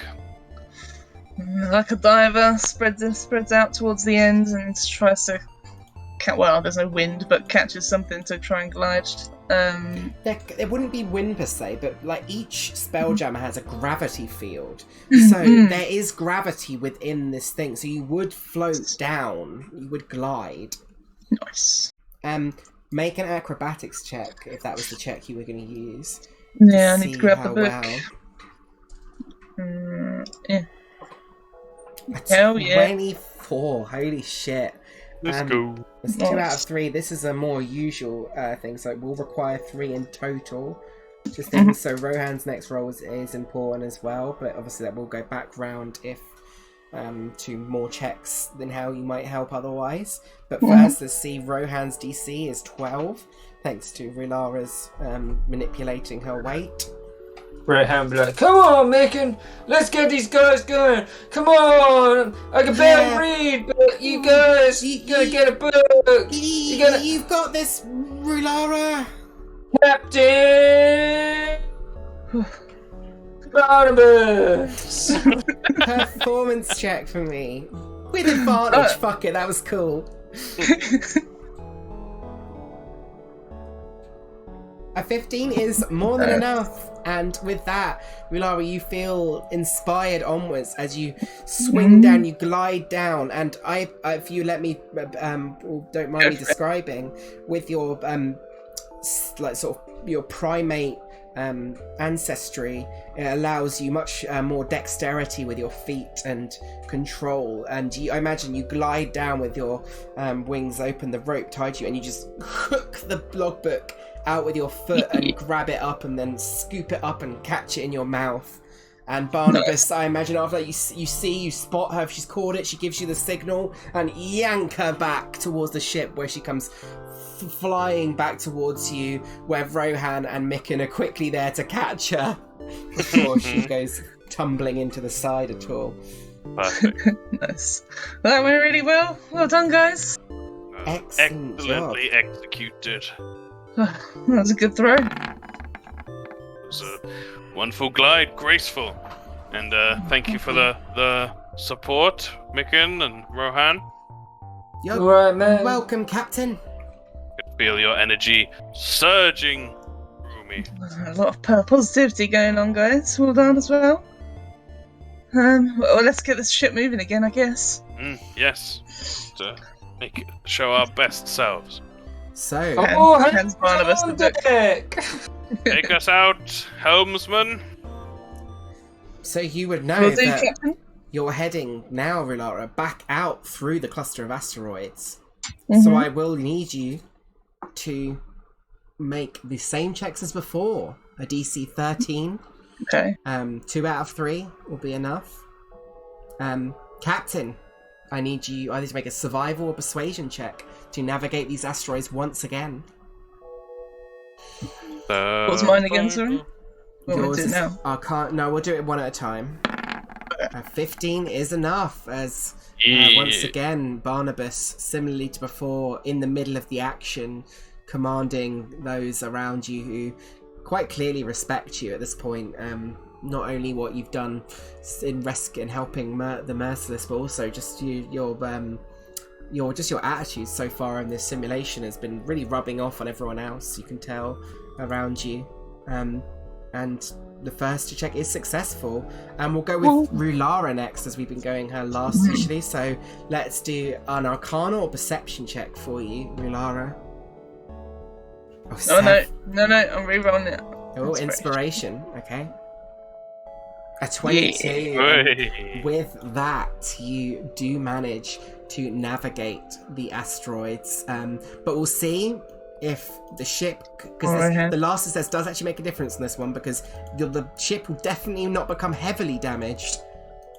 Like a diver, spreads out towards the end and tries to... Well, there's no wind, but catches something to try and glide. It wouldn't be wind per se, but like each Spelljammer has a gravity field. So there is gravity within this thing. So you would float down, you would glide. Nice. Make an acrobatics check if that was the check you were going to use. Yeah, I need to grab the how book. Yeah. A Hell yeah. 24. Holy shit. Let's go. It's 2 out of 3. This is a more usual thing, so it will require 3 in total. Just thinking, so Rohan's next roll is important as well, but obviously that will go back round if to more checks than how you might help otherwise. But first, let's see, Rohan's DC is 12, thanks to Rulara's manipulating her weight. Rohan be like, come on, Macon, let's get these guys going. Come on, I can barely read, but you guys, you're gonna get a book. You've got this, Rulara. Captain Barnabas. Performance check for me. With advantage, fuck it, that was cool. A 15 is more than enough, and with that, Rulara, you feel inspired onwards as you swing down, you glide down, and if you let me, don't mind me describing, with your like sort of your primate ancestry, it allows you much more dexterity with your feet and control. And I imagine you glide down with your wings open, the rope tied to you, and you just hook the logbook out with your foot and grab it up and then scoop it up and catch it in your mouth. And Barnabas, I imagine after that you spot her, if she's caught it, she gives you the signal and yank her back towards the ship, where she comes flying back towards you, where Rohan and Mikan are quickly there to catch her before she goes tumbling into the side at all. Perfect. Nice. Well, that went really well. Well done, guys. Excellent Excellently executed. That was a good throw. It was a wonderful glide, graceful. And thank you for the support, Mikan and Rohan. You're Alright, man. welcome, Captain. I could feel your energy surging through me. A lot of positivity going on, guys. Well done as well. Well, let's get this ship moving again, I guess. Yes. To show our best selves. So, Oh, Hands Barnabas the book. deck. Take us out, helmsman. so you would know Will do, that Captain. you're heading now, Rulara, back out through the cluster of asteroids. Mm-hmm. So I will need you to make the same checks as before. A DC 13. Okay. 2 out of 3 will be enough. Captain, I need you either to make a survival or persuasion check to navigate these asteroids once again. What's mine again, sorry? What will we do is now? Arcana. No, we'll do it one at a time. 15 is enough, as once again, Barnabas, similarly to before, in the middle of the action, commanding those around you who quite clearly respect you at this point. Not only what you've done in rescue and helping the merciless, but also just your attitude so far in this simulation has been really rubbing off on everyone else. You can tell around you. And the first to check is successful, and we'll go with Rulara next, as we've been going her last usually. So let's do an Arcana or Perception check for you, Rulara. Oh, no, I'm rerolling it. Oh, inspiration. Okay. A 22. Hey. With that, you do manage to navigate the asteroids. But we'll see if the ship, because the last it says does actually make a difference in this one, because the ship will definitely not become heavily damaged,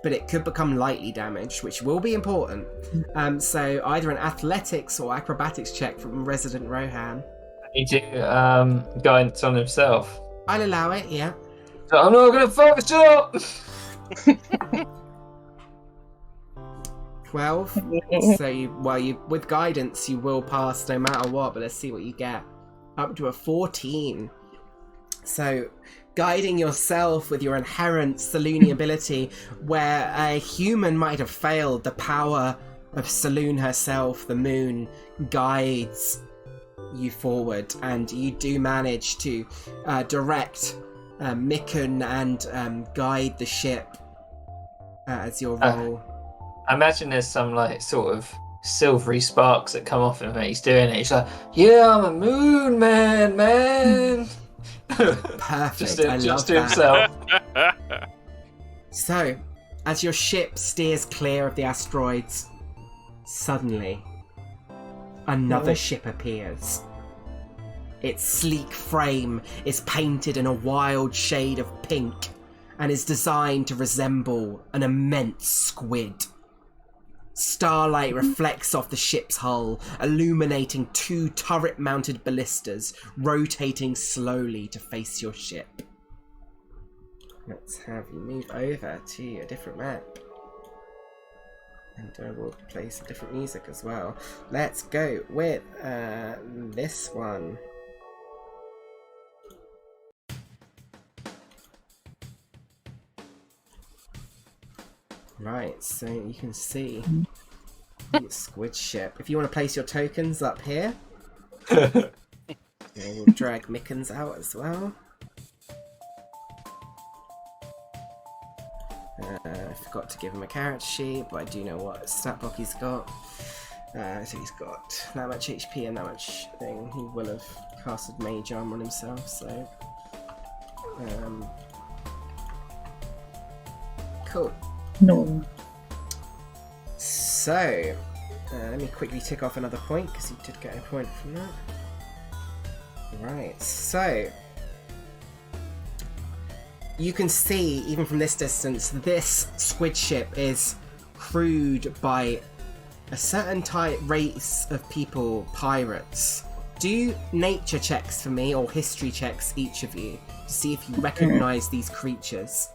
but it could become lightly damaged, which will be important. So either an athletics or acrobatics check from resident Rohan. He do guidance on himself. I'll allow it, yeah. So I'm not gonna fuck this up. 12. So you with guidance you will pass no matter what, but let's see what you get. Up to a 14. So guiding yourself with your inherent Salooni ability, where a human might have failed, the power of Saloon herself, the moon, guides you forward, and you do manage to direct Mikan and guide the ship as your role. I imagine there's some like sort of silvery sparks that come off him when he's doing it. He's like, "Yeah, I'm a moon man." Perfect. just I love to that. himself. So, as your ship steers clear of the asteroids, suddenly another ship appears. Its sleek frame is painted in a wild shade of pink and is designed to resemble an immense squid. Starlight reflects off the ship's hull, illuminating 2 turret-mounted ballistas rotating slowly to face your ship. Let's have you move over to a different map. And I will play some different music as well. Let's go with this one. Right, so you can see the squid ship. If you want to place your tokens up here, we'll drag Mickens out as well. I forgot to give him a character sheet, but I do know what stat block he's got. So he's got that much HP and that much thing. He will have casted Mage Armor on himself, so Cool. No. So, let me quickly tick off another point, because you did get a point from that. Right, so... You can see, even from this distance, this squid ship is crewed by a certain type race of people, pirates. Do nature checks for me, or history checks, each of you, to see if you recognise these creatures.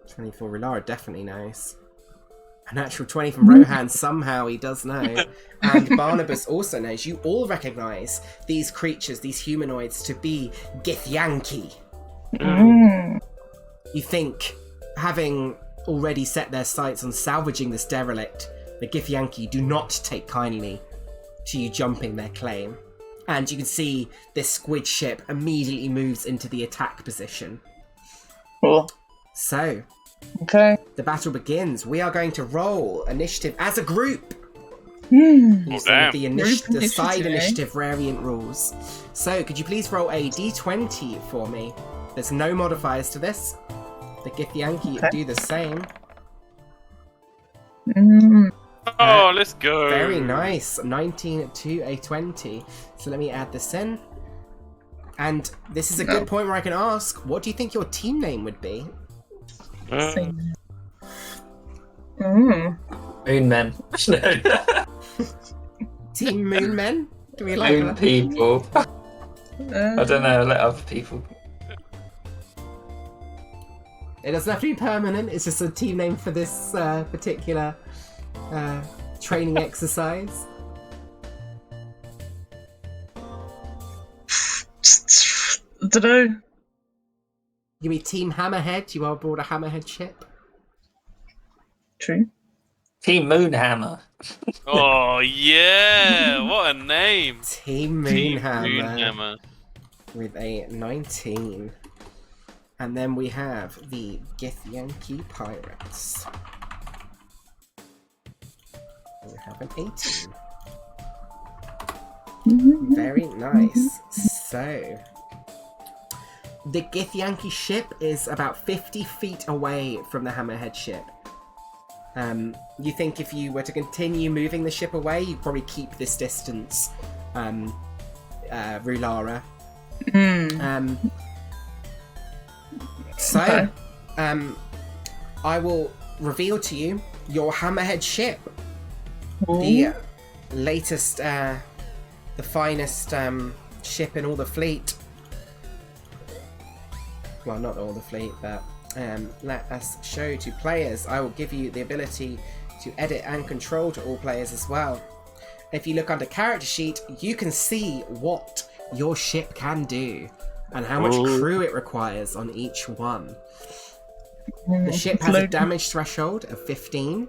24 Rilara definitely knows. A natural 20 from Rohan, somehow he does know. And Barnabas also knows. You all recognise these creatures, these humanoids, to be Githyanki. You think, having already set their sights on salvaging this derelict, the Githyanki do not take kindly to you jumping their claim. And you can see this squid ship immediately moves into the attack position. Cool. So, Okay. the battle begins. We are going to roll initiative as a group. Hmm. Using damn. the, Group the side initiative, eh? initiative variant rules. So, could you please roll a d20 for me? There's no modifiers to this. The Githyanki Okay. do the same. Mm. Oh, let's go. Very nice. 19 to a 20. So let me add this in. And this is a good point where I can ask, what do you think your team name would be? Mm. Moon men. Team Moon Men? Do we like Moon that? people. I don't know, let other people. It doesn't have to be permanent, it's just a team name for this particular training exercise. Dunno. You be Team Hammerhead, you are aboard a Hammerhead ship. True. Team Moonhammer. Oh, yeah. What a name. Team Team Moonhammer Moonhammer. with a 19. And then we have the Githyanki Pirates. We have an 18. Very nice. So, the Githyanki ship is about 50 feet away from the Hammerhead ship. You think if you were to continue moving the ship away, you'd probably keep this distance, Rulara. So, I will reveal to you your Hammerhead ship. The latest, the finest ship in all the fleet. Well, not all the fleet, but let us show to players. I will give you the ability to edit and control to all players as well. If you look under character sheet, you can see what your ship can do and how much crew it requires on each one. The ship has a damage threshold of 15,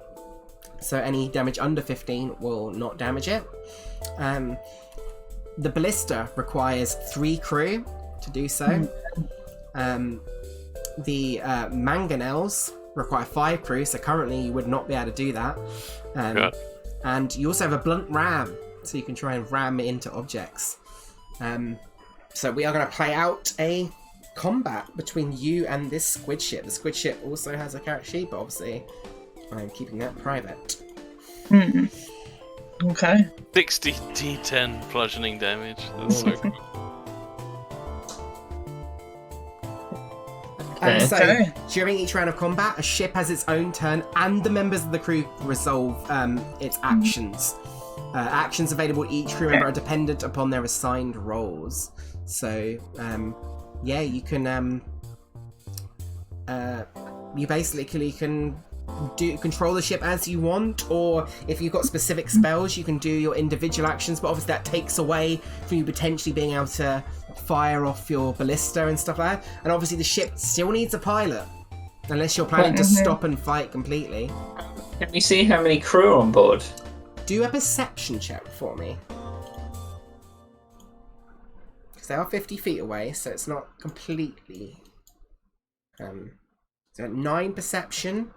so any damage under 15 will not damage it. The ballista requires 3 crew to do so. The mangonels require 5 crew, so currently you would not be able to do that. And you also have a blunt ram, so you can try and ram it into objects. So we are going to play out a combat between you and this squid ship. The squid ship also has a character sheet, but obviously I'm keeping that private. Okay. 60 D10 bludgeoning damage. That's so cool. So, Okay. during each round of combat, a ship has its own turn, and the members of the crew resolve its actions. Actions available to each crew member are dependent upon their assigned roles. So, yeah, you can you basically can control the ship as you want, or if you've got specific spells, you can do your individual actions. But obviously, that takes away from you potentially being able to fire off your ballista and stuff like that. And obviously the ship still needs a pilot, unless you're planning to stop and fight completely. Can we see how many crew on board? Do a perception check for me. Because they are 50 feet away, so it's not completely... so 9 perception.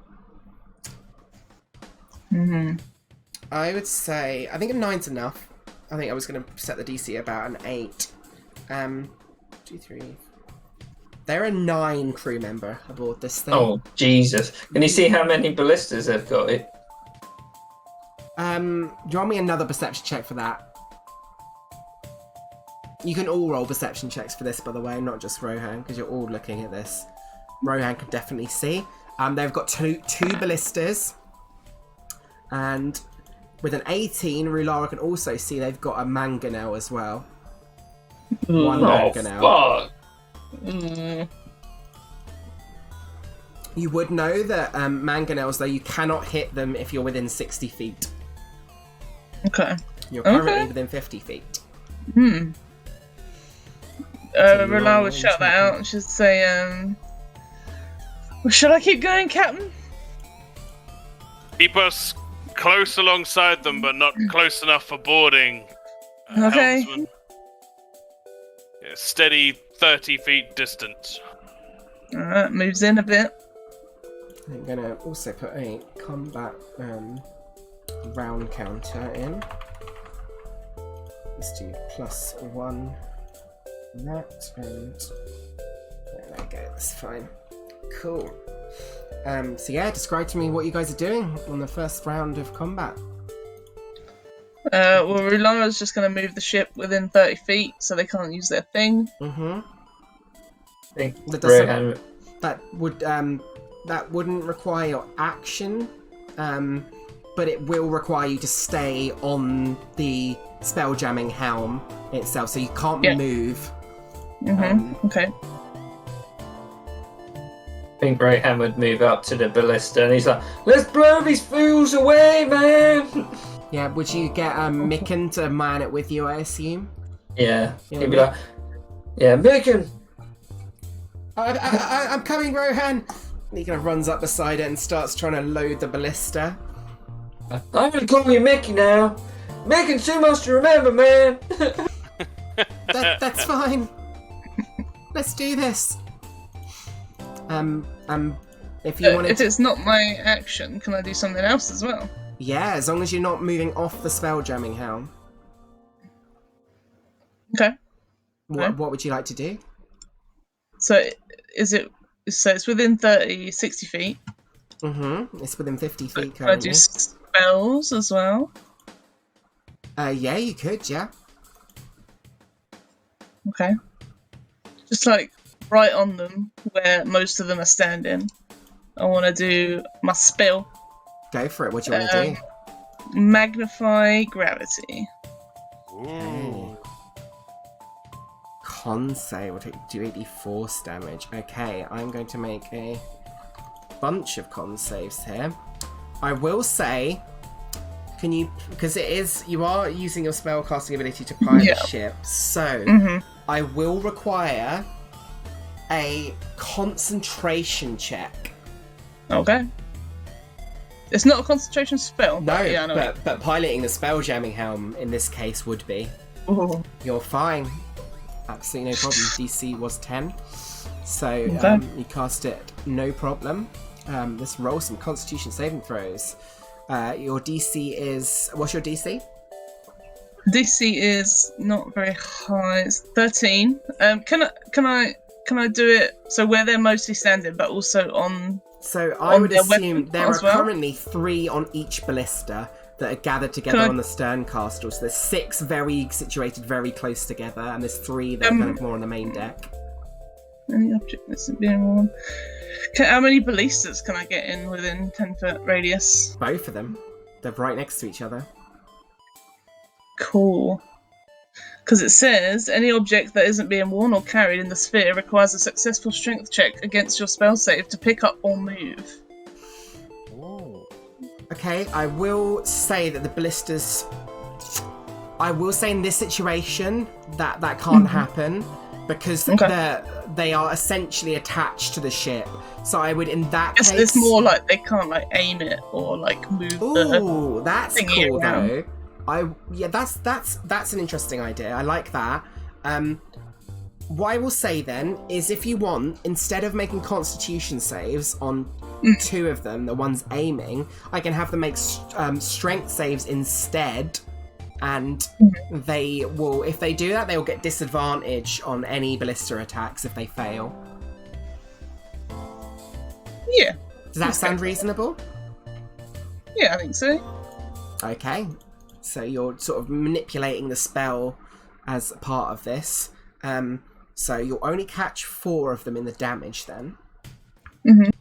I would say, I think a 9's enough. I think I was going to set the DC about an 8. 2, 3. There are 9 crew member aboard this thing. Oh, Jesus. Can you see how many ballistas they've got? It. Do you want me another perception check for that? You can all roll perception checks for this, by the way, not just Rohan, because you're all looking at this. Rohan can definitely see. They've got two ballistas, and with an 18, Rulara can also see they've got a mangonel as well. One mangonel. Fuck. You would know that mangonels, though, you cannot hit them if you're within 60 feet. Okay. You're currently within 50 feet. Rulara would shout that out and she'd say, well, should I keep going, Captain? Keep us close alongside them, but not close enough for boarding. Okay. Helmsman. Yeah, steady 30 feet distance. Alright, moves in a bit. I'm gonna also put a combat round counter in. Let's do +1 on that, and there we go, that's fine. Cool. So yeah, describe to me what you guys are doing on the first round of combat. Well, Rulara's just going to move the ship within 30 feet, so they can't use their thing. Mm-hmm. I think That wouldn't require your action, but it will require you to stay on the spelljamming helm itself, so you can't move. Okay. I think Rohan would move up to the ballista and he's like, let's blow these fools away, man! Yeah, would you get Micken to man it with you, I assume? Yeah. He'd be like, yeah, Micken! I'm coming, Rohan! He kind of runs up beside it and starts trying to load the ballista. I'm gonna call you Mickey now. Micken's too much to remember, man! That's fine. Let's do this. If you want If it's not my action, can I do something else as well? Yeah, as long as you're not moving off the spelljamming helm. Okay. What would you like to do? So it's within 60 feet. Mm-hmm. It's within 50 feet Can I currently. do spells as well? Yeah, you could, yeah. Okay. Just like right on them, where most of them are standing. I want to do my spell. Go for it. What do you want to do? Magnify gravity. Ooh. Con save will do 80 force damage. Okay, I'm going to make a bunch of con saves here. I will say, can you, because you are using your spellcasting ability to pilot ships, so I will require a concentration check. Okay. It's not a concentration spell. No, but, yeah, I know. but piloting the spelljamming helm in this case would be. Ooh. You're fine. Absolutely no problem. DC was 10. So you cast it no problem. Let's roll some constitution saving throws. Your DC is... What's your DC? DC is not very high. It's 13. Can I do it so where they're mostly standing, but also on... So I would assume there are well? currently 3 on each ballista that are gathered together on the stern castle. So there's 6 situated very close together, and there's 3 that are kind of more on the main deck. Any object that's being worn. How many ballistas can I get in within 10-foot radius? Both of them. They're right next to each other. Cool. Because it says, any object that isn't being worn or carried in the sphere requires a successful strength check against your spell save to pick up or move. Okay, I will say that the ballistas... I will say in this situation that can't happen, because they are essentially attached to the ship. So I would, in that case... It's more like they can't like aim it or like move Ooh, that's cool around. though. That's an interesting idea. I like that. what I will say then is if you want, instead of making constitution saves on 2 of them, the ones aiming, I can have them make strength saves instead, and they will, if they do that, they will get disadvantage on any ballista attacks if they fail. Yeah. Does that sound reasonable? Yeah, I think so. Okay, so you're sort of manipulating the spell as part of this. So you'll only catch 4 of them in the damage then. Mhm.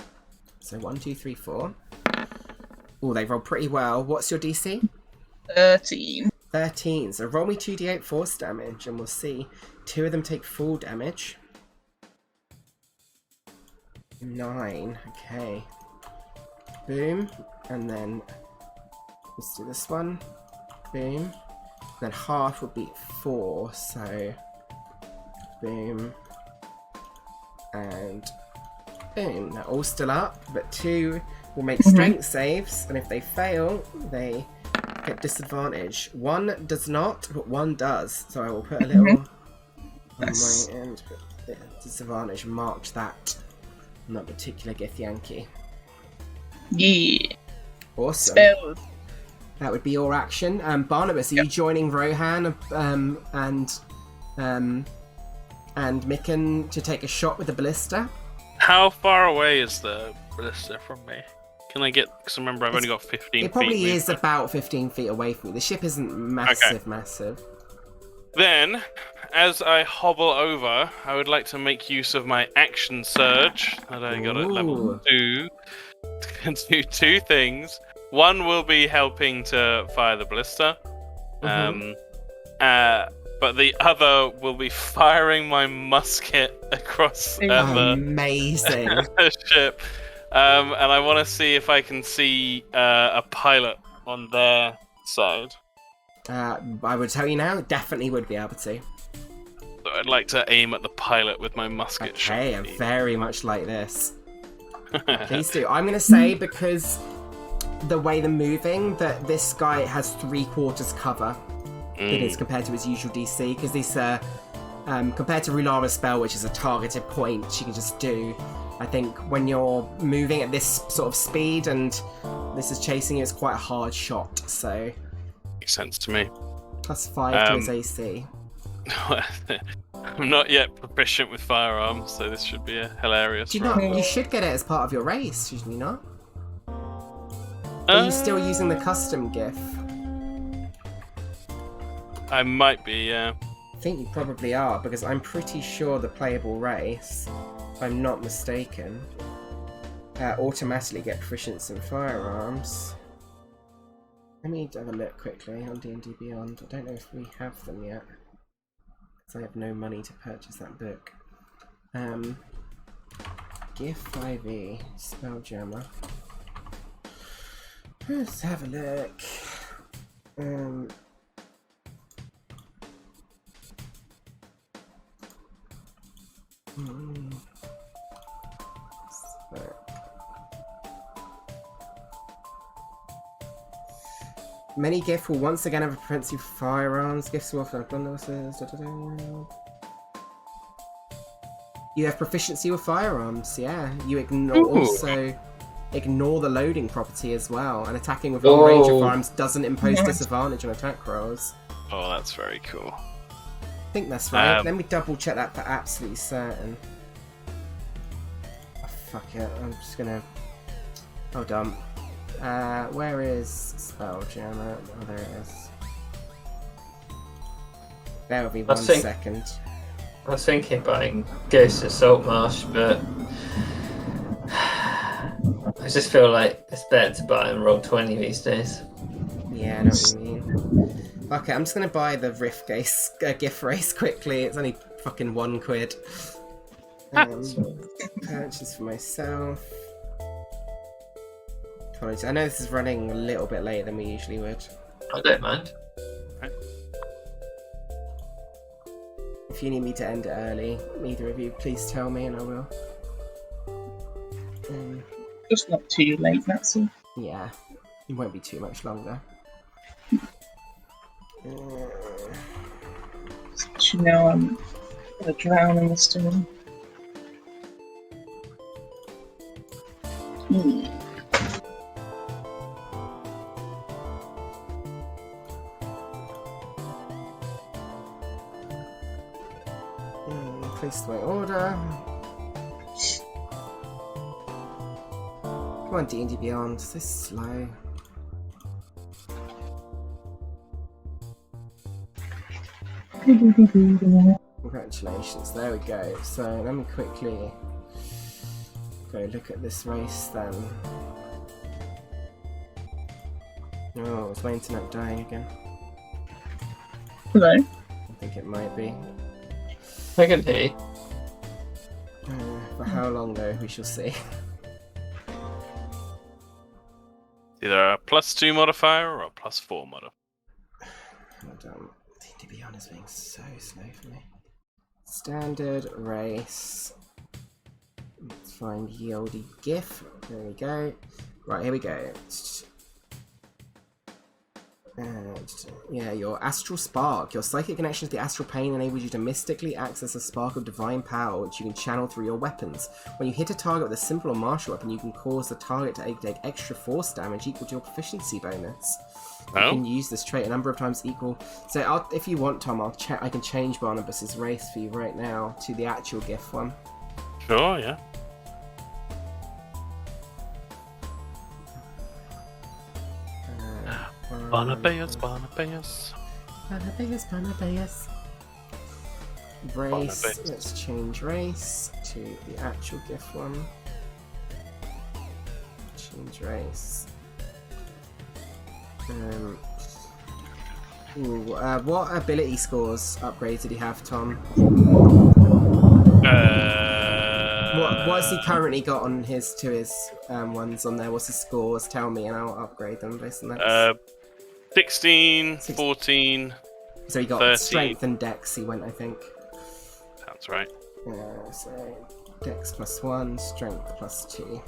So 1, 2, 3, 4. Oh, they roll pretty well. What's your DC? 13. 13. So roll me 2d8 force damage and we'll see. 2 of them take full damage. 9. Okay. Boom. And then let's do this one. Boom. Then half would be 4, so boom. And boom. They're all still up, but 2 will make strength saves, and if they fail, they get disadvantage. 1 does not, but 1 does. So I will put a little on my end, disadvantage, marked that on that particular Githyanki. Yeah. Awesome. Spells. That would be your action. Barnabas, are you joining Rohan and Mikan to take a shot with the ballista? How far away is the ballista from me? Can I get? Because remember, I've only got 15 feet. It probably is movement. about 15 feet away from you. The ship isn't massive. Then, as I hobble over, I would like to make use of my action surge that I got at level 2. And do 2 things. One will be helping to fire the ballista. But the other will be firing my musket across Amazing. the ship. And I want to see if I can see a pilot on their side. I would tell you now, definitely would be able to. So I'd like to aim at the pilot with my musket. Okay, I'm very much like this. Please do. I'm going to say, because the way they're moving, that this guy has 3/4 cover. It is compared to his usual DC, because this, compared to Rulara's spell, which is a targeted point she can just do, I think when you're moving at this sort of speed and this is chasing you, it's quite a hard shot, so... Makes sense to me. +5 to his AC. I'm not yet proficient with firearms, so this should be a hilarious Do you run. not? You should get it as part of your race, should you not? Are you still using the custom GIF? I might be, yeah. I think you probably are, because I'm pretty sure the playable race, if I'm not mistaken, automatically get proficiency in firearms. Let me have a look quickly on D&D Beyond. I don't know if we have them yet, because I have no money to purchase that book. GIF 5e, Spelljammer. Let's have a look. Many GIF will once again have a propensity for firearms. GIFs will often have blunderbusses. You have proficiency with firearms, yeah. You also ignore the loading property as well, and attacking with long range of firearms doesn't impose disadvantage on attack rolls. Oh, that's very cool. I think that's right. Let me double check that for absolutely certain. Oh, fuck it, I'm just gonna... Hold on. Where is Spelljammer? Oh, there it is. Bear with me 1 second. I was thinking buying Ghost of Saltmarsh, but I just feel like it's better to buy and roll 20 these days. Yeah, I know what you mean. Okay, I'm just gonna buy the Rift GIF race quickly. It's only fucking £1. Purchase for myself. I know this is running a little bit later than we usually would. I don't mind. If you need me to end it early, either of you, please tell me and I will. Just not too late, that's all. Yeah, it won't be too much longer. You know, I'm gonna drown in the storm. Place my order. Come on, D&D Beyond. So slow. Congratulations. There we go. So let me quickly go look at this race then. Oh, is my internet dying again? Hello? I think it might be. I can hear. For how long though, we shall see. Either a +2 modifier or a +4 modifier. Hold on. To be honest, being so slow for me. Standard race. Let's find Yieldy GIF. There we go. Right, here we go. Yeah, your astral spark. Your psychic connection to the astral plane enables you to mystically access a spark of divine power, which you can channel through your weapons. When you hit a target with a simple or martial weapon, you can cause the target to take extra force damage equal to your proficiency bonus. You can use this trait a number of times equal. So, if you want, Tom, I can change Barnabas's race for you right now to the actual GIF one. Sure, yeah. Barnabeus. Barnabeus. Race. Barnabeus. Let's change race to the actual GIF one. Change race. What ability scores upgrades did he have, Tom? What's he currently got on his ones on there? What's his scores? Tell me, and I'll upgrade them based on that. 16, 14. So he got 13. strength and dex. He went, I think. Sounds right. So dex +1, strength +2.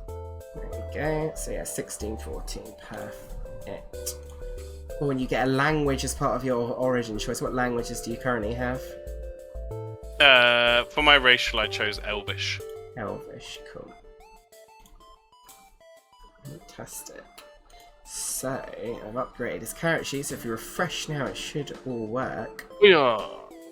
There we go. So yeah, 16, 14. Perfect. When you get a language as part of your origin choice, what languages do you currently have? For my racial, I chose Elvish. Elvish, cool. Fantastic. So, I've upgraded his character sheet, so if you refresh now, it should all work. Yeah.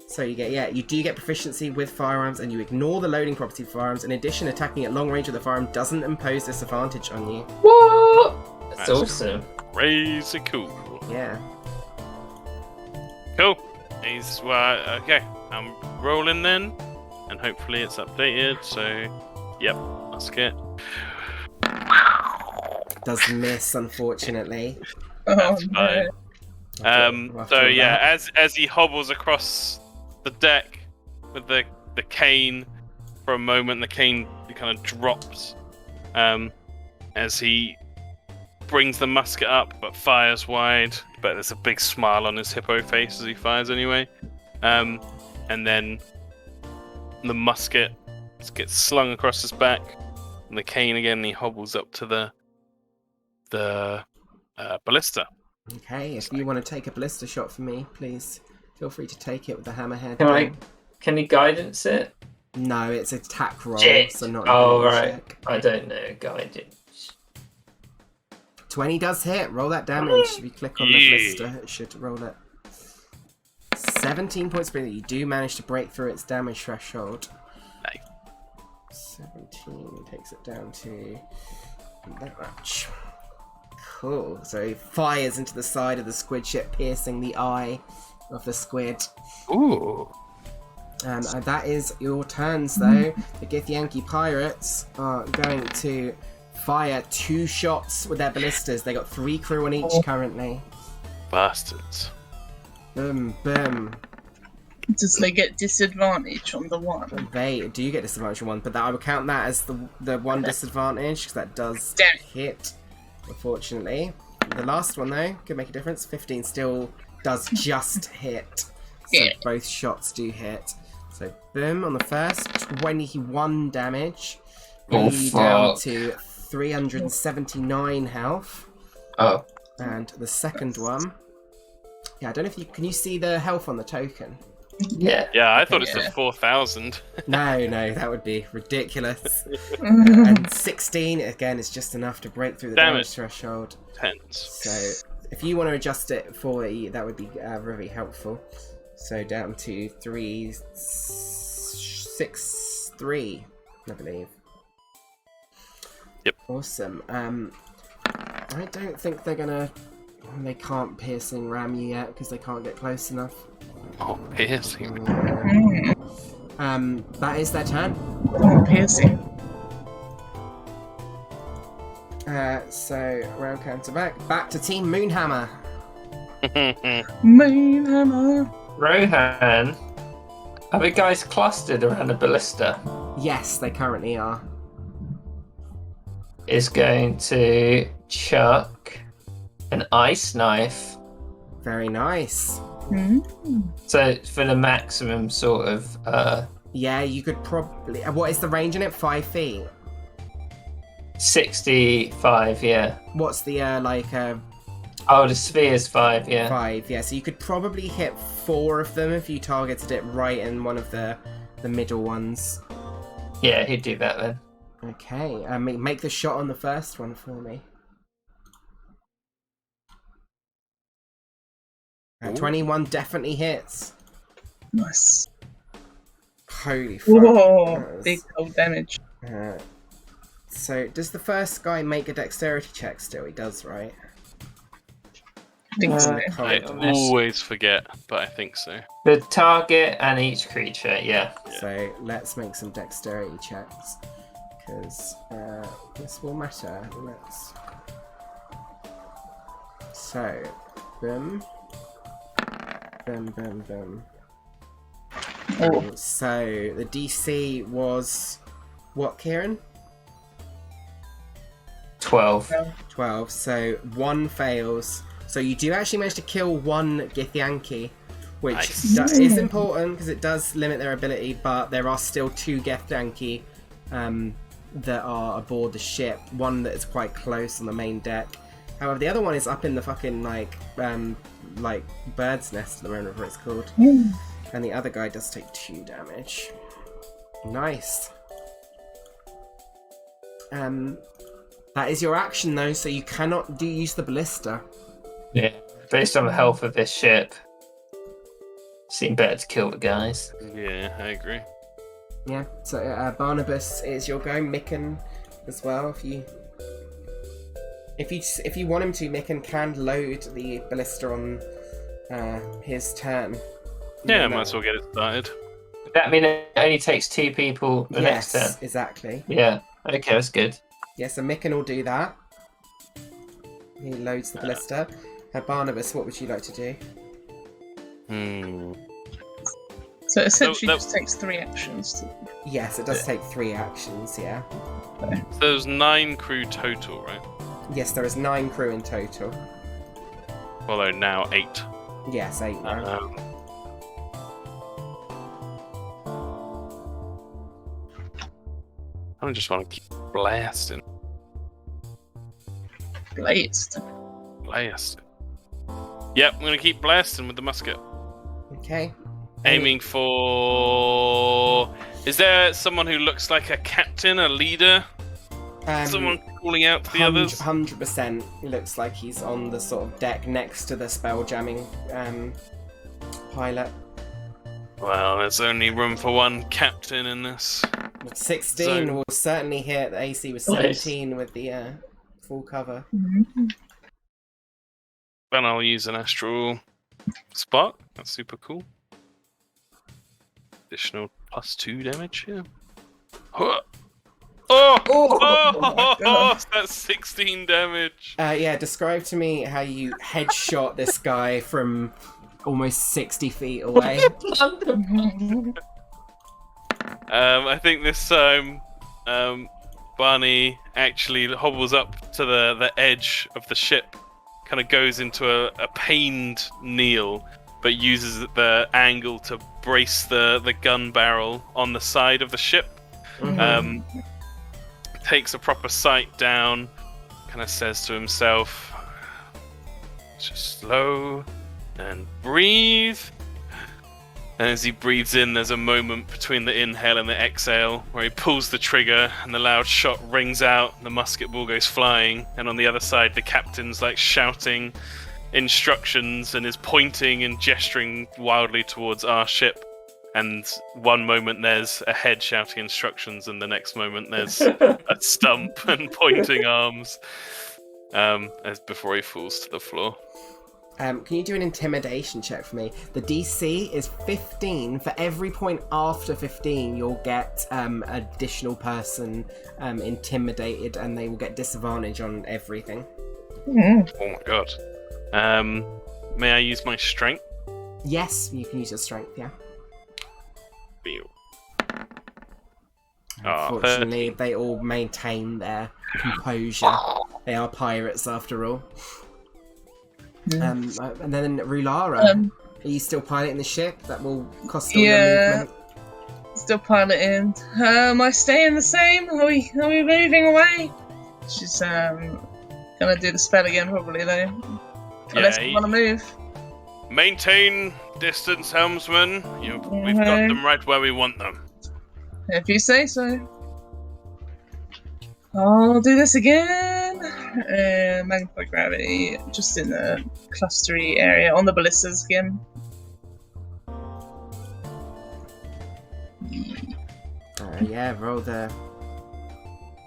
So you do get proficiency with firearms, and you ignore the loading property of firearms. In addition, attacking at long range with the firearm doesn't impose disadvantage on you. What? That's awesome. Crazy cool. Yeah. Cool. He's okay. I'm rolling then, and hopefully it's updated. So, yep, that's good. Does miss, unfortunately. That's fine. I'll So draw yeah, that. as he hobbles across the deck with the cane for a moment, the cane kind of drops as he brings the musket up, but fires wide. But there's a big smile on his hippo face as he fires anyway. And then the musket gets slung across his back, and the cane again. And he hobbles up to the ballista. Okay, if you want to take a ballista shot for me, please feel free to take it with the hammerhead. Can you guidance it? No, it's attack roll, Shit. so not. Oh ability right. check. I don't know guidance. 20 does hit. Roll that damage. If you click on the blister, it should roll it. 17 points per minute. You do manage to break through its damage threshold. Nice. 17 takes it down to that much. Cool. So he fires into the side of the squid ship, piercing the eye of the squid. Ooh. And that is your turns, though. The Githyanki pirates are going to fire 2 shots with their ballistas. They got 3 crew on each currently. Bastards. Boom, boom. Does they get disadvantage on the one? They do get disadvantage on one, but I would count that as the one disadvantage, because that does Damn it. hit, unfortunately. The last one, though, could make a difference. 15 still does just hit. So Yeah. both shots do hit. So, boom, on the first, 21 damage. Oh, Bringing you down fuck. to 379 health. Oh. And the second one... Yeah, I don't know if you... Can you see the health on the token? Yeah. Yeah, I thought it Yeah. said 4,000. No, that would be ridiculous. And 16 again is just enough to break through the Damn damage it. threshold. Pence. So if you want to adjust it for you, that would be really helpful. So down to 3, 6, 3, I believe. Yep. Awesome. I don't think they're gonna. They can't piercing ram you yet because they can't get close enough. Oh, piercing. That is their turn. Oh, piercing. So round counter back to Team Moonhammer. Main hammer. Rohan, are the guys clustered around a ballista? Yes, they currently are. Is going to chuck an ice knife. Very nice. So for the maximum sort of Yeah, you could probably. What is the range in it? 5 feet. 65, yeah. What's the Oh, the sphere's 5, yeah. 5? Yeah, so you could probably hit 4 of them if you targeted it right in one of the middle ones. Yeah, he'd do that then. Okay, make the shot on the first one for me. 21 definitely hits. Nice. Holy fuck. Whoa, That was- big old damage. So, does the first guy make a dexterity check still? He does, right? I think so. I Can't- always forget, but I think so. The target and each creature, yeah. So, let's make some dexterity checks. Because this will matter. Let's. So, boom. Boom, boom, boom. Oh, So, the DC was. What, Kieran? 12. 12. So, 1 fails. So, you do actually manage to kill 1 Githyanki, which Nice. is important because it does limit their ability, but there are still 2 Githyanki that are aboard the ship. One that is quite close on the main deck. However, the other one is up in the fucking, like bird's nest, or whatever it's called. And the other guy does take 2 damage. Nice. That is your action though, so you cannot use the ballista. Yeah. Based on the health of this ship, seemed better to kill the guys. Yeah, I agree. Yeah. So Barnabas, is your go. Micken as well. If you want him to, Micken can load the ballista on his turn. Yeah, might as well get it started. Would that mean it only takes 2 people the next turn? Yes, exactly. Yeah. Okay, that's good. Yeah, so Micken will do that. He loads the ballista. Barnabas, what would you like to do? so it essentially that- just takes 3 actions. To... Yes, it does take 3 actions, yeah. So there's 9 crew total, right? Yes, there is 9 crew in total. Although now 8. Yes, 8 now. I just want to keep blasting. Blazed. Yep, I'm going to keep blasting with the musket. Okay. Aiming for... Is there someone who looks like a captain, a leader? Someone calling out to the others? 100% looks like he's on the sort of deck next to the spelljamming pilot. Well, there's only room for one captain in this. 16 So- will certainly hit. The AC was Nice. 17 with the full cover. Then I'll use an astral spark. That's super cool. Additional +2 damage here. Oh! Oh! That's 16 damage. Yeah, describe to me how you headshot this guy from almost 60 feet away. I think this time, Barney actually hobbles up to the edge of the ship, kind of goes into a pained kneel, but uses the angle to brace the gun barrel on the side of the ship. Takes a proper sight down, kind of says to himself, just slow and breathe. And as he breathes in, there's a moment between the inhale and the exhale where he pulls the trigger and the loud shot rings out, the musket ball goes flying, and on the other side the captain's like shouting instructions and is pointing and gesturing wildly towards our ship. And one moment there's a head shouting instructions, and the next moment there's a stump and pointing arms as before he falls to the floor. Can you do an intimidation check for me? The DC is 15. For every point after 15, you'll get additional person intimidated, and they will get disadvantage on everything. Mm. Oh my god. May I use my strength? Yes, you can use your strength, yeah. Unfortunately, they all maintain their composure. They are pirates after all. And then Rulara, are you still piloting the ship? That will cost all your movement. Still piloting. Am I staying the same? Are we moving away? She's gonna do the spell again probably though. Unless we want to move. Maintain distance, helmsman. We've got them right where we want them. If you say so. I'll do this again. Magnify gravity, just in the clustery area, on the ballistas again. Yeah, roll the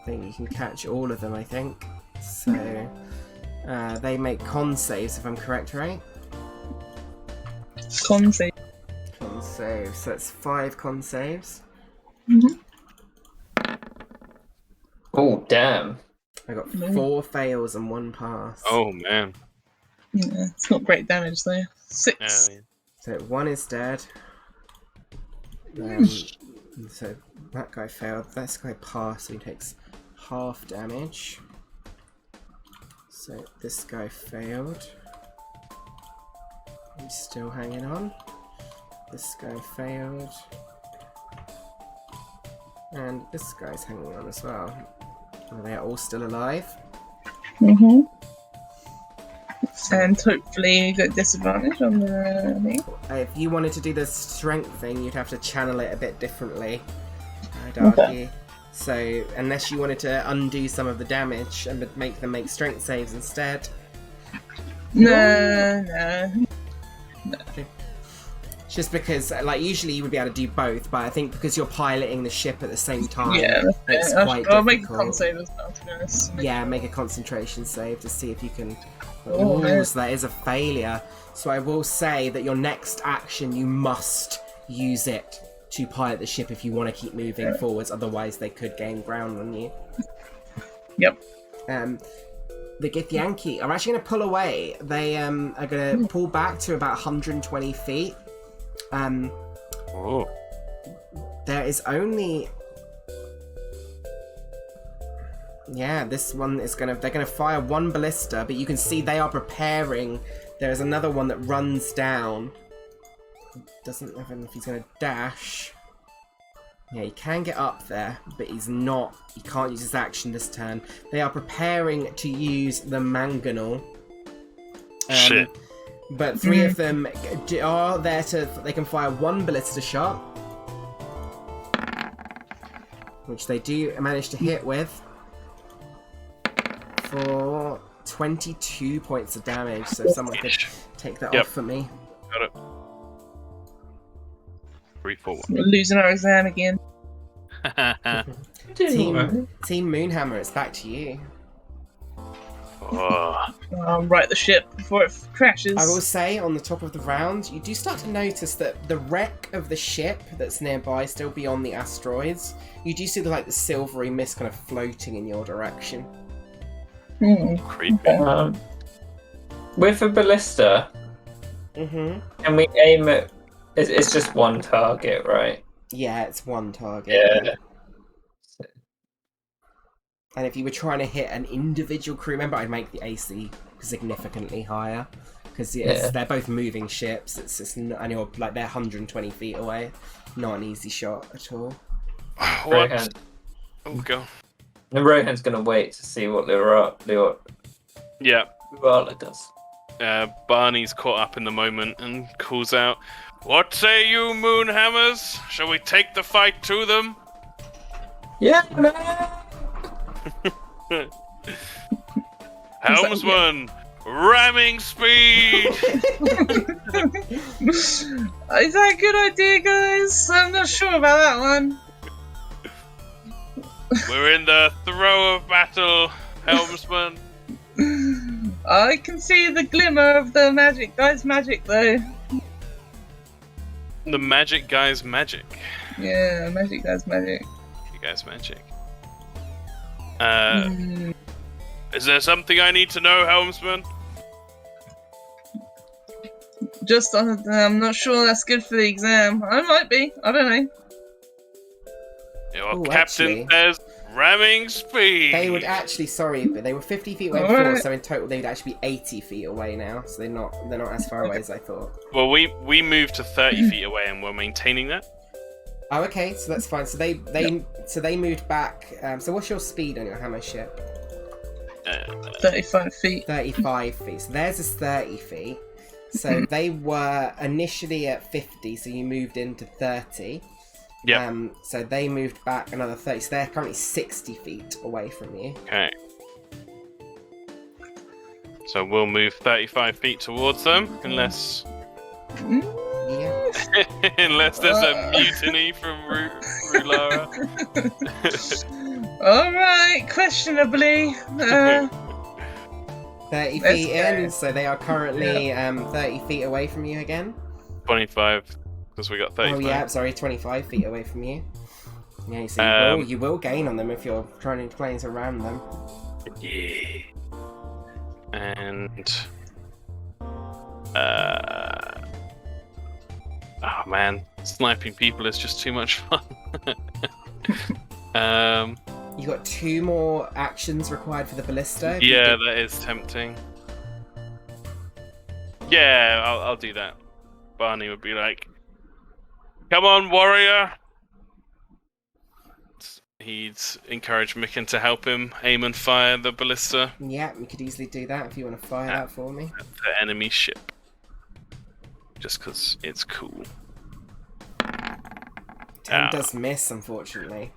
thing. You can catch all of them, I think. So, they make con saves, if I'm correct, right? Con save. Con saves. So that's 5 con saves. Mm-hmm. Oh, damn. I got 4 fails and 1 pass. Oh man. Yeah, it's not great damage though. 6. Yeah. So 1 is dead. So that guy failed. This guy passed, so he takes half damage. So this guy failed. He's still hanging on. This guy failed. And this guy's hanging on as well. They are all still alive. Mm-hmm. And hopefully you got disadvantage on the thing. If you wanted to do the strength thing, you'd have to channel it a bit differently, I'd argue. So, unless you wanted to undo some of the damage and make them make strength saves instead. No. Just because, like, usually you would be able to do both, but I think because you're piloting the ship at the same time, it's quite difficult. I'll make a con save as well, to be honest. Yeah, make a concentration save to see if you can... Oh, no. So that is a failure. So I will say that your next action, you must use it to pilot the ship if you want to keep moving forwards, otherwise they could gain ground on you. Yep. The Githyanki are actually going to pull away. They are going to pull back to about 120 feet. There is only... Yeah, this one is they're gonna fire 1 ballista, but you can see they are preparing. There is another one that runs down. Doesn't know if he's gonna dash. Yeah, he can get up there, but he can't use his action this turn. They are preparing to use the mangonel. Shit. But 3 of them are there they can fire 1 ballista shot, which they do manage to hit with, for 22 points of damage. So if someone could take that off for me. Got it. 3, 4, 1. We're losing our exam again. Team Moonhammer, it's back to you. I'll right the ship before it crashes. I will say, on the top of the round, you do start to notice that the wreck of the ship that's nearby, still beyond the asteroids, you do see the silvery mist kind of floating in your direction. Creepy. With a ballista, can we aim at... It's just 1 target, right? Yeah, it's 1 target. Yeah. And if you were trying to hit an individual crew member, I'd make the AC significantly higher. Because they're both moving ships. And you're, they're 120 feet away. Not an easy shot at all. What? Oh, go. And Rohan's gonna wait to see what Luala Yeah. does. Barney's caught up in the moment and calls out, What say you, Moonhammers? Shall we take the fight to them? Yeah, man! Helmsman, ramming speed! Is that a good idea, guys? I'm not sure about that one. We're in the throe of battle, Helmsman. I can see the glimmer of the magic guy's magic, though. The magic guy's magic. Yeah, magic guy's magic. You guys' magic. Is there something I need to know, Helmsman? Just, I'm not sure that's good for the exam. I might be. I don't know. Your Ooh, captain actually- says ramming speed. They would actually, sorry, but they were 50 feet away All before, right. so in total they would actually be 80 feet away now. So they're not as far away as I thought. Well, we moved to 30 feet away and we're maintaining that. Oh, okay, so that's fine. So they moved back. So what's your speed on your hammer ship? 35 feet. 35 feet. So theirs is 30 feet. So they were initially at 50, so you moved into 30. Yep. So they moved back another 30. So they're currently 60 feet away from you. Okay. So we'll move 35 feet towards them, unless Yeah. unless there's a mutiny from Rulara. Alright, questionably. 30 Let's feet go. in, so they are currently 30 feet away from you again. 25, because we got 35. Oh yeah, sorry, 25 feet away from you. Yeah, so you will gain on them if you're planning to ram them. Yeah. And oh man, sniping people is just too much fun. You got 2 more actions required for the ballista. Yeah, that is tempting. Yeah, I'll do that. Barney would be like, "Come on, warrior!" He'd encourage Micken to help him aim and fire the ballista Yeah, you could easily do that if you want to fire that for me. at the enemy ship. Just because it's cool. 10 does miss, unfortunately.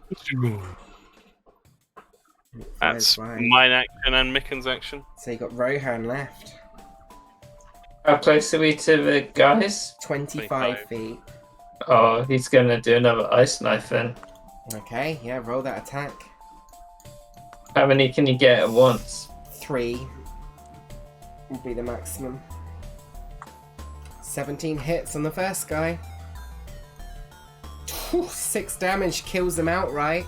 That's Fires wide. mine action and Micken's action. So you got Rohan left. How close are we to the guys? 25 25. feet. Oh, he's gonna do another ice knife then. Okay, yeah, roll that attack. How many can you get at once? 3 would be the maximum. 17 hits on the first guy. 6 damage kills him outright.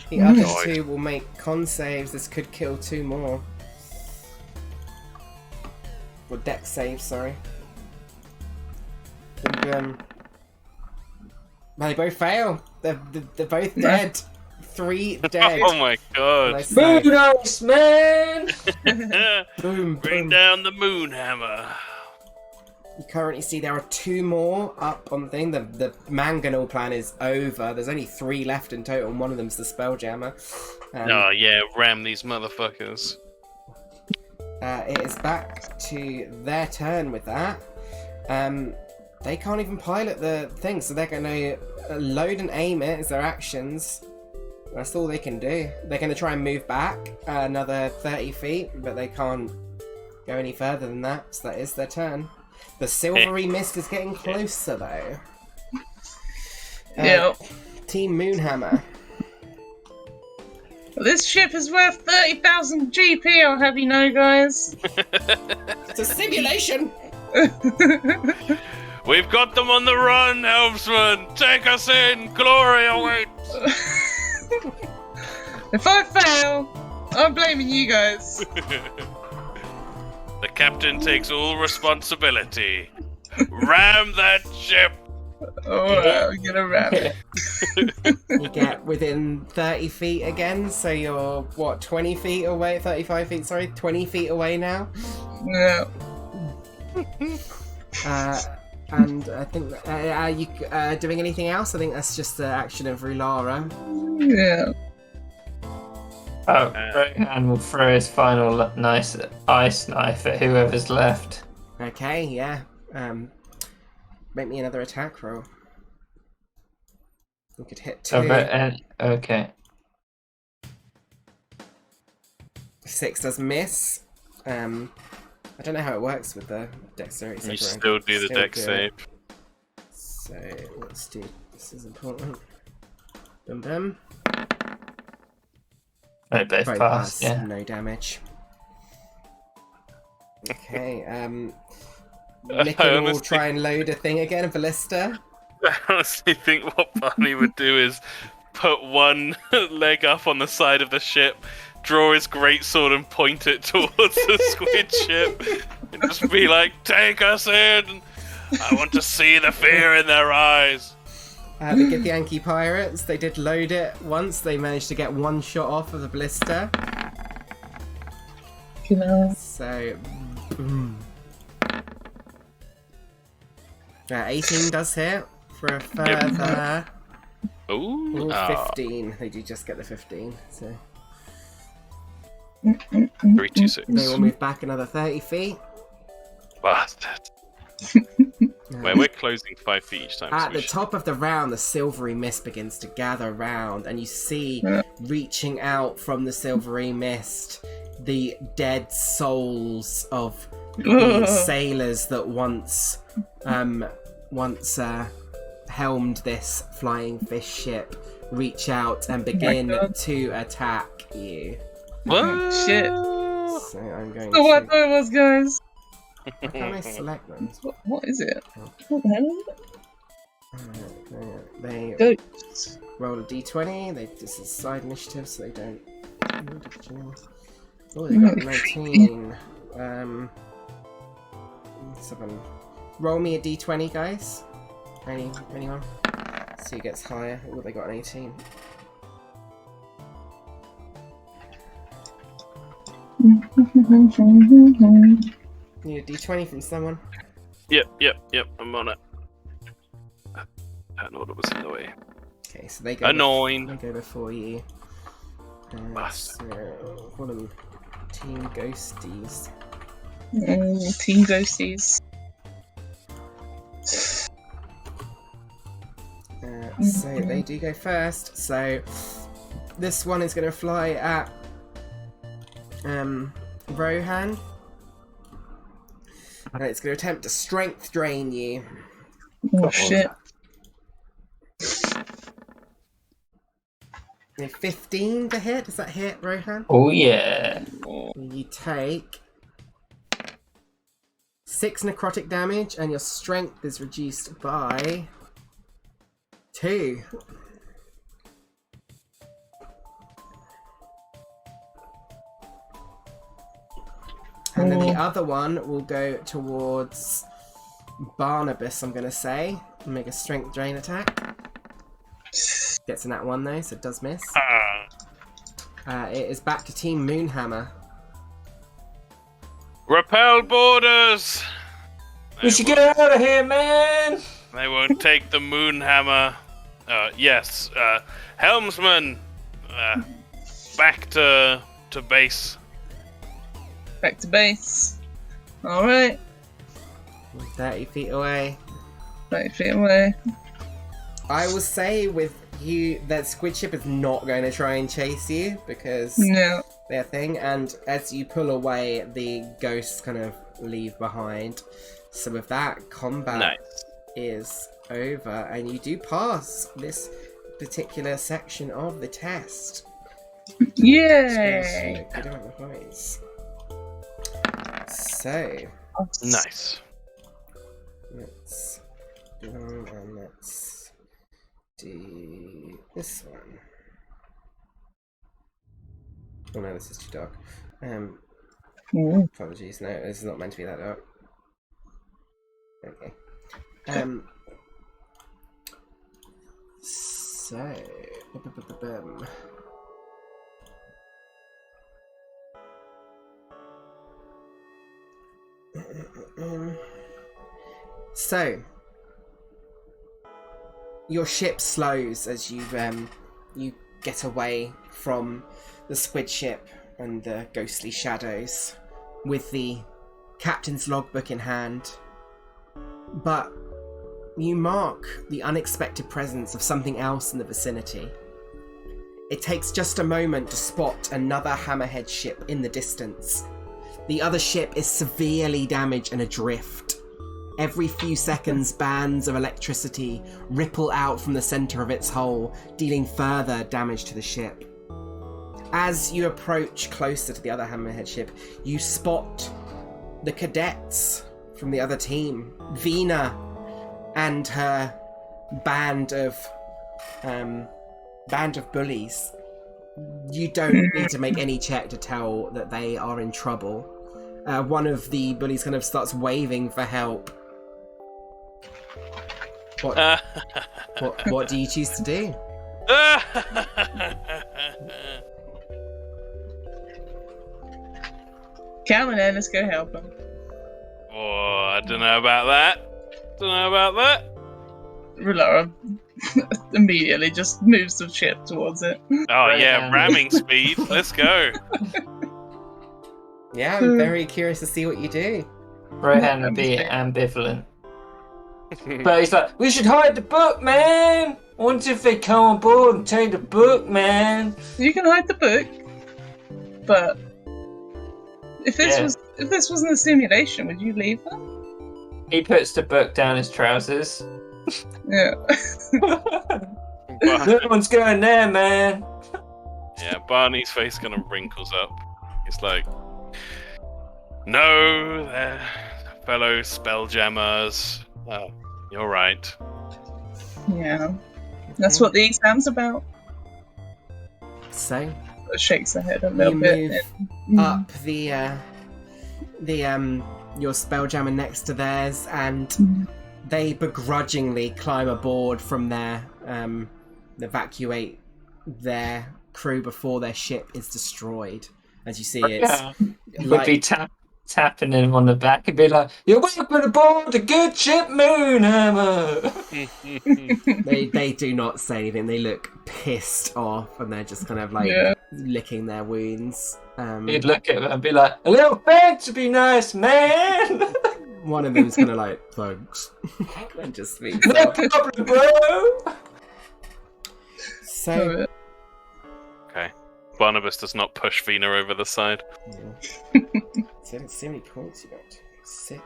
The other Nice. 2 will make con saves. This could kill 2 more. Or dex saves, sorry. And, they both fail. They're both dead. 3 dead. Oh my god. Nice Moon save. ice, man! Boom, Bring boom. down the moon hammer. You currently see there are 2 more up on the thing. The mangonel plan is over. There's only 3 left in total, and one of them's the Spelljammer. Oh yeah, ram these motherfuckers. It is back to their turn with that. They can't even pilot the thing, so they're going to load and aim it as their actions. That's all they can do. They're going to try and move back another 30 feet, but they can't go any further than that, so that is their turn. The silvery mist is getting closer, though. Yeah. Team Moonhammer. This ship is worth 30,000 GP, I'll have you know, guys. It's a simulation! We've got them on the run, Helmsman! Take us in! Glory awaits! If I fail, I'm blaming you guys. The captain takes all responsibility. Ram that ship! Alright, I'm gonna ram it. You get within 30 feet again, so you're, what, 20 feet away? 35 feet, sorry? 20 feet away now? Yeah. And I think, are you doing anything else? I think that's just the action of Rulara. Yeah. Rohan will throw his final nice ice knife at whoever's left. Okay, yeah. make me another attack roll. You could hit 2. Okay. 6 does miss. I don't know how it works with the dexterity. You saving. still do the Still dex do save. it. So let's do. This is important. Boom, boom. They both Both pass, yeah. no damage. Okay. I Nick will honestly- try and load a thing again, a ballista. I honestly think what Barney would do is put one leg up on the side of the ship, draw his greatsword and point it towards the squid ship, and just be like, "Take us in! I want to see the fear in their eyes." The Githyanki pirates, they did load it once. They managed to get one shot off of the ballista. So, boom. 18 does hit for a further Ooh, 15. They do just get the 15. So 326. they will move back another 30 feet. Bastard. Wait, we're closing 5 feet each time. so At we the should- top of the round, the silvery mist begins to gather round, and you see, reaching out from the silvery mist, the dead souls of the sailors that once helmed this flying fish ship reach out and begin to attack you. What? Shit. So I'm going Oh, what to... it was, guys? Why can't I select them? What is it? What the hell is it? They Ghosts. roll a d20. This is side initiative, so they don't... Oh, they got 19. 7. Roll me a d20, guys. Anyone? See who gets higher. Oh, they got an 18. Need a d20 from someone. Yep, I'm on it. That order was in the way. Okay, so they go. Annoying. They go before you. Bastard. So call them Team Ghosties. Team Ghosties. So they do go first. So this one is going to fly at Rohan, and it's going to attempt to strength drain you. Oh shit. A 15 to hit. Does that hit, Rohan? Oh yeah. You take 6 necrotic damage, and your strength is reduced by 2. And then the other one will go towards Barnabas, I'm going to say. Make a strength drain attack. Gets in that one though, so it does miss. It is back to Team Moonhammer. Repel borders! We should get out of here, man! They won't take the Moonhammer. Yes, helmsman! Back to base. Back to base. Alright. 30 feet away. 30 feet away. I will say with you that squid ship is not going to try and chase you because No. their thing, and as you pull away, the ghosts kind of leave behind. So with that, combat Nice. is over, and you do pass this particular section of the test. Yay! Good amount of points. So Nice. let's and let's do this one. Oh no, this is too dark. Apologies, no, this is not meant to be that dark. Okay. So so your ship slows as you get away from the squid ship and the ghostly shadows with the captain's logbook in hand. But you mark the unexpected presence of something else in the vicinity. It takes just a moment to spot another hammerhead ship in the distance. The other ship is severely damaged and adrift. Every few seconds, bands of electricity ripple out from the center of its hull, dealing further damage to the ship. As you approach closer to the other hammerhead ship, you spot the cadets from the other team, Vina and her band of bullies. You don't need to make any check to tell that they are in trouble. One of the bullies kind of starts waving for help. What do you choose to do? Come on then, let's go help him. Oh, I don't know about that. Relara immediately just moves the ship towards it. Oh yeah, ramming speed. Let's go. Yeah, I'm very curious to see what you do. Rohan would be ambivalent. But he's like, we should hide the book, man! I wonder if they come on board and take the book, man! You can hide the book, but if this wasn't a simulation, would you leave them? He puts the book down his trousers. Yeah. No one's going there, man! Yeah, Barney's face kind of wrinkles up. He's like, no, they're fellow spelljammers. Oh, you're right. Yeah. That's what the exam's about. So, It shakes her head a you little move bit. up your spelljammer next to theirs, and they begrudgingly climb aboard from their evacuate their crew before their ship is destroyed. As you see, it's Would be tapping him on the back and be like, "You're welcome aboard the good ship Moonhammer." they do not say anything. They look pissed off, and they're just kind of like licking their wounds. He'd look at him and be like, "A little thanks would be nice, man." One of them's kind of like, "Thanks," and just speaks No up. problem, bro. So, Okay. Barnabas does not push Vina over the side. so let's see how many points you got. 6,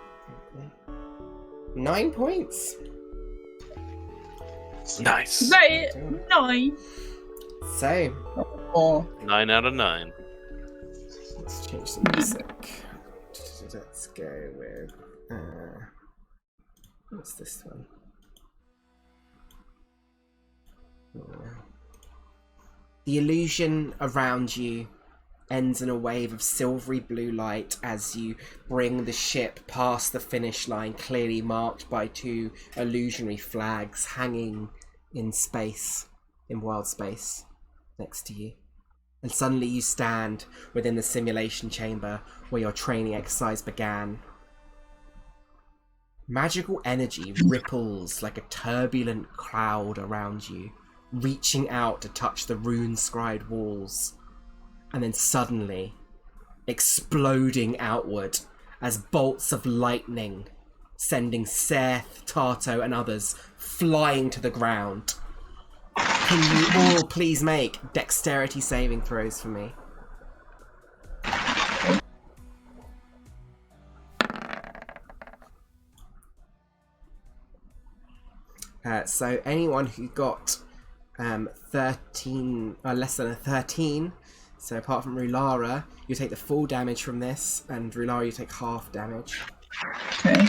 9 points. Nice. Is that it? 9? So, Or 9 out of 9. let's change the music. Let's go with what's this one? The illusion around you ends in a wave of silvery blue light as you bring the ship past the finish line, clearly marked by 2 illusionary flags hanging in space, in wild space, next to you. And suddenly you stand within the simulation chamber where your training exercise began. Magical energy ripples like a turbulent cloud around you, reaching out to touch the rune-scribed walls, and then suddenly exploding outward as bolts of lightning, sending Seth, Tarto, and others flying to the ground. Can you all please make dexterity saving throws for me? So anyone who got 13 or less than a 13, so apart from Rulara, you take the full damage from this, and Rulara, you take half damage. okay.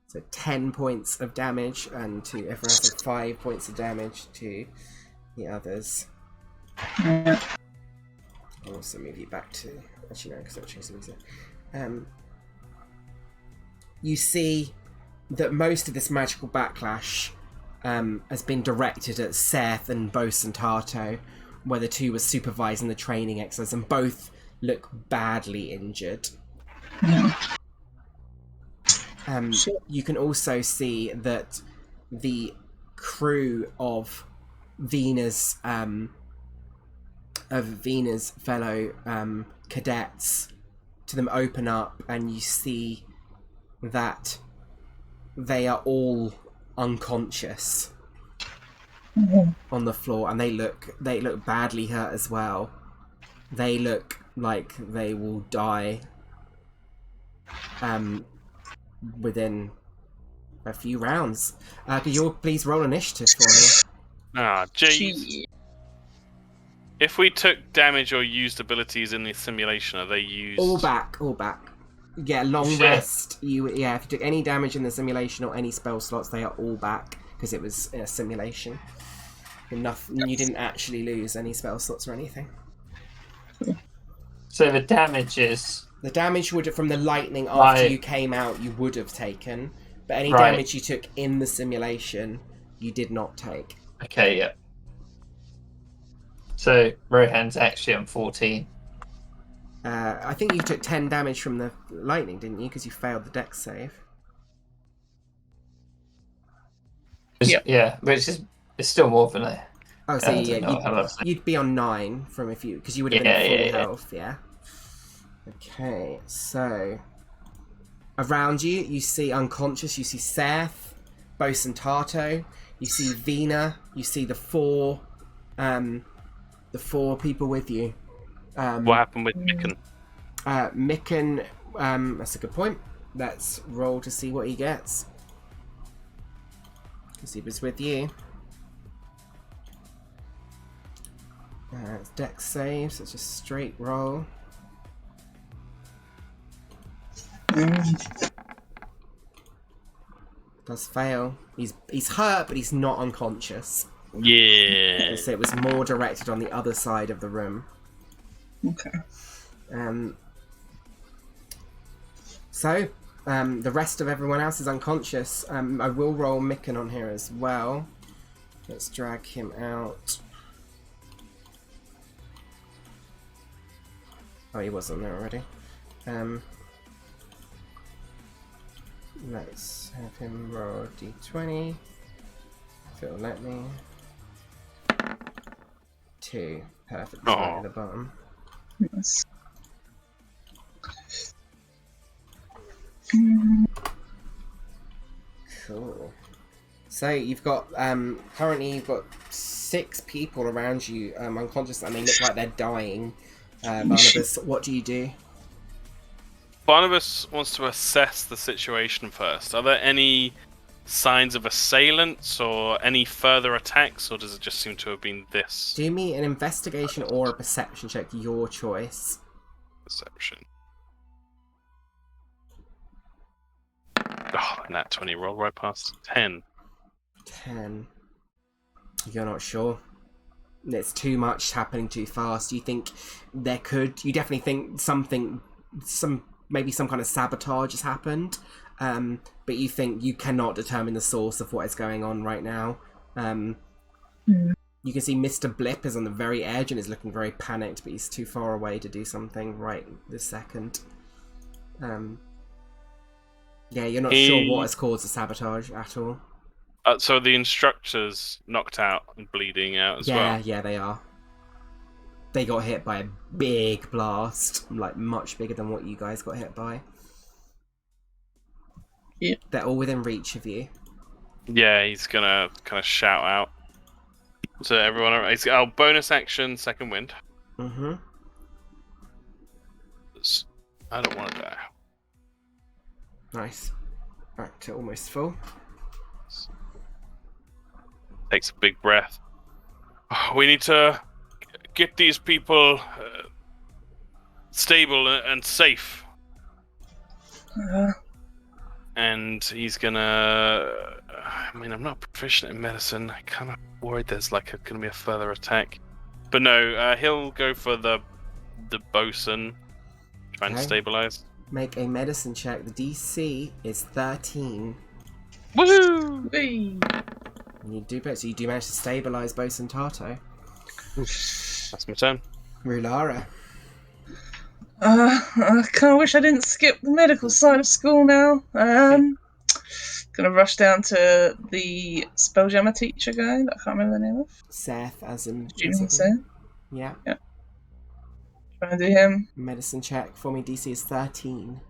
So 10 points of damage, and to everyone else, 5 points of damage to the others. Yeah. I'll also move you back to... Actually, no, because I'll change the music. You see that most of this magical backlash has been directed at Seth and Bosun Tarto, where the 2 were supervising the training exercise, and both look badly injured. Yeah. You can also see that the crew of Vina's fellow cadets, to them open up, and you see that they are all unconscious Mhm. on the floor, and they look badly hurt as well. They look like they will die within a few rounds. Could you all please roll initiative for me? Ah, jeez. Gee. If we took damage or used abilities in the simulation, are they used? All back. You get a long Shit. rest. If you took any damage in the simulation or any spell slots, they are all back because it was a simulation. You didn't actually lose any spell slots or anything. So the damage is... The damage from the lightning after Right. you came out, you would have taken, but any Right. damage you took in the simulation, you did not take. Okay, yeah. So Rohan's actually on 14. I think you took 10 damage from the lightning, didn't you? Because you failed the dex save. Yep. Yeah, which is it's still more than a... Oh, so I don't know how else. you'd be on 9 from because you would have been at full health, yeah. Okay, so around you, you see unconscious. You see Seth, Bosun Tato. You see Vina. You see the four people with you. What happened with Micken? Micken, that's a good point. Let's roll to see what he gets. Because he was with you. It's dex save, so it's just straight roll. Does fail. He's hurt, but he's not unconscious. Yeah. So it was more directed on the other side of the room. Okay. So, the rest of everyone else is unconscious. I will roll Micken on here as well. Let's drag him out. Oh, he was on there already. Let's have him roll d20. If it'll let me. 2. Perfect. It's right at the bottom. Yes. Cool. So you've got currently you've got 6 people around you unconscious, and they look like they're dying. Barnabas, what do you do? Barnabas wants to assess the situation first. Are there any signs of assailants or any further attacks, or does it just seem to have been this Do me an investigation or a perception check, your choice. perception? Oh, and that 20 roll right past 10. 10. You're not sure. It's too much happening too fast. You think you definitely think maybe some kind of sabotage has happened, but you think you cannot determine the source of what is going on right now. You can see Mr. Blip is on the very edge and is looking very panicked, but he's too far away to do something right this second. Yeah, you're not sure what has caused the sabotage at all. So the instructor's knocked out and bleeding out as well. Yeah, they are. They got hit by a big blast, like much bigger than what you guys got hit by. Yeah. They're all within reach of you. Yeah, he's gonna kind of shout out to everyone. Bonus action, second wind. Mm-hmm. I don't want to die. Nice. Back to almost full. Takes a big breath. We need to get these people stable and safe. And he's gonna... I mean, I'm not proficient in medicine. I'm kind of worried there's gonna be a further attack. But no, he'll go for the bosun. Trying to stabilize. Make a medicine check. The DC is 13. Woohoo! Whee! And you do better. So you do manage to stabilize Bosun Tato. That's my turn. Rulara. I kind of wish I didn't skip the medical side of school now. Gonna rush down to the Spelljammer teacher guy that I can't remember the name of. Seth, as in... Yeah. Trying to do him. Medicine check for me. DC is 13.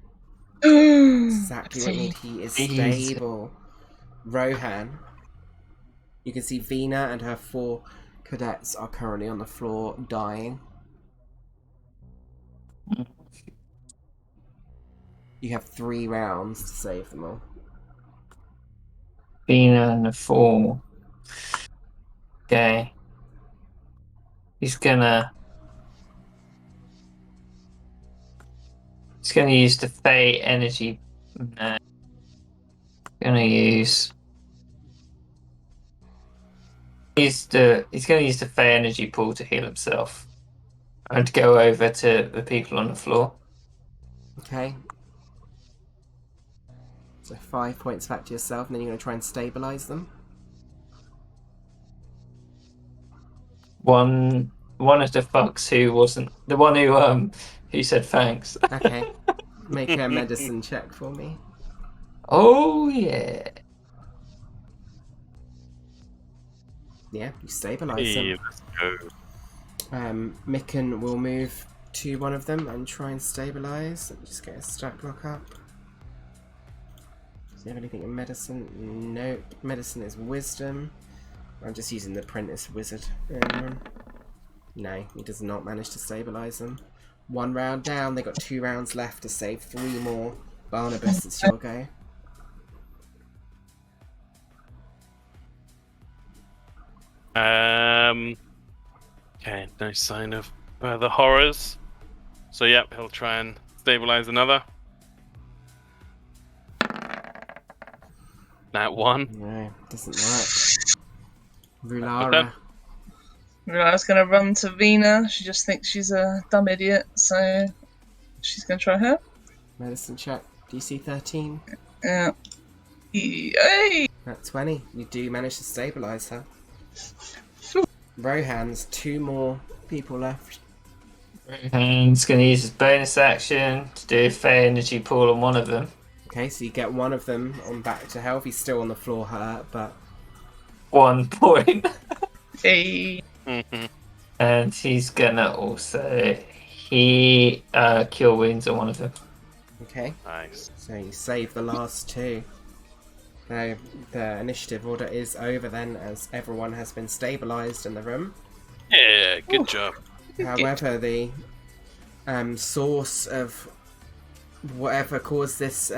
Exactly what I need. He is stable. Rohan, you can see Vina and her 4 cadets are currently on the floor dying. You have 3 rounds to save them all. Bina and the 4. Okay. He's gonna use the Fey energy. No. Gonna use. He's gonna use the Fey energy pool to heal himself, and go over to the people on the floor. Okay. So 5 points back to yourself, and then you're going to try and stabilize them. One of the fucks who wasn't the one who said thanks. Okay. Make a medicine check for me. Oh yeah. Yeah, you stabilize Hey, them. let's go. Micken will move to one of them and try and stabilize. Let me just get a stat block up. Does he have anything in medicine? Nope. Medicine is wisdom. I'm just using the apprentice wizard. No, he does not manage to stabilize them. 1 round down. They got 2 rounds left to save 3 more. Barnabas, it's your go. Okay, no sign of further horrors. So yep, he'll try and stabilize another. That 1. No, doesn't work. Okay. Rulara. I was gonna run to Vina. She just thinks she's a dumb idiot, so she's gonna try her. Medicine check. DC 13. Yeah. Yay! At 20. You do manage to stabilize her. Rohan's 2 more people left. He's gonna use his bonus action to do a Fey energy pool on one of them. Okay, so you get one of them on back to health. He's still on the floor hurt, but 1 point. Hey. And he's gonna also cure wounds on one of them. okay. Nice. So you save the last 2. So the initiative order is over then, as everyone has been stabilized in the room. Yeah, good job. However, the source of whatever caused this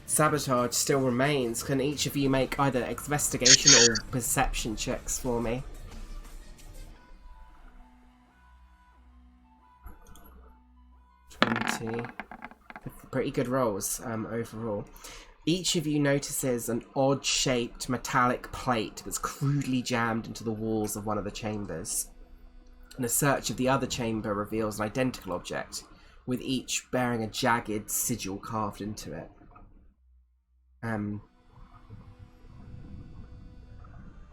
sabotage still remains. Can each of you make either investigation or perception checks for me? Pretty good rolls overall. Each of you notices an odd-shaped metallic plate that's crudely jammed into the walls of one of the chambers. And a search of the other chamber reveals an identical object, with each bearing a jagged sigil carved into it.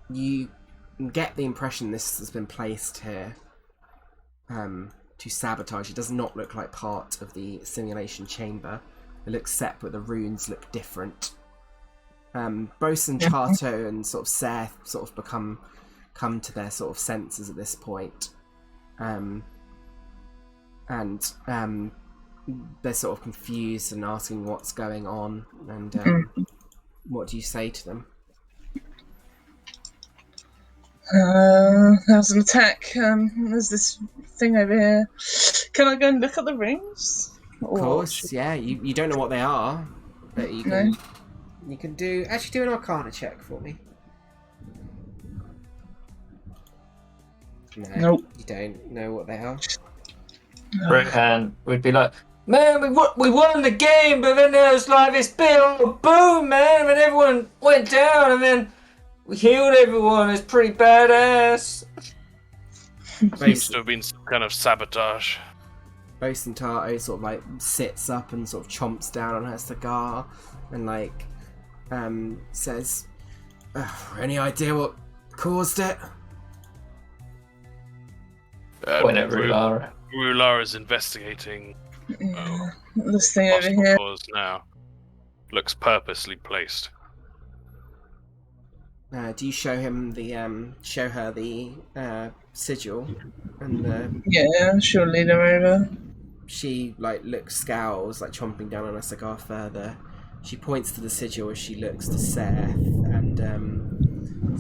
You get the impression this has been placed here to sabotage. It does not look like part of the simulation chamber. It looks separate, the runes look different. Bosun, Chato, and sort of Seth sort of come to their sort of senses at this point. And they're sort of confused and asking what's going on, and what do you say to them? There's an attack. There's this thing over here. Can I go and look at the rings? Of course, yeah. You don't know what they are, but you can you can do an Arcana check for me. No, Nope. you don't know what they are. Rohan would be like, man, we won the game, but then there was like this big old boom, man, and everyone went down, and then we healed everyone. It's pretty badass. Seems to have been some kind of sabotage. Bosun Tato sort of like sits up and sort of chomps down on her cigar and like says, "Any idea what caused it?" Whenever Rulara. Rulara's investigating. Yeah. This thing over Possible here. cause now. Looks purposely placed. Do you show him the show her the sigil, and Yeah, she'll lead her over. she like scowls, like chomping down on a cigar further, She points to the sigil as she looks to Seth and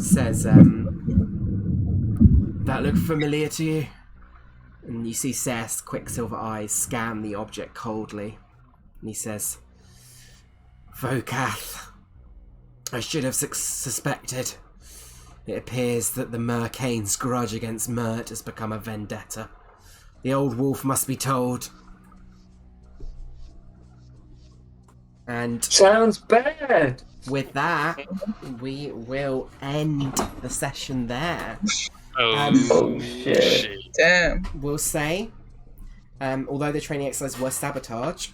says, "That look familiar to you?" And you see Seth's quicksilver eyes scan the object coldly. And he says, "Vokath. I should have suspected. It appears that the Mercane's grudge against Mert has become a vendetta. The old wolf must be told." And Sounds bad. with that, we will end the session there. Oh shit. Damn. We'll say, although the training exercises were sabotage,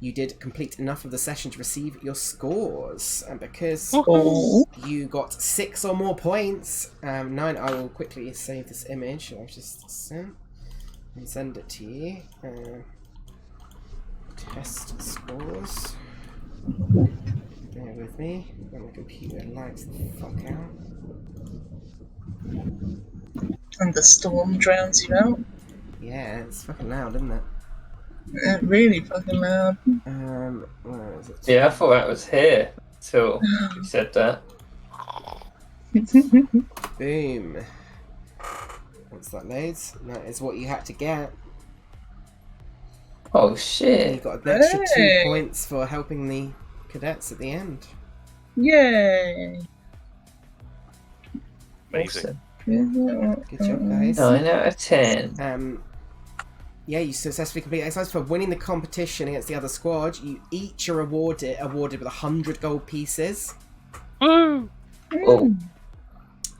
you did complete enough of the session to receive your scores. And because Oh. you got 6 or more points, 9, I will quickly save this image. I've just sent and send it to you. Test scores. Bear with me. When my computer lights the fuck out. And the storm drowns you out. Yeah, it's fucking loud, isn't it? Really fucking loud. Where is it? Yeah, I thought that was here till you said that. Boom. Once that loads, that is what you had to get. Oh And you shit. got an extra 2 Hey. points for helping the cadets at the end. Yay. Amazing. Good job, guys. 9 out of 10. Yeah, you successfully completed exercise for winning the competition against the other squad. You each are awarded with 100 gold pieces, Woo! Oh,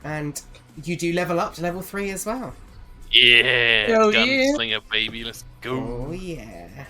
and you do level up to level 3 as well. Yeah, Hell yeah. gunslinger baby, let's go. Oh yeah.